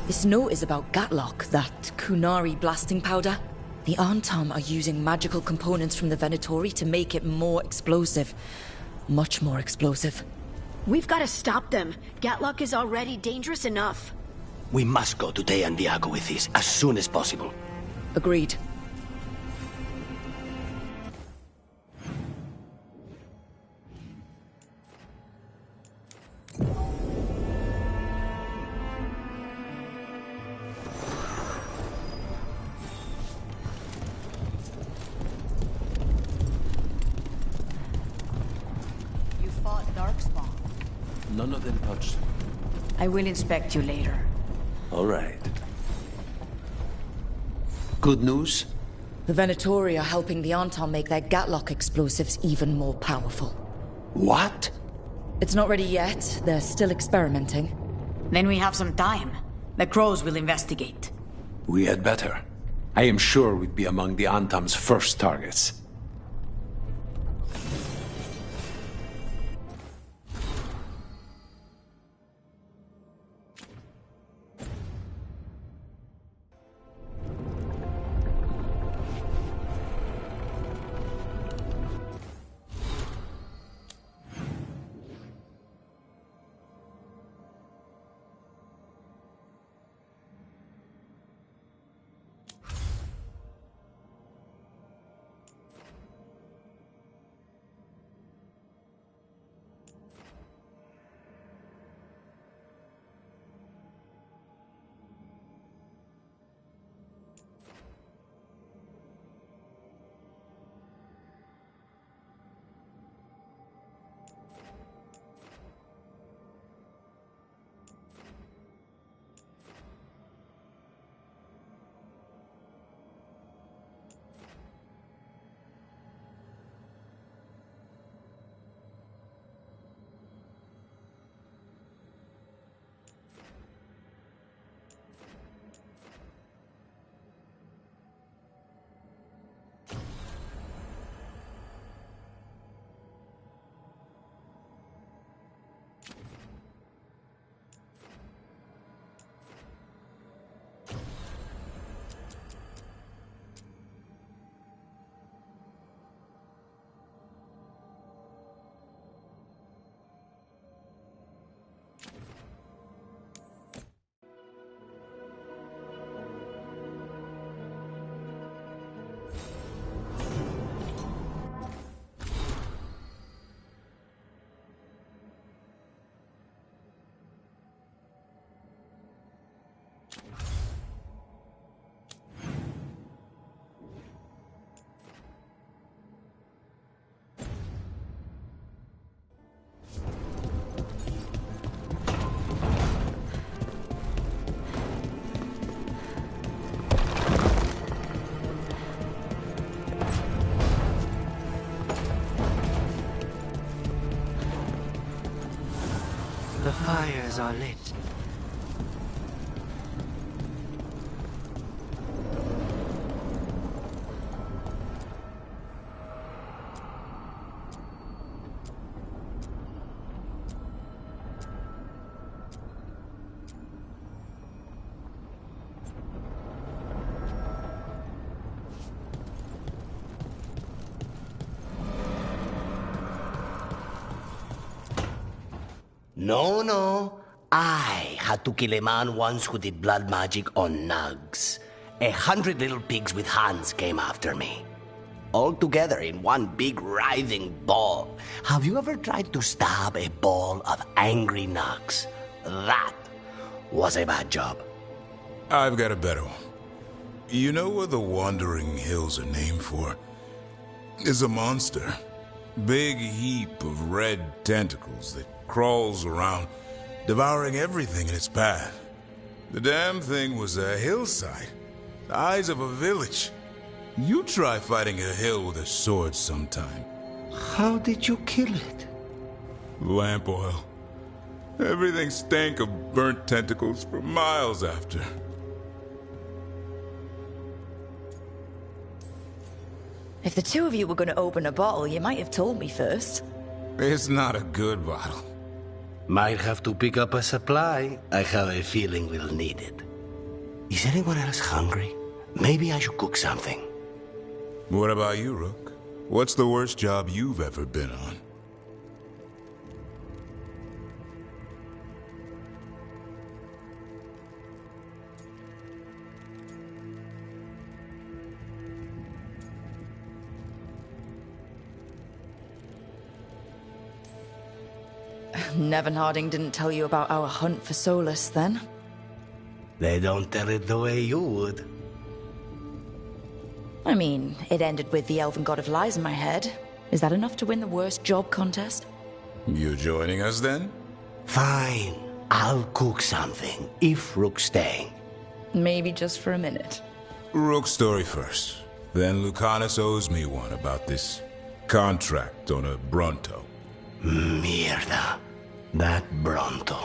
This note is about Gatlock, that Kunari blasting powder. The Antam are using magical components from the Venatori to make it more explosive. Much more explosive. We've got to stop them. Gatlock is already dangerous enough. We must go to Teyandiago with this as soon as possible. Agreed. None of them touched. I will inspect you later. All right. Good news? The Venatori are helping the Antam make their Gatlock explosives even more powerful. What? It's not ready yet. They're still experimenting. Then we have some time. The Crows will investigate. We had better. I am sure we'd be among the Antam's first targets. The fires are lit. No. I had to kill a man once who did blood magic on nugs. 100 little pigs with hands came after me. All together in one big writhing ball. Have you ever tried to stab a ball of angry nugs? That was a bad job. I've got a better one. You know what the Wandering Hills are named for? It's a monster. Big heap of red tentacles that crawls around, devouring everything in its path. The damn thing was a hillside, the eyes of a village. You try fighting a hill with a sword sometime. How did you kill it? Lamp oil. Everything stank of burnt tentacles for miles after. If the two of you were going to open a bottle, you might have told me first. It's not a good bottle. Might have to pick up a supply. I have a feeling we'll need it. Is anyone else hungry? Maybe I should cook something. What about you, Rook? What's the worst job you've ever been on? Nevin Harding didn't tell you about our hunt for Solus, then? They don't tell it the way you would. I mean, it ended with the Elven God of Lies in my head. Is that enough to win the worst job contest? You joining us, then? Fine. I'll cook something, if Rook's staying. Maybe just for a minute. Rook's story first. Then Lucanus owes me one about this contract on a Bronto. Mierda. That Bronto.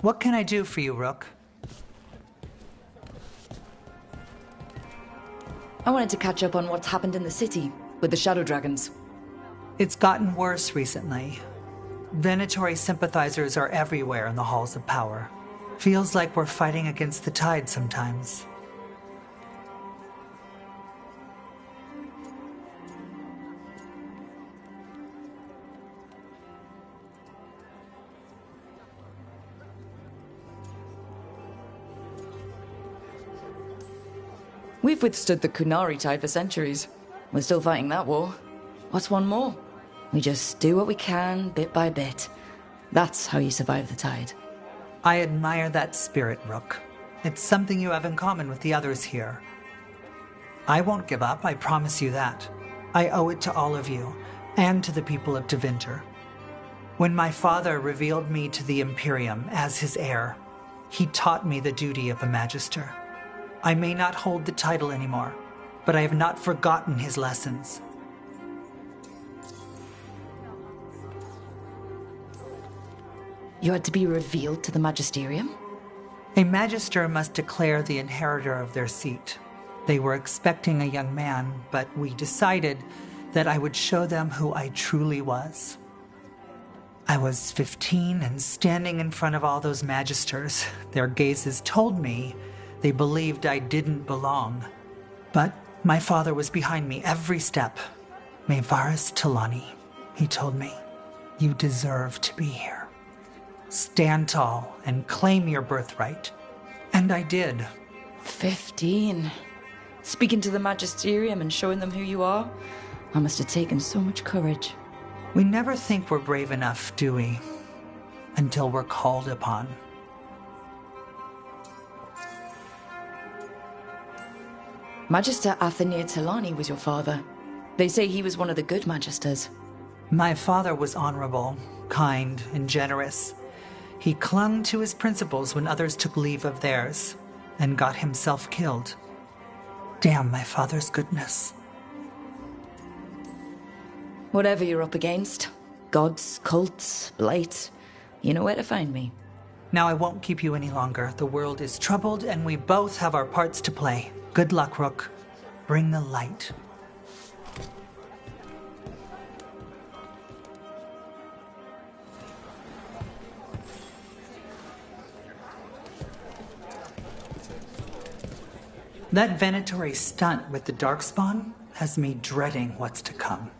What can I do for you, Rook? I wanted to catch up on what's happened in the city with the Shadow Dragons. It's gotten worse recently. Venatori sympathizers are everywhere in the halls of power. Feels like we're fighting against the tide sometimes. We've withstood the Kunari tide for centuries. We're still fighting that war. What's one more? We just do what we can, bit by bit. That's how you survive the tide. I admire that spirit, Rook. It's something you have in common with the others here. I won't give up, I promise you that. I owe it to all of you, and to the people of Tevinter. When my father revealed me to the Imperium as his heir, he taught me the duty of a Magister. I may not hold the title anymore, but I have not forgotten his lessons. You had to be revealed to the Magisterium? A Magister must declare the inheritor of their seat. They were expecting a young man, but we decided that I would show them who I truly was. I was 15 and standing in front of all those Magisters. Their gazes told me they believed I didn't belong. But my father was behind me every step. Mevaris Talani, he told me, you deserve to be here. Stand tall and claim your birthright. And I did. 15. Speaking to the Magisterium and showing them who you are? I must have taken so much courage. We never think we're brave enough, do we? Until we're called upon. Magister Athenir Talani was your father. They say he was one of the good Magisters. My father was honorable, kind, and generous. He clung to his principles when others took leave of theirs, and got himself killed. Damn my father's goodness. Whatever you're up against, gods, cults, blight, you know where to find me. Now I won't keep you any longer. The world is troubled, and we both have our parts to play. Good luck, Rook. Bring the light. That Venatori stunt with the Darkspawn has me dreading what's to come.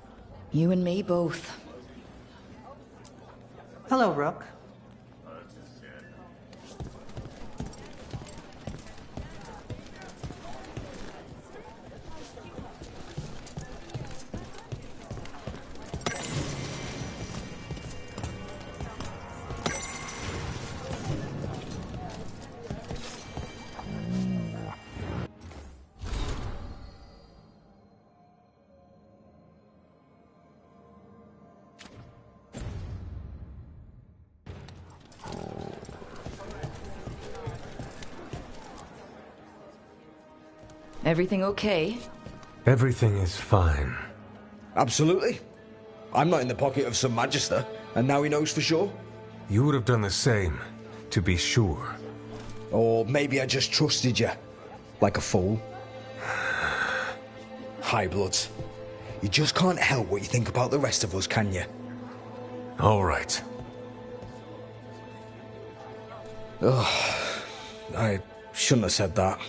You and me both. Hello, Rook. Everything okay? Everything is fine. Absolutely. I'm not in the pocket of some Magister, and now he knows for sure. You would have done the same, to be sure. Or maybe I just trusted you. Like a fool. High Bloods. You just can't help what you think about the rest of us, can you? All right. Ugh. I shouldn't have said that.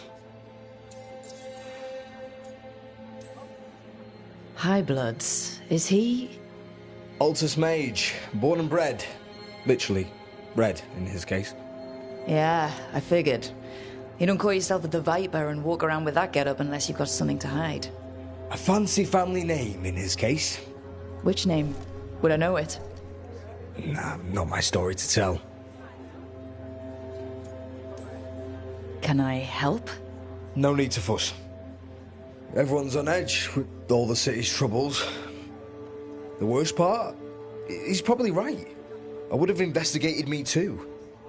High Bloods. Is he? Altus Mage. Born and bred. Literally. Bred, in his case. Yeah, I figured. You don't call yourself the Viper and walk around with that getup unless you've got something to hide. A fancy family name, in his case. Which name? Would I know it? Nah, not my story to tell. Can I help? No need to fuss. Everyone's on edge with all the city's troubles. The worst part? He's probably right. I would have investigated me too.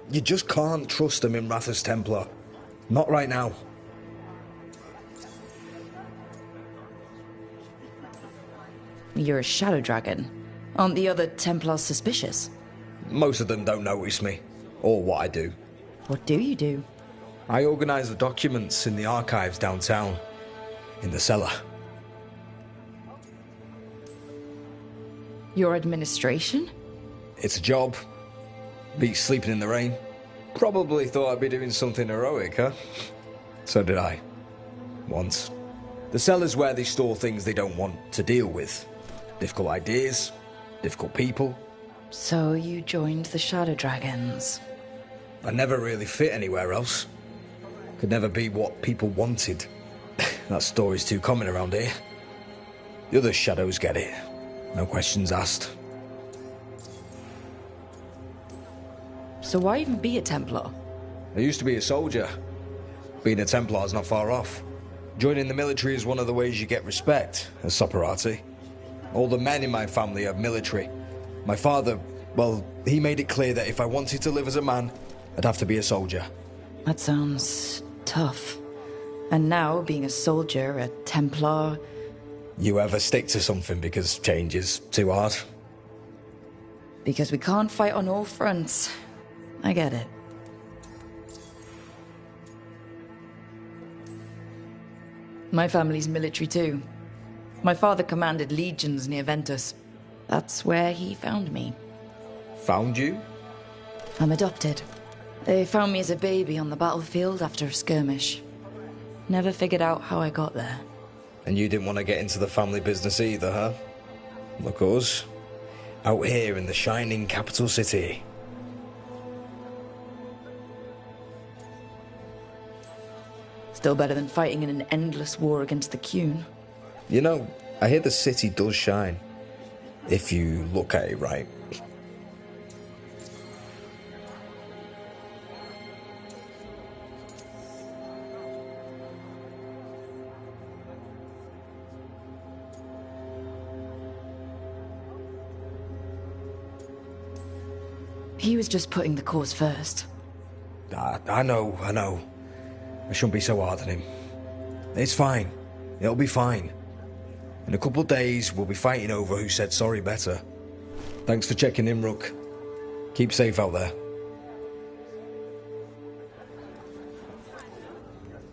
You just can't trust them in Rathus Templar. Not right now. You're a shadow dragon. Aren't the other Templars suspicious? Most of them don't notice me, or what I do. What do you do? I organise the documents in the archives downtown, in the cellar. Your administration? It's a job. Beats sleeping in the rain. Probably thought I'd be doing something heroic, huh? So did I. Once. The cellar's where they store things they don't want to deal with. Difficult ideas, difficult people. So you joined the Shadow Dragons. I never really fit anywhere else. Could never be what people wanted. That story's too common around here. The other shadows get it. No questions asked. So why even be a Templar? I used to be a soldier. Being a Templar's not far off. Joining the military is one of the ways you get respect, as Soparati. All the men in my family are military. My father, well, he made it clear that if I wanted to live as a man, I'd have to be a soldier. That sounds tough. And now, being a soldier, a Templar... You ever stick to something because change is too hard? Because we can't fight on all fronts. I get it. My family's military too. My father commanded legions near Ventus. That's where he found me. Found you? I'm adopted. They found me as a baby on the battlefield after a skirmish. Never figured out how I got there. And you didn't want to get into the family business either, huh? Look us. Out here in the shining capital city. Still better than fighting in an endless war against the Qun. You know, I hear the city does shine. If you look at it right. He was just putting the cause first. I know. I shouldn't be so hard on him. It's fine. It'll be fine. In a couple of days, we'll be fighting over who said sorry better. Thanks for checking in, Rook. Keep safe out there.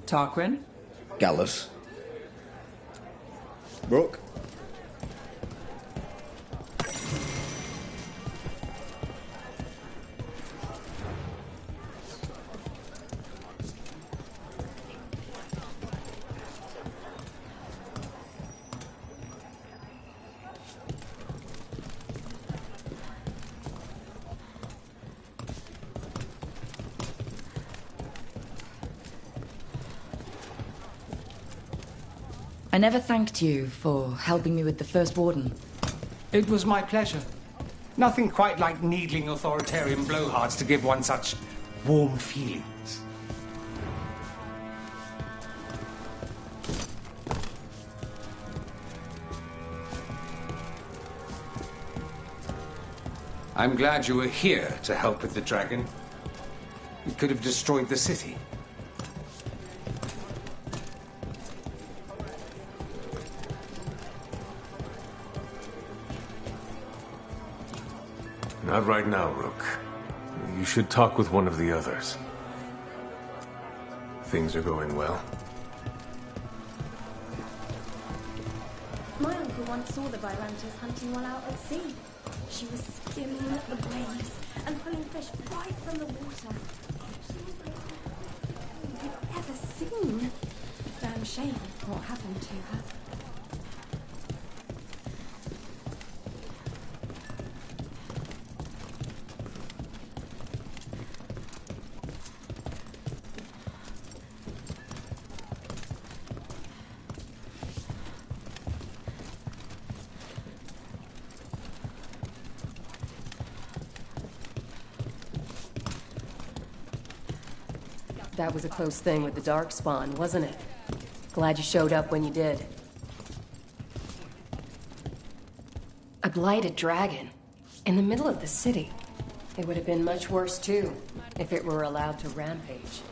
Tarquin? Gallus. Rook. I never thanked you for helping me with the First Warden. It was my pleasure. Nothing quite like needling authoritarian blowhards to give one such warm feelings. I'm glad you were here to help with the dragon. It could have destroyed the city. Not right now, Rook. You should talk with one of the others. Things are going well. My uncle once saw the Virantas hunting while out at sea. She was skimming at the waves and pulling fish right from the water. She was like all you've ever seen. Damn shame what happened to her. That was a close thing with the Darkspawn, wasn't it? Glad you showed up when you did. A blighted dragon in the middle of the city. It would have been much worse too, if it were allowed to rampage.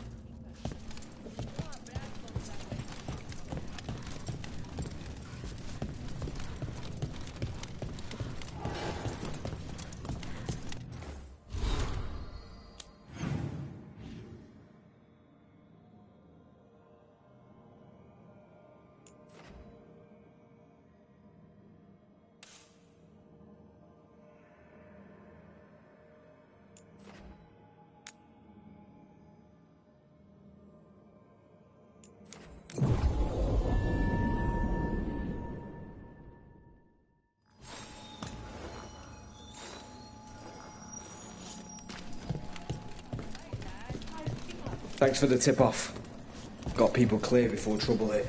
Thanks for the tip-off. Got people clear before trouble hit.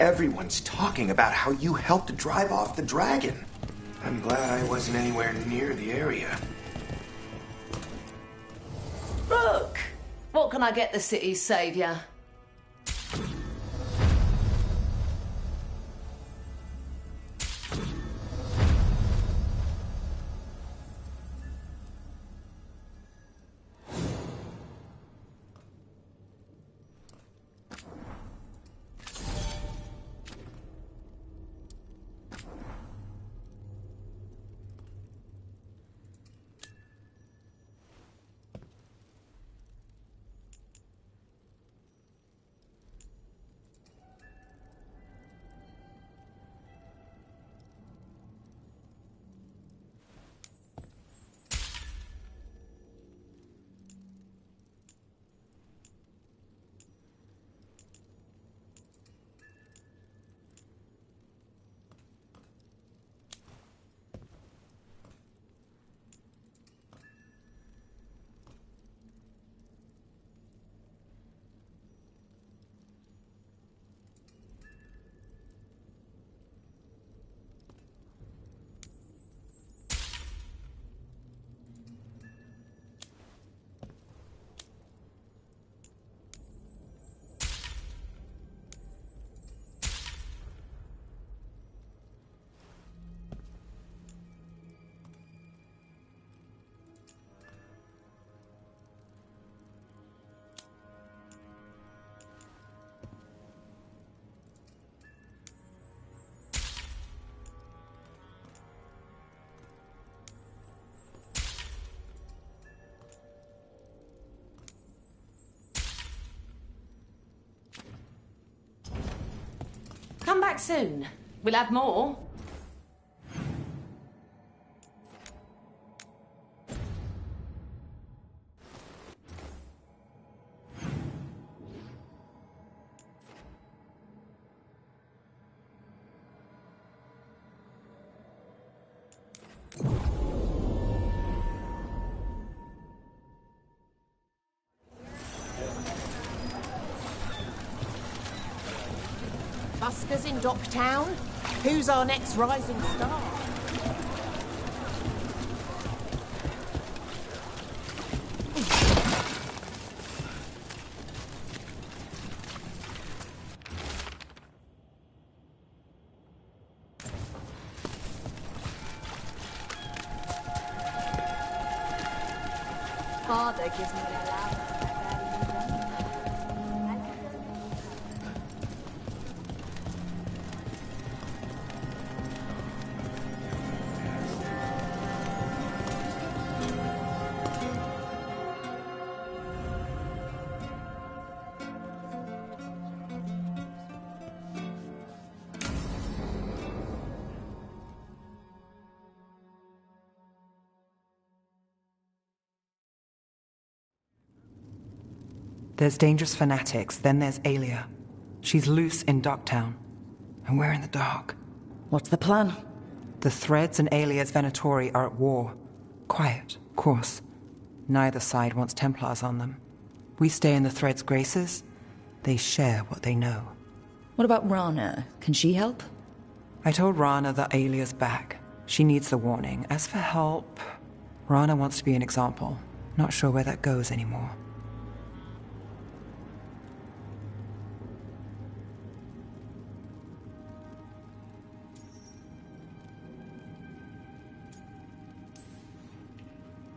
Everyone's talking about how you helped drive off the dragon. I'm glad I wasn't anywhere near the area. Rook! What can I get the city's saviour? Come back soon. We'll have more. Buskers in Docktown? Who's our next rising star? father gives me that allowance. There's dangerous fanatics, then there's Alia. She's loose in Docktown, and we're in the dark. What's the plan? The Threads and Alia's Venatori are at war. Quiet, of course. Neither side wants Templars on them. We stay in the Threads' graces. They share what they know. What about Rana? Can she help? I told Rana that Alia's back. She needs the warning. As for help, Rana wants to be an example. Not sure where that goes anymore.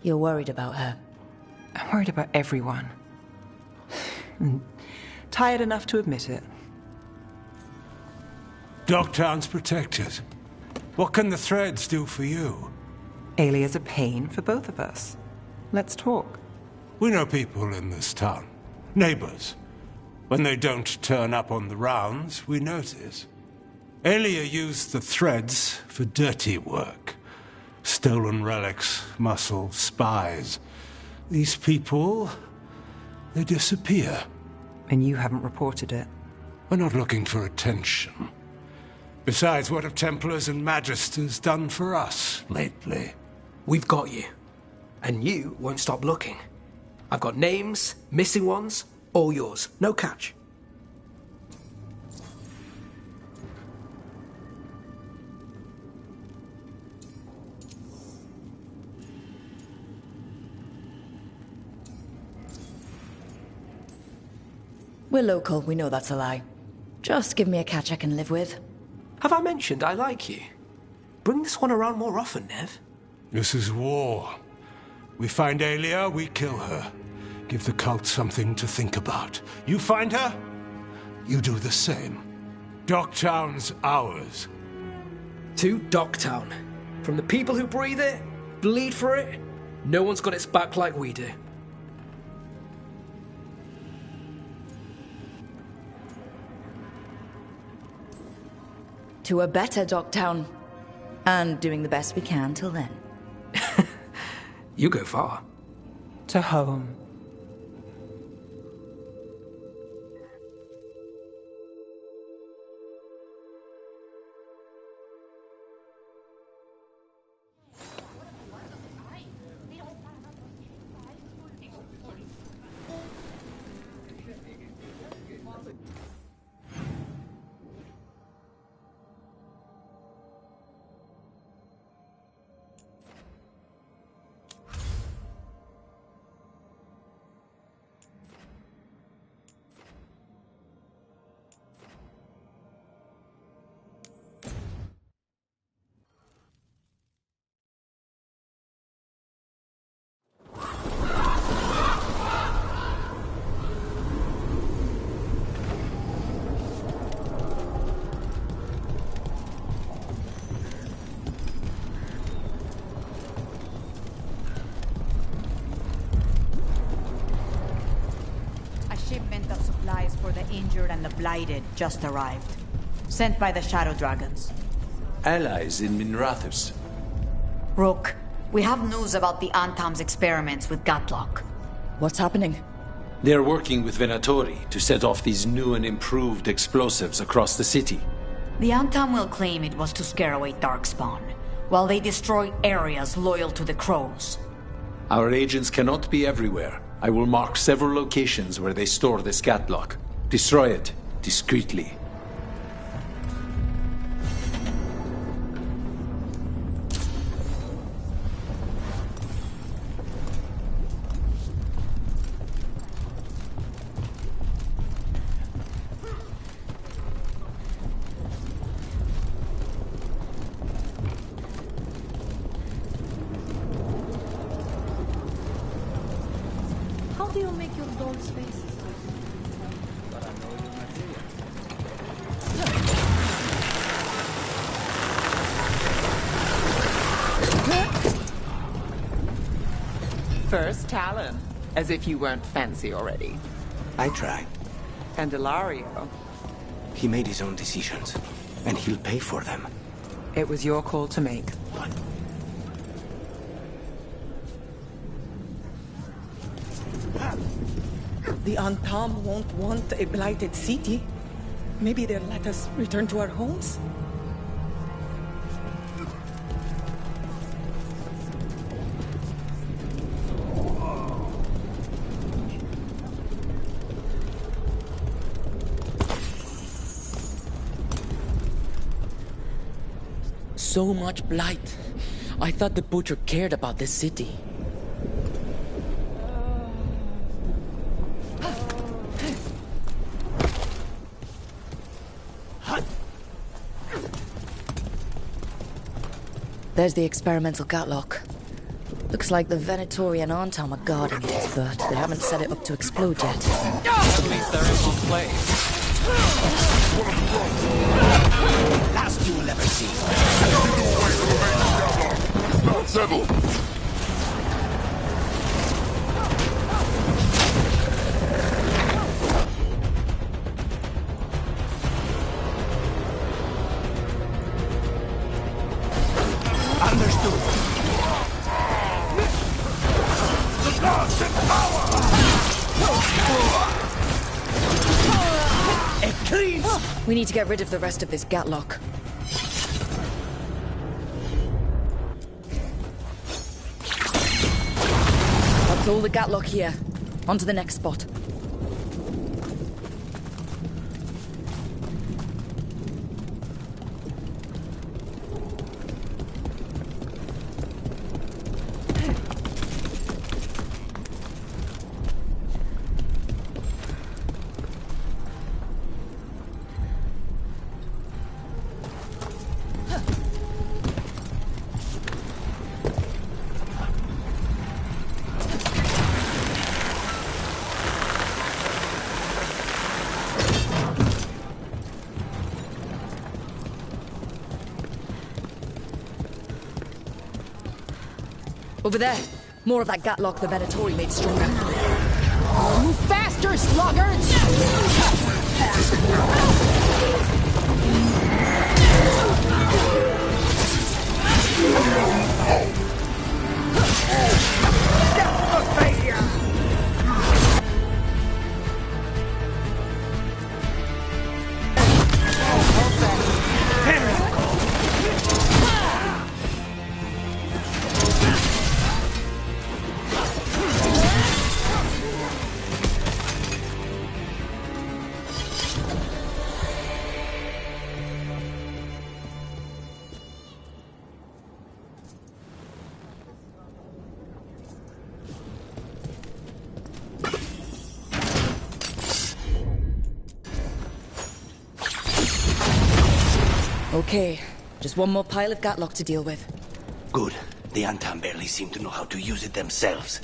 You're worried about her? I'm worried about everyone. Tired enough to admit it. Docktown's protected. What can the Threads do for you? Alia's a pain for both of us. Let's talk. We know people in this town. Neighbors. When they don't turn up on the rounds, we notice. Alia used the Threads for dirty work. Stolen relics, muscle, spies. These people, they disappear. And you haven't reported it? We're not looking for attention. Besides, what have Templars and Magisters done for us lately? We've got you. And you won't stop looking. I've got names, missing ones, all yours. No catch. We're local, we know that's a lie. Just give me a catch I can live with. Have I mentioned I like you? Bring this one around more often, Nev. This is war. We find Alia, we kill her. Give the cult something to think about. You find her, you do the same. Docktown's ours. To Docktown. From the people who breathe it, bleed for it, no one's got its back like we do. To a better Docktown. And doing the best we can till then. You go far. To home. Shipment of supplies for the injured and the blighted just arrived. Sent by the Shadow Dragons. Allies in Minrathus. Rook, we have news about the Antam's experiments with Gatlock. What's happening? They're working with Venatori to set off these new and improved explosives across the city. The Antam will claim it was to scare away Darkspawn, while they destroy areas loyal to the Crows. Our agents cannot be everywhere. I will mark several locations where they store this Gatlock. Destroy it, discreetly. old spaces. First Talon, as if you weren't fancy already. I tried. And Ilario. He made his own decisions, and he'll pay for them. It was your call to make. The Antam won't want a blighted city. Maybe they'll let us return to our homes? So much blight. I thought the Butcher cared about this city. There's the experimental Gatlock. Looks like the Venatori and Antam are guarding it, but they haven't set it up to explode yet. At least they're in one place. Last you will ever see. Not settled. Understood. The gods in power! We need to get rid of the rest of this Gatlock. That's all the Gatlock here. On to the next spot. Over there. More of that Gatlock the Venatori made stronger. Move faster, sluggards! Okay, just one more pile of Gatlock to deal with. Good. The Antam barely seem to know how to use it themselves.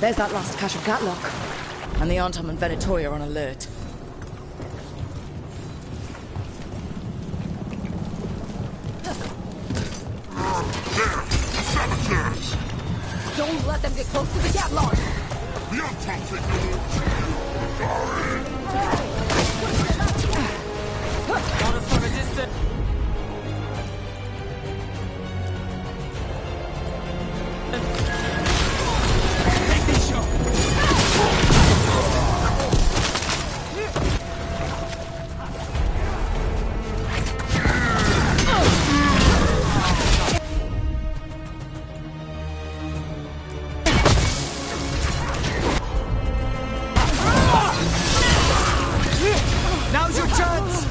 There's that last cache of Gatlock. And the Arntom and Venatori are on alert. Saboteurs! Don't let them get close to the Gatlock! The Arntom take no more Got us from a distance. Take this shot. Now's your chance!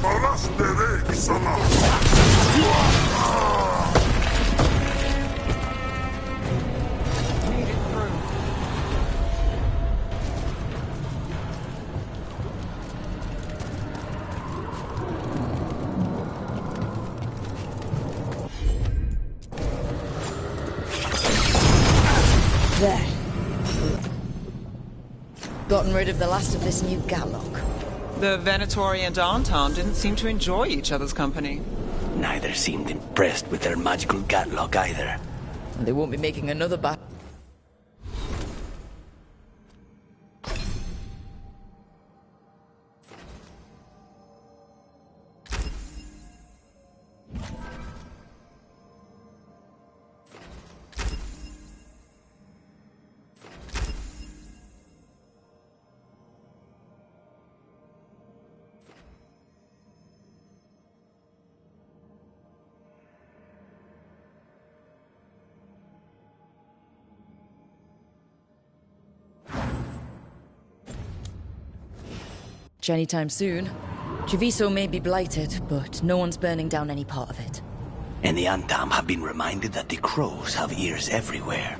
There. Gotten rid of the last of this new Gatlock. The Venatori and Arntom didn't seem to enjoy each other's company. Neither seemed impressed with their magical Gatlock either. And they won't be making another batch. Anytime soon. Treviso may be blighted, but no one's burning down any part of it. And the Arntom have been reminded that the crows have ears everywhere.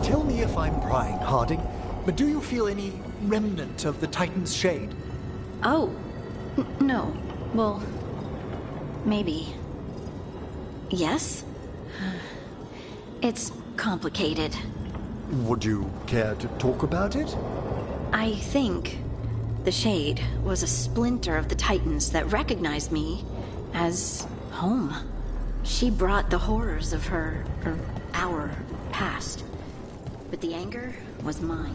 Tell me if I'm prying, Harding, but do you feel any remnant of the Titan's shade? Oh, no. Well, maybe. Yes? It's complicated. Would you care to talk about it? I think the Shade was a splinter of the Titans that recognized me as home. She brought the horrors of our past. But the anger was mine.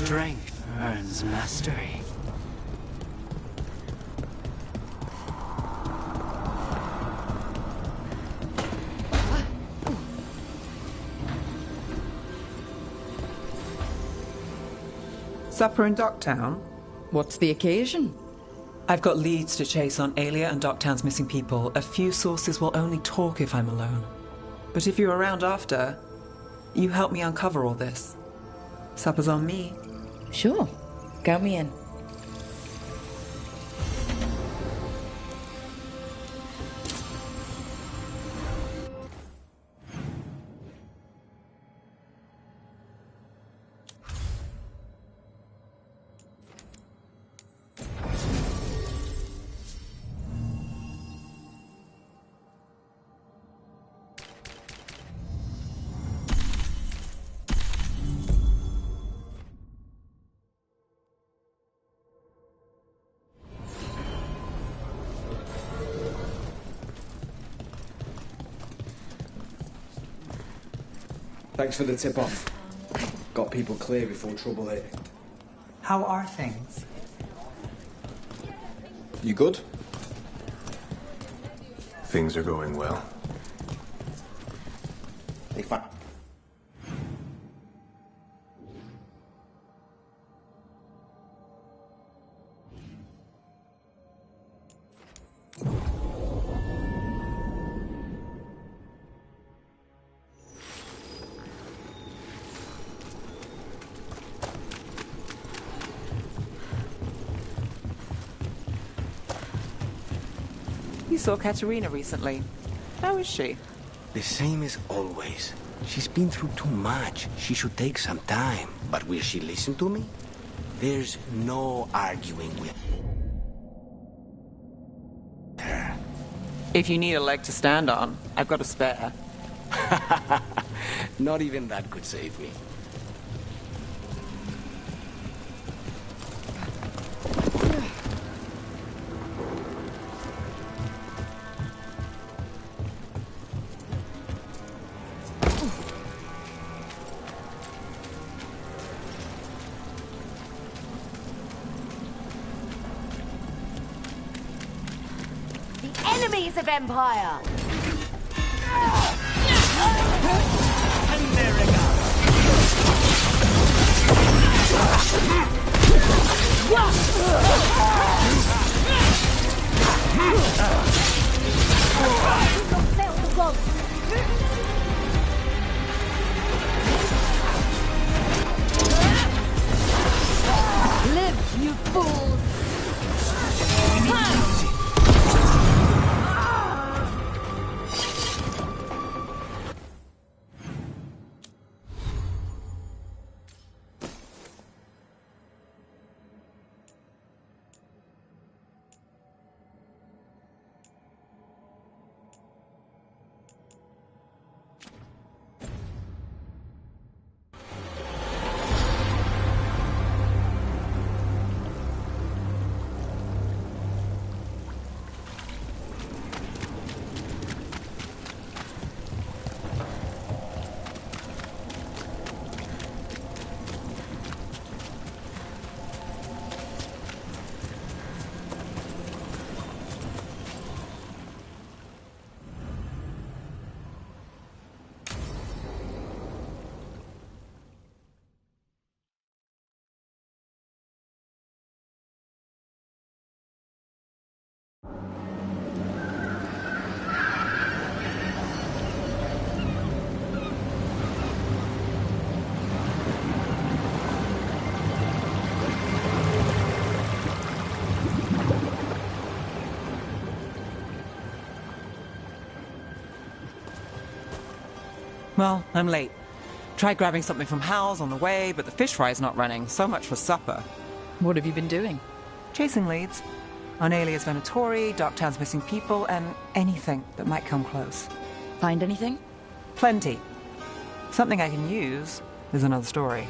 Strength earns mastery. Supper in Docktown? What's the occasion? I've got leads to chase on Alia and Docktown's missing people. A few sources will only talk if I'm alone. But if you're around after, you help me uncover all this. Supper's on me. Sure. Count me in. Thanks for the tip-off. Got people clear before trouble hit. How are things? You good? Things are going well. They find. You saw Katerina recently. How is she? The same as always. She's been through too much. She should take some time. But will she listen to me? There's no arguing with her. If you need a leg to stand on, I've got a spare. Not even that could save me. Enemies of Empire! Live, you fools! Well, I'm late. Tried grabbing something from Hal's on the way, but the fish fry's not running. So much for supper. What have you been doing? Chasing leads. On Alias Venatori, Darktown's missing people, and anything that might come close. Find anything? Plenty. Something I can use is another story.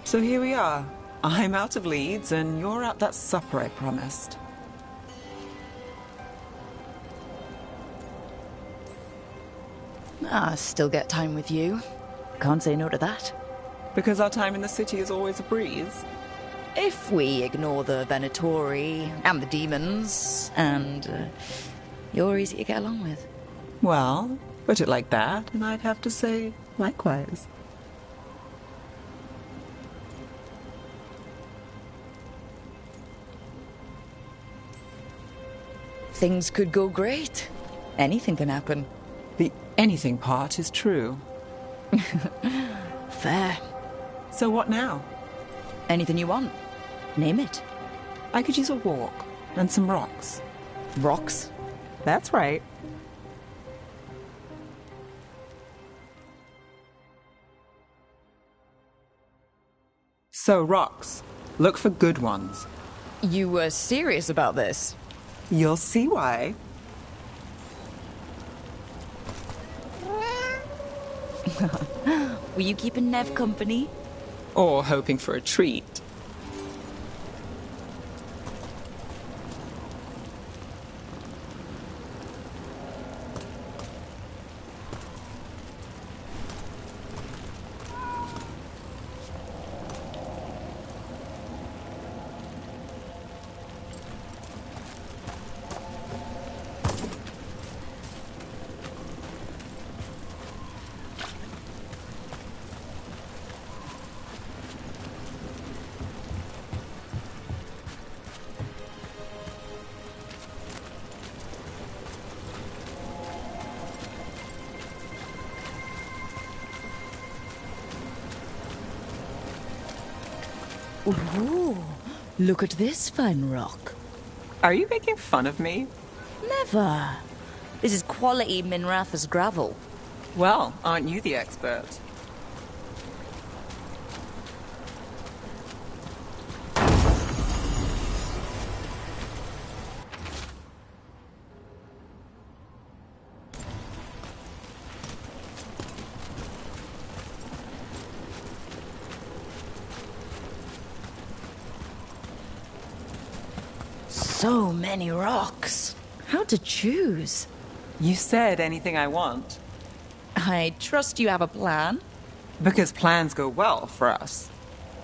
So here we are. I'm out of leads, and you're at that supper I promised. Still get time with you. Can't say no to that. Because our time in the city is always a breeze. If we ignore the Venatori and the demons, and you're easy to get along with. Well, put it like that, and I'd have to say likewise. Things could go great. Anything can happen. The anything part is true. Fair. So what now? Anything you want. Name it. I could use a walk and some rocks. Rocks? That's right. So, rocks. Look for good ones. You were serious about this? You'll see why. Were you keeping Nev company? Or hoping for a treat. Ooh, look at this fine rock. Are you making fun of me? Never. This is quality Minrathous gravel. Well, aren't you the expert? So many rocks. How to choose? You said anything I want. I trust you have a plan. Because plans go well for us.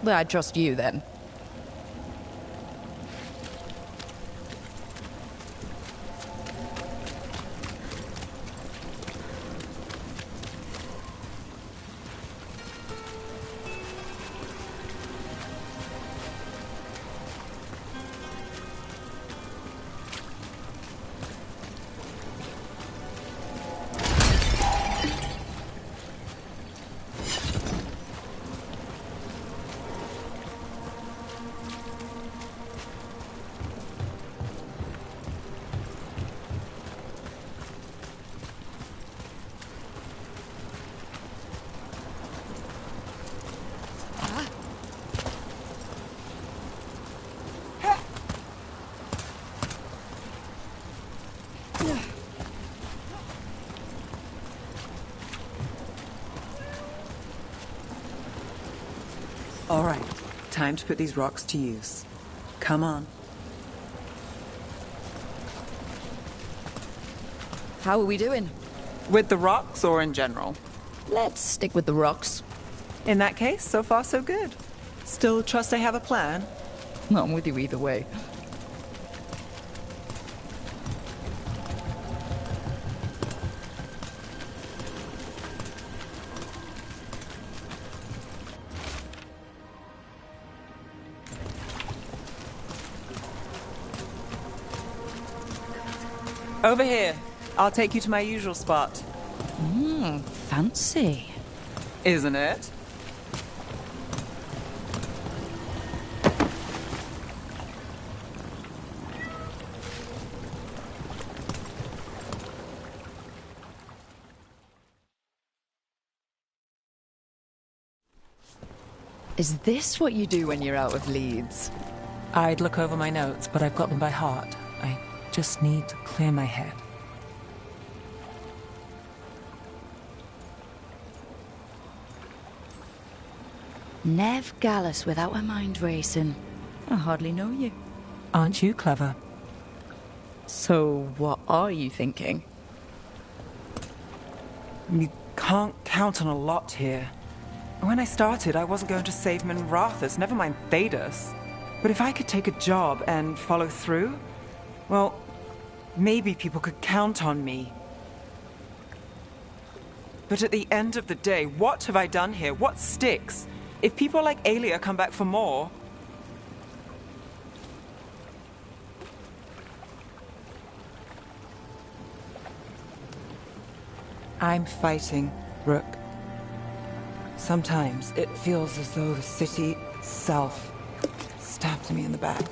But I trust you then. All right, time to put these rocks to use. Come on. How are we doing? With the rocks or in general? Let's stick with the rocks. In that case, so far so good. Still trust I have a plan? I'm with you either way. Over here. I'll take you to my usual spot. Fancy. Isn't it? Is this what you do when you're out of leads? I'd look over my notes, but I've got them by heart. I just need to clear my head. Nev Gallus without a mind racing. I hardly know you. Aren't you clever? So, what are you thinking? You can't count on a lot here. When I started, I wasn't going to save Minrathus, never mind Thedas. But if I could take a job and follow through, well, maybe people could count on me. But at the end of the day, what have I done here? What sticks? If people like Aelia come back for more... I'm fighting, Rook. Sometimes it feels as though the city itself stabbed me in the back.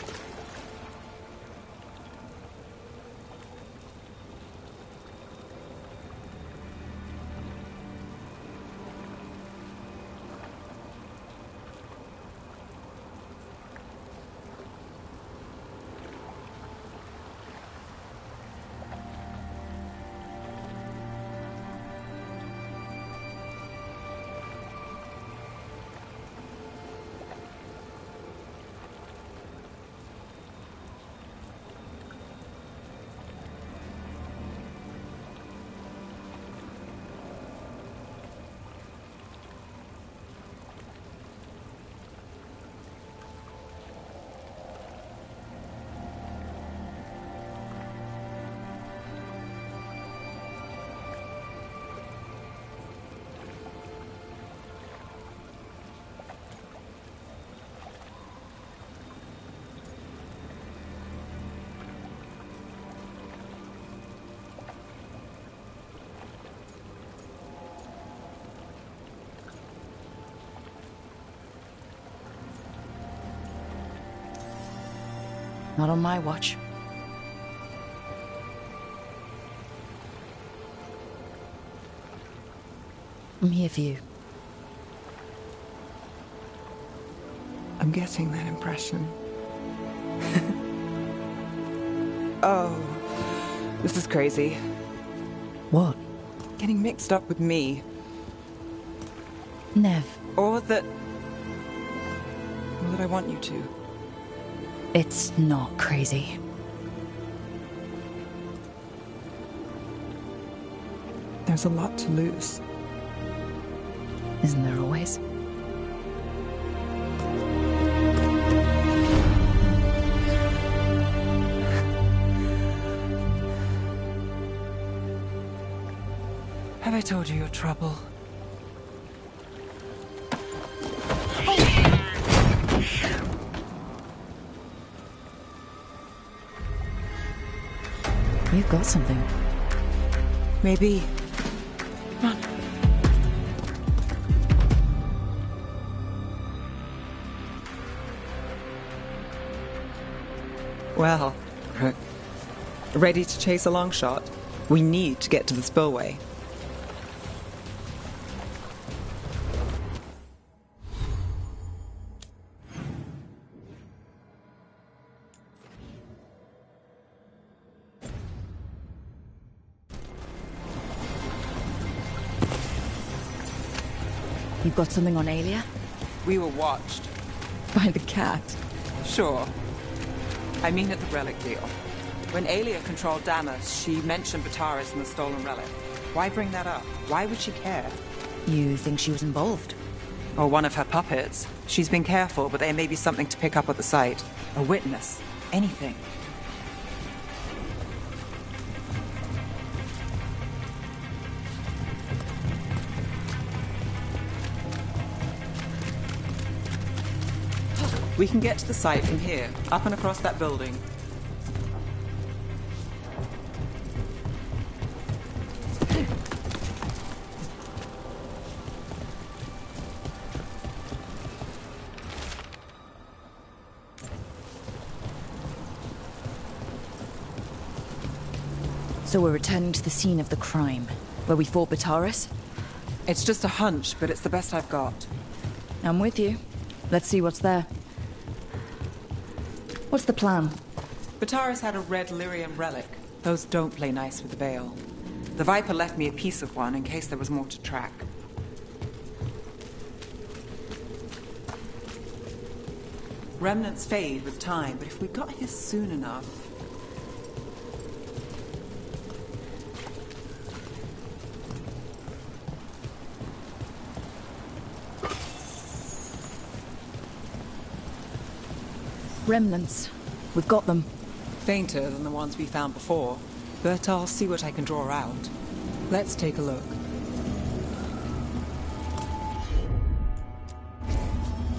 Not on my watch. I'm here for you. I'm getting that impression. Oh, this is crazy. What? Getting mixed up with me. Nev. Or that I want you to. It's not crazy. There's a lot to lose. Isn't there always? Have I told you your trouble? You've got something. Maybe. Come on. Well, Rook. Ready to chase a long shot? We need to get to the spillway. You've got something on Aelia? We were watched. By the cat? Sure. I mean at the relic deal. When Aelia controlled Damas, she mentioned Bataris and the stolen relic. Why bring that up? Why would she care? You think she was involved? Or one of her puppets. She's been careful, but there may be something to pick up at the site. A witness. Anything. We can get to the site from here, up and across that building. So we're returning to the scene of the crime, where we fought Bataris? It's just a hunch, but it's the best I've got. I'm with you. Let's see what's there. What's the plan? Bataris had a red lyrium relic. Those don't play nice with the Veil. The Viper left me a piece of one in case there was more to track. Remnants fade with time, but if we got here soon enough... Remnants. We've got them. Fainter than the ones we found before, but I'll see what I can draw out. Let's take a look.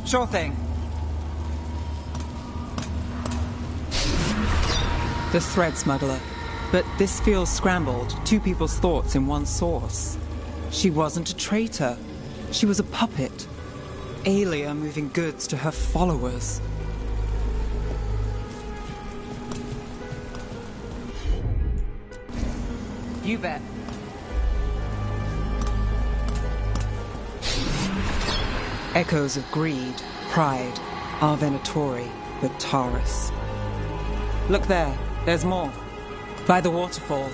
Sure thing. The thread smuggler. But this feels scrambled. Two people's thoughts in one source. She wasn't a traitor. She was a puppet. Aelia moving goods to her followers. You bet. Echoes of greed, pride, our Venatori with Taurus. Look there, there's more. By the waterfall.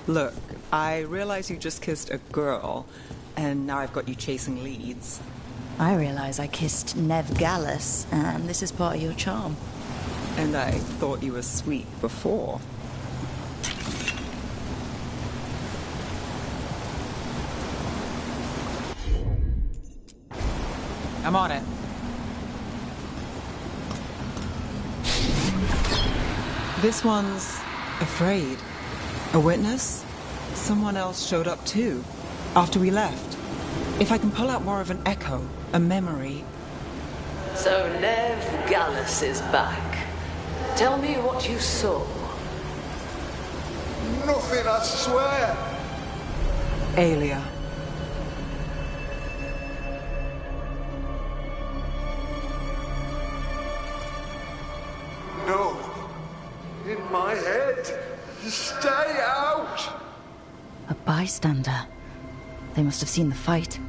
Look, I realize you just kissed a girl, and now I've got you chasing leads. I realize I kissed Nev Gallus, and this is part of your charm. And I thought you were sweet before. I'm on it. This one's afraid. A witness? Someone else showed up too, after we left. If I can pull out more of an echo, a memory... So Nev Gallus is back. Tell me what you saw. Nothing, I swear. Aelia. No. In my head. Stay out! A bystander. They must have seen the fight.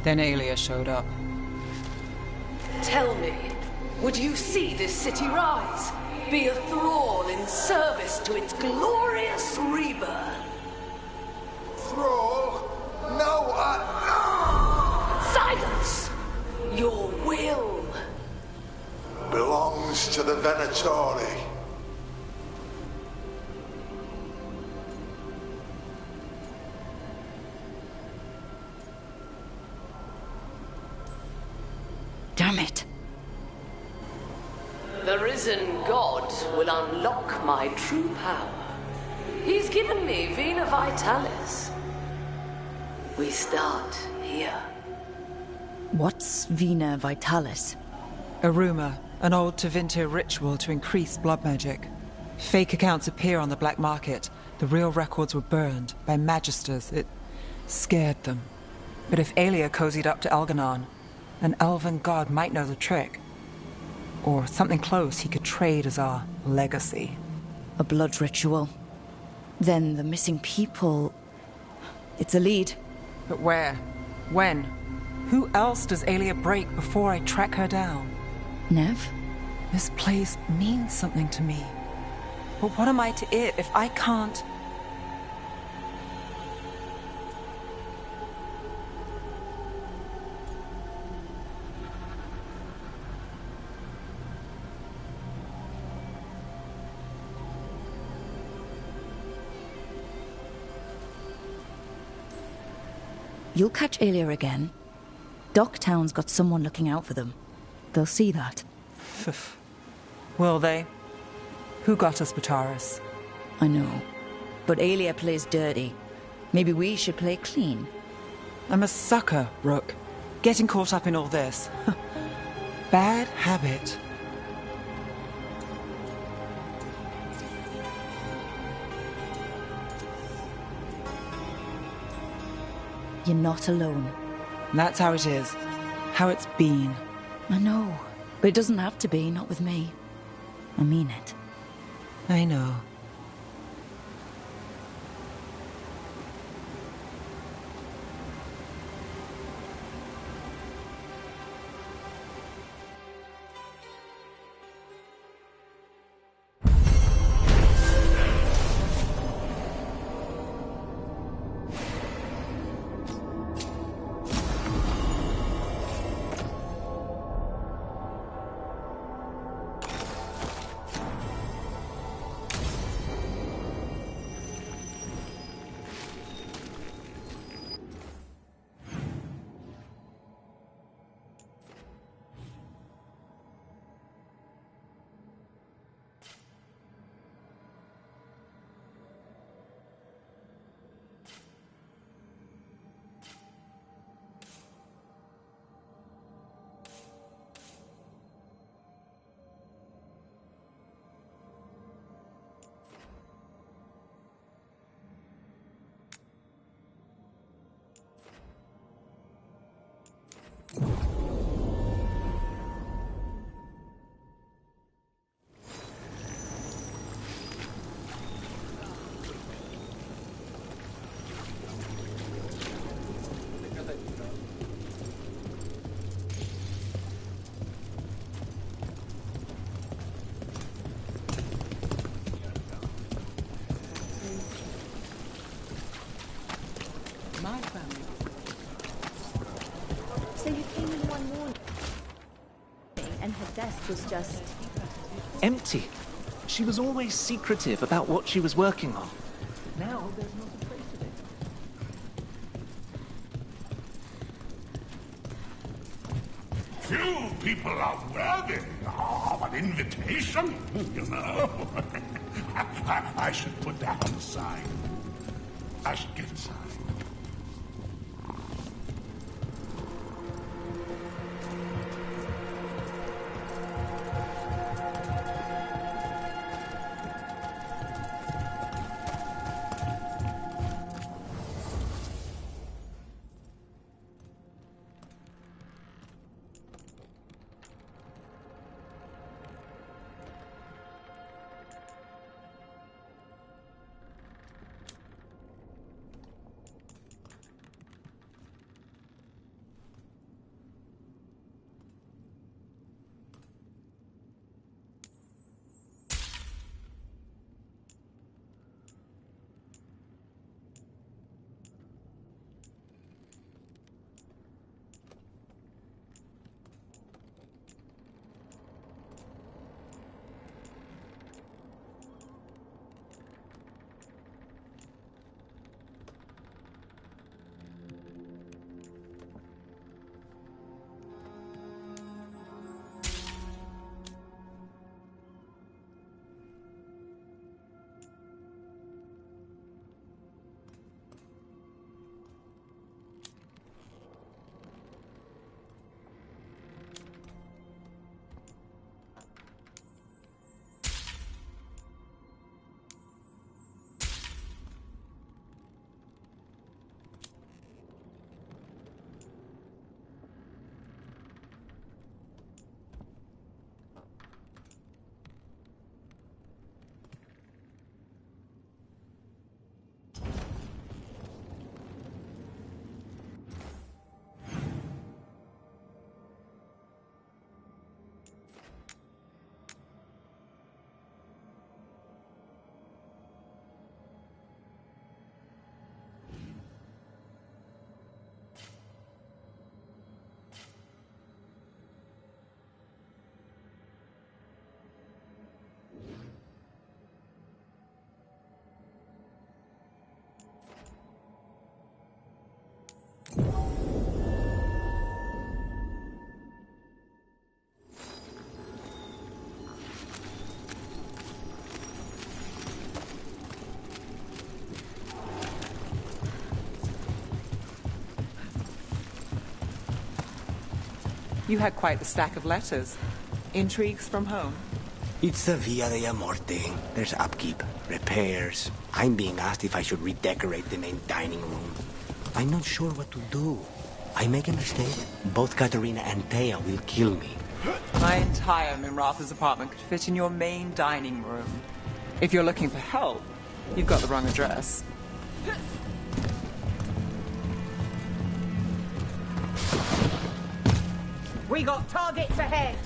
Then Aelia showed up. Tell me, would you see this city rise? Be a thrall in service to its glorious rebirth? Thrall? No, Silence! Your will belongs to the Venatori. Damn it. The risen god will unlock my true power. He's given me Vena Vitalis. We start here. What's Vena Vitalis? A rumor, an old Tevinter ritual to increase blood magic. Fake accounts appear on the black market. The real records were burned by magisters. It scared them. But if Aelia cozied up to Elganon, an elven god might know the trick. Or something close he could trade as our legacy. A blood ritual. Then the missing people... It's a lead. But where? When? Who else does Aelia break before I track her down? Nev? This place means something to me. But what am I to it if I can't... You'll catch Aelia again. Docktown's got someone looking out for them. They'll see that. Will they? Who got us Bataris? I know. But Aelia plays dirty. Maybe we should play clean. I'm a sucker, Rook. Getting caught up in all this. Bad habit. You're not alone. That's how it is. How it's been. I know. But it doesn't have to be, not with me. I mean it. I know. My family. So you came in one morning and her desk was just... Empty. She was always secretive about what she was working on. Now there's not a trace of it. Few people are worthy of an invitation, you know. I should put that on the side. I should get inside. You had quite the stack of letters. Intrigues from home? It's the Via de Amor thing. There's upkeep, repairs. I'm being asked if I should redecorate the main dining room. I'm not sure what to do. I make a mistake, both Katerina and Thea will kill me. My entire Minratha's apartment could fit in your main dining room. If you're looking for help, you've got the wrong address. We got targets ahead.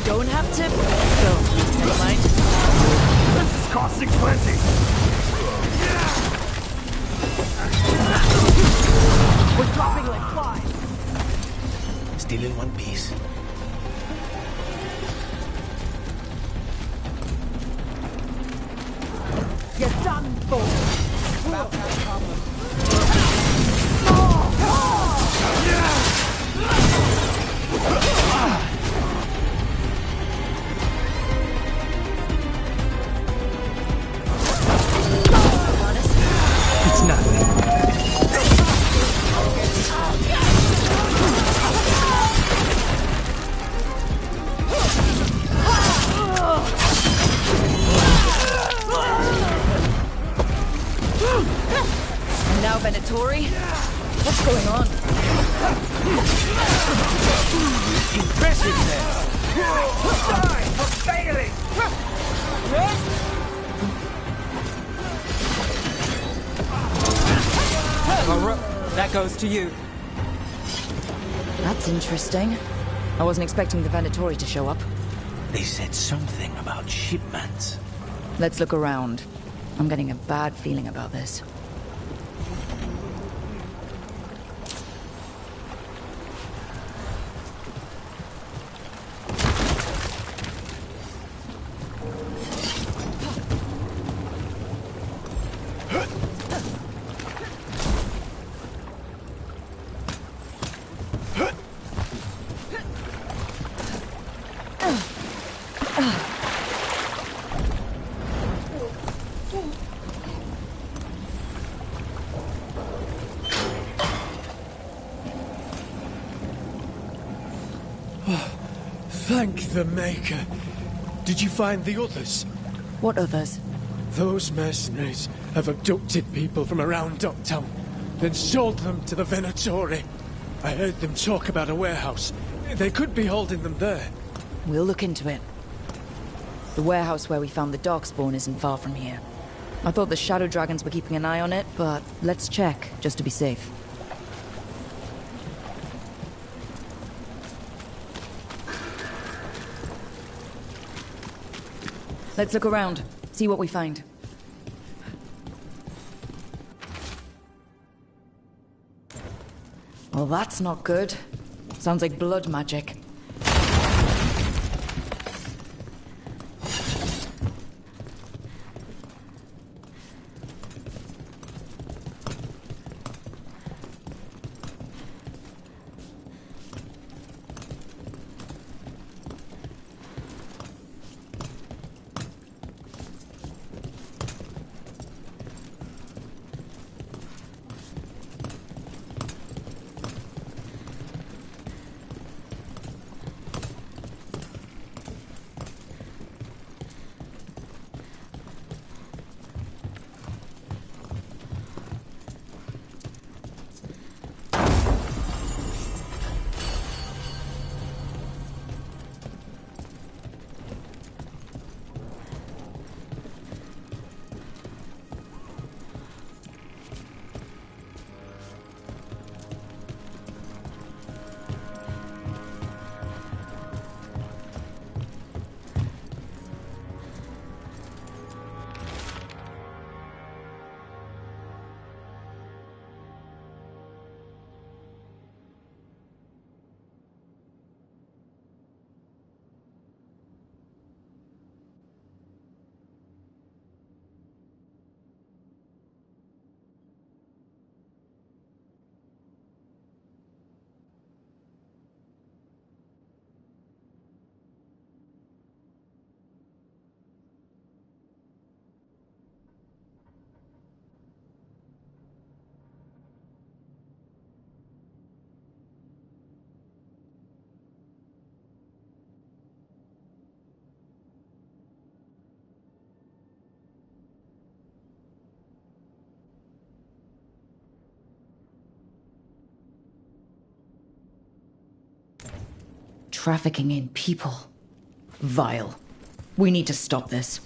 Don't have to... Oh, never mind. This is costing plenty. We're dropping like flies. Still in one piece. You're done for. About that problem. It's nothing. And now Venatori? What's going on? Impressiveness! Die for failing! That goes to you. That's interesting. I wasn't expecting the Venatori to show up. They said something about shipments. Let's look around. I'm getting a bad feeling about this. Thank the Maker. Did you find the others? What others? Those mercenaries have abducted people from around Docktown, then sold them to the Venatori. I heard them talk about a warehouse. They could be holding them there. We'll look into it. The warehouse where we found the Darkspawn isn't far from here. I thought the Shadow Dragons were keeping an eye on it, but let's check, just to be safe. Let's look around, see what we find. Well, that's not good. Sounds like blood magic. trafficking in people. Vile. We need to stop this.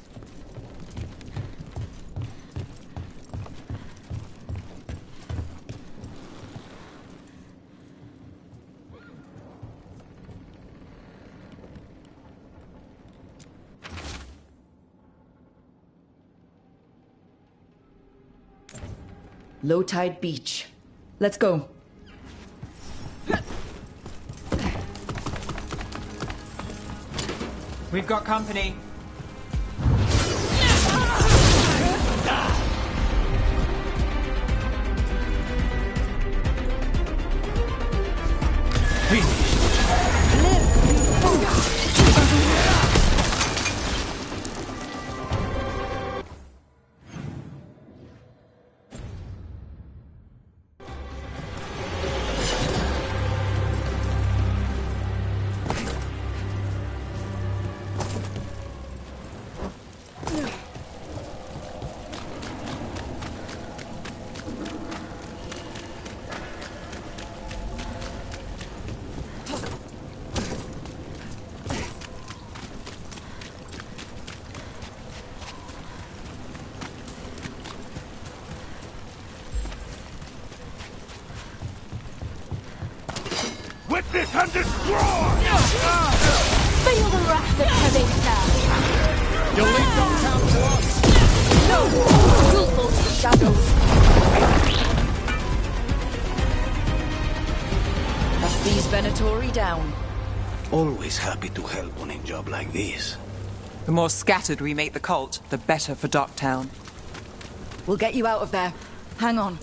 Low tide beach. Let's go. We've got company. Witness and destroy! Feel the wrath of Kavita! You'll leave Dogtown to us! No! You'll fall to the shadows! That's these Venatori down. Always happy to help on a job like this. The more scattered we make the cult, the better for Docktown. We'll get you out of there. Hang on.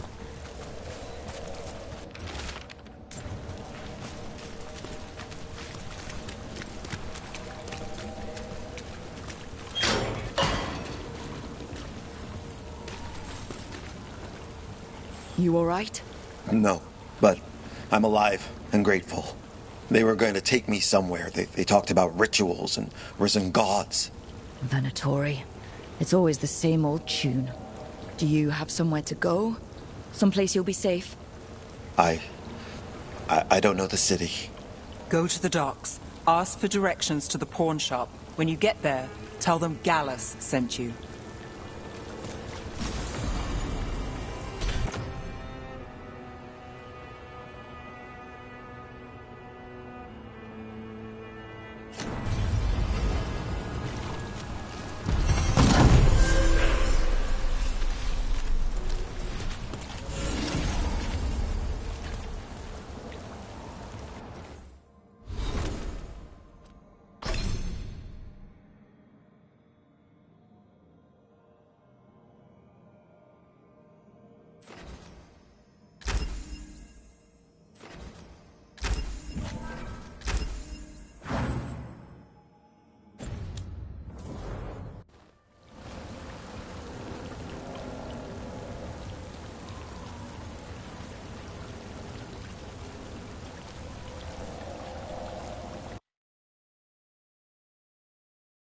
You all right? No, but I'm alive and grateful. They were going to take me somewhere. They talked about rituals and risen gods. Venatori. It's always the same old tune. Do you have somewhere to go? Someplace you'll be safe? I don't know the city. Go to the docks. Ask for directions to the pawn shop. When you get there, tell them Gallus sent you.